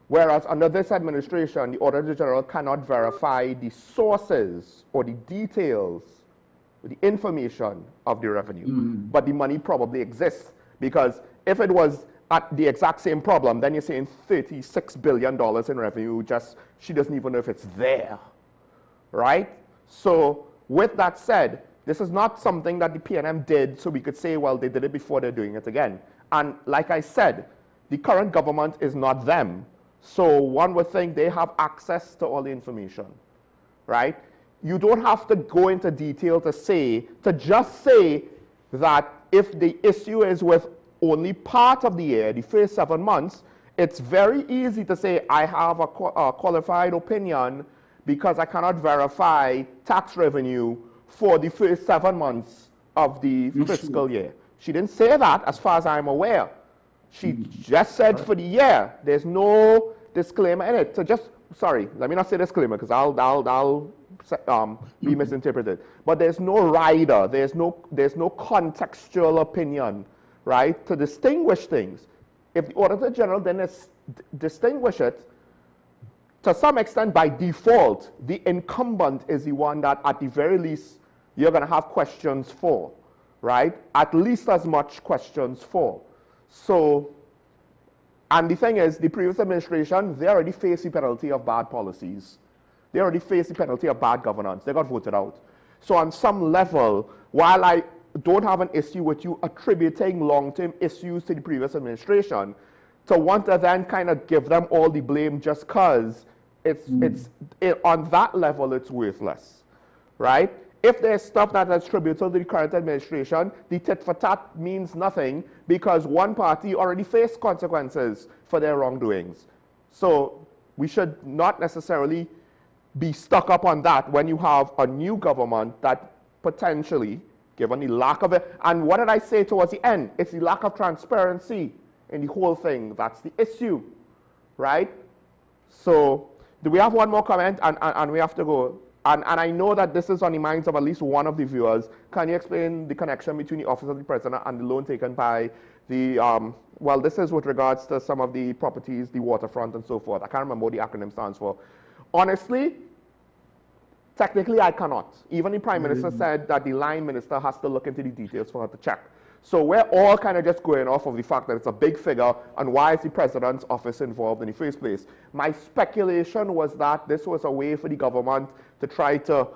Whereas under this administration, the Auditor General cannot verify the sources or the details, or the information of the revenue. But the money probably exists, because if it was at the exact same problem, then you're saying $36 billion in revenue, just she doesn't even know if it's there, right? So with that said, this is not something that the PNM did so we could say, well, they did it before, they're doing it again. And like I said, the current government is not them. So one would think they have access to all the information, right? You don't have to go into detail to just say that if the issue is with only part of the year, the first 7 months, it's very easy to say I have a qualified opinion because I cannot verify tax revenue for the first 7 months of the fiscal year. She didn't say that as far as I'm aware. She just said for the year. There's no disclaimer in it. So just, sorry, let me not say disclaimer because I'll be misinterpreted. But there's no rider, there's no contextual opinion, right, to distinguish things. If the Auditor General then distinguish it, to some extent by default, the incumbent is the one that at the very least you're going to have questions for, right? At least as much questions for. So, and the thing is, the previous administration, they already faced the penalty of bad policies. They already faced the penalty of bad governance. They got voted out. So on some level, while I don't have an issue with you attributing long-term issues to the previous administration, to want to then kind of give them all the blame just because on that level, it's worthless, right? If there's stuff that is attributable to the current administration, the tit for tat means nothing because one party already faced consequences for their wrongdoings. So we should not necessarily be stuck up on that when you have a new government that potentially, given the lack of it, and what did I say towards the end? It's the lack of transparency in the whole thing. That's the issue, right? So do we have one more comment and we have to go? And I know that this is on the minds of at least one of the viewers. Can you explain the connection between the Office of the President and the loan taken by the, well, this is with regards to some of the properties, the waterfront and so forth. I can't remember what the acronym stands for. Honestly, technically I cannot. Even the Prime Minister said that the line minister has to look into the details for her to check. So we're all kind of just going off of the fact that it's a big figure and why is the President's office involved in the first place. My speculation was that this was a way for the government to try to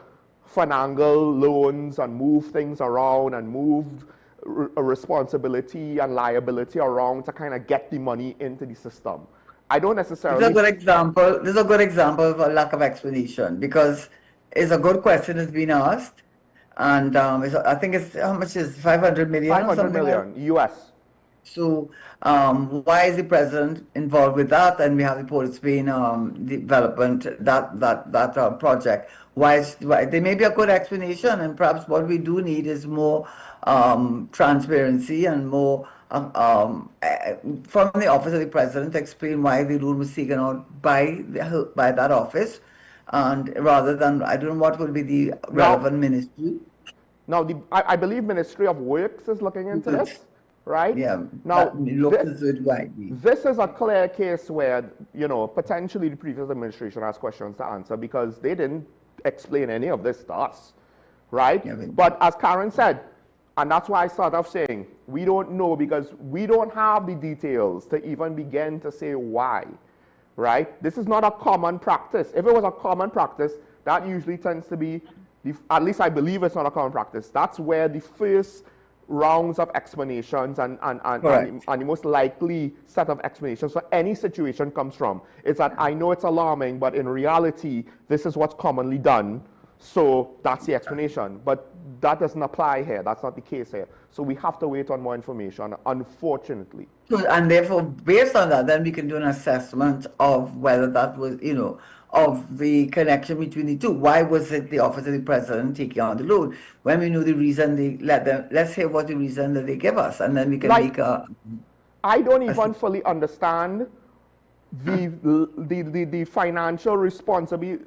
finagle loans and move things around and move responsibility and liability around to kind of get the money into the system. I don't necessarily... This is a good example of a lack of explanation because it's a good question that's been asked. And I think it's, how much is 500 million? 500 million US. So why is the president involved with that? And we have the Port of Spain development, that project. Why there may be a good explanation, and perhaps what we do need is more transparency and more from the office of the president to explain why the loan was taken out by that office. And rather than, I don't know what will be the relevant ministry. Now, I believe Ministry of Works is looking into this, right? Yeah. Now, this is a clear case where, you know, potentially the previous administration has questions to answer because they didn't explain any of this to us, right? Yeah, but as Karen said, and that's why I started off saying, we don't know because we don't have the details to even begin to say why. Right? This is not a common practice. If it was a common practice, that usually tends to be at least I believe it's not a common practice. That's where the first rounds of explanations and the most likely set of explanations for any situation comes from. It's that I know it's alarming, but in reality, this is what's commonly done. So that's the explanation. But that doesn't apply here. That's not the case here. So we have to wait on more information, unfortunately. So, and therefore, based on that, then we can do an assessment of whether that was, you know, of the connection between the two. Why was it the office of the president taking on the loan? When we know the reason they let them, let's hear what the reason that they give us, and then we can make a... I don't even fully understand the financial responsibility,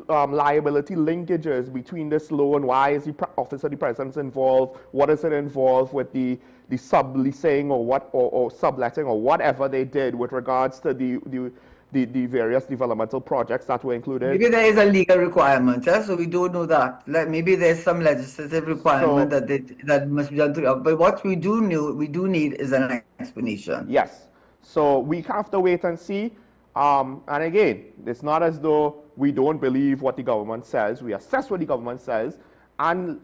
liability linkages between this loan. Why is the office of the president involved? What is it involved with the subleasing or subletting or whatever they did with regards to the various developmental projects that were included? Maybe there is a legal requirement, so we don't know that. Like maybe there's some legislative requirement that must be done to. But what we do need is an explanation. Yes. So we have to wait and see. And again, it's not as though we don't believe what the government says. We assess what the government says. And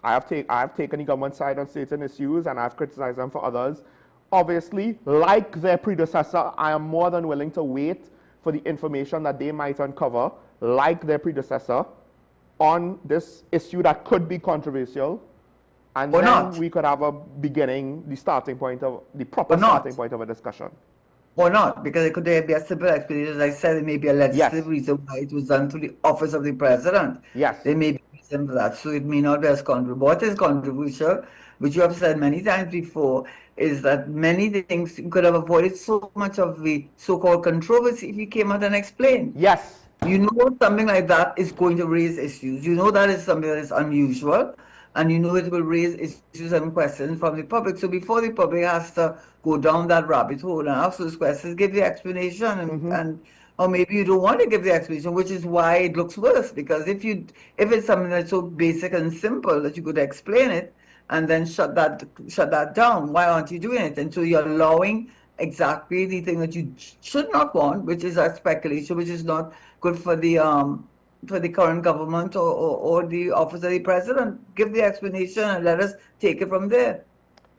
I have taken the government side on certain issues, and I've criticized them for others. Obviously, like their predecessor, I am more than willing to wait for the information that they might uncover, like their predecessor, on this issue that could be controversial. And then we could have a beginning, the starting point of the proper starting point of a discussion. Or not, because it could be a simple explanation. As I said, it may be a legislative reason why it was done through the office of the president. Yes. There may be a reason for that. So it may not be as controversial. What is controversial, which you have said many times before, is that many things you could have avoided so much of the so-called controversy if you came out and explained. Yes. You know something like that is going to raise issues. You know that is something that is unusual. And you know it will raise issues and questions from the public. So before the public has to go down that rabbit hole and ask those questions, give the explanation, or maybe you don't want to give the explanation, which is why it looks worse. Because if it's something that's so basic and simple that you could explain it and then shut that down, why aren't you doing it? And so you're allowing exactly the thing that you should not want, which is a speculation, which is not good for the current government or the office of the president. Give the explanation and let us take it from there.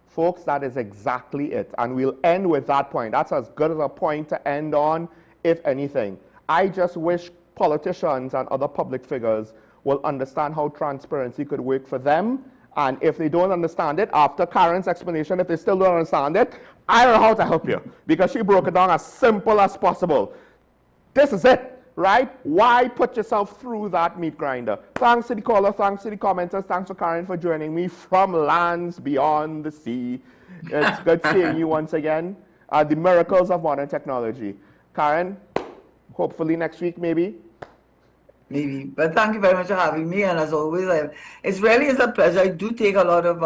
Folks, that is exactly it. And we'll end with that point. That's as good as a point to end on, if anything. I just wish politicians and other public figures will understand how transparency could work for them. And if they don't understand it, after Karen's explanation, if they still don't understand it, I don't know how to help you. Because she broke it down as simple as possible. This is it. Right? Why put yourself through that meat grinder? Thanks to the caller, thanks to the commenters, thanks for Karen for joining me from lands beyond the sea. It's good seeing you once again. The miracles of modern technology. Karen, hopefully next week maybe. Maybe, but thank you very much for having me. And as always, it really is a pleasure. I do take a lot of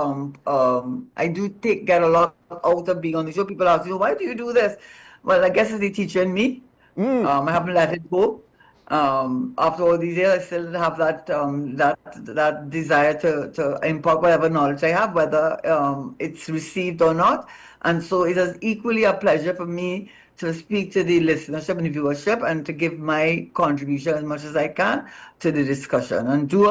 get a lot out of being on the show. People ask me, why do you do this? Well, I guess it's the teacher in me. I haven't let it go. After all these years, I still have that that desire to impart whatever knowledge I have, whether it's received or not. And so it is equally a pleasure for me to speak to the listenership and the viewership and to give my contribution as much as I can to the discussion and do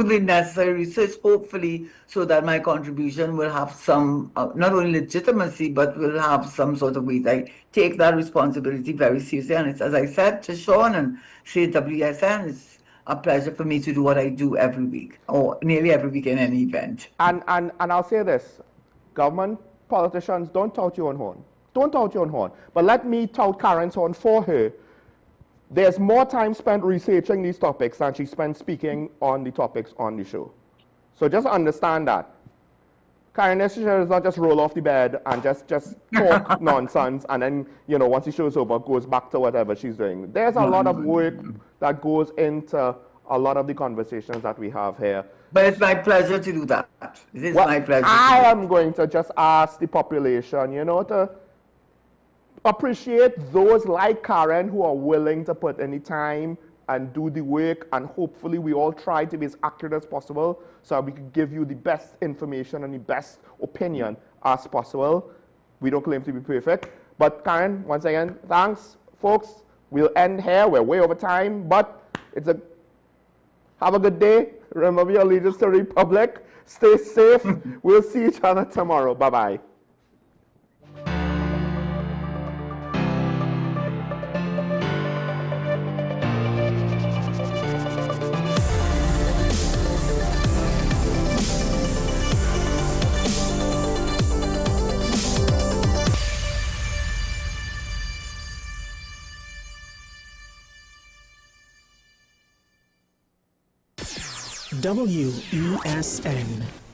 the necessary research, hopefully, so that my contribution will have some, not only legitimacy, but will have some sort of weight. I take that responsibility very seriously. And it's, as I said to Sean and say WSN, it's a pleasure for me to do what I do every week, or nearly every week in any event. And I'll say this, government politicians, don't tout your own horn. Don't tout your own horn. But let me tout Karen's horn for her. There's more time spent researching these topics than she spent speaking on the topics on the show. So just understand that. Karen does not just roll off the bed and just talk nonsense and then, once the show's over, goes back to whatever she's doing. There's a lot of work that goes into a lot of the conversations that we have here. But it's my pleasure to do that. It is my pleasure. I am going to just ask the population, to appreciate those like Karen who are willing to put any time and do the work, and hopefully we all try to be as accurate as possible so we can give you the best information and the best opinion as possible. We don't claim to be perfect. But Karen, once again, thanks. Folks, we'll end here. We're way over time, but it's a Have a good day. Remember your allegiance to the Republic. Stay safe. We'll see each other tomorrow. Bye-bye. WESN.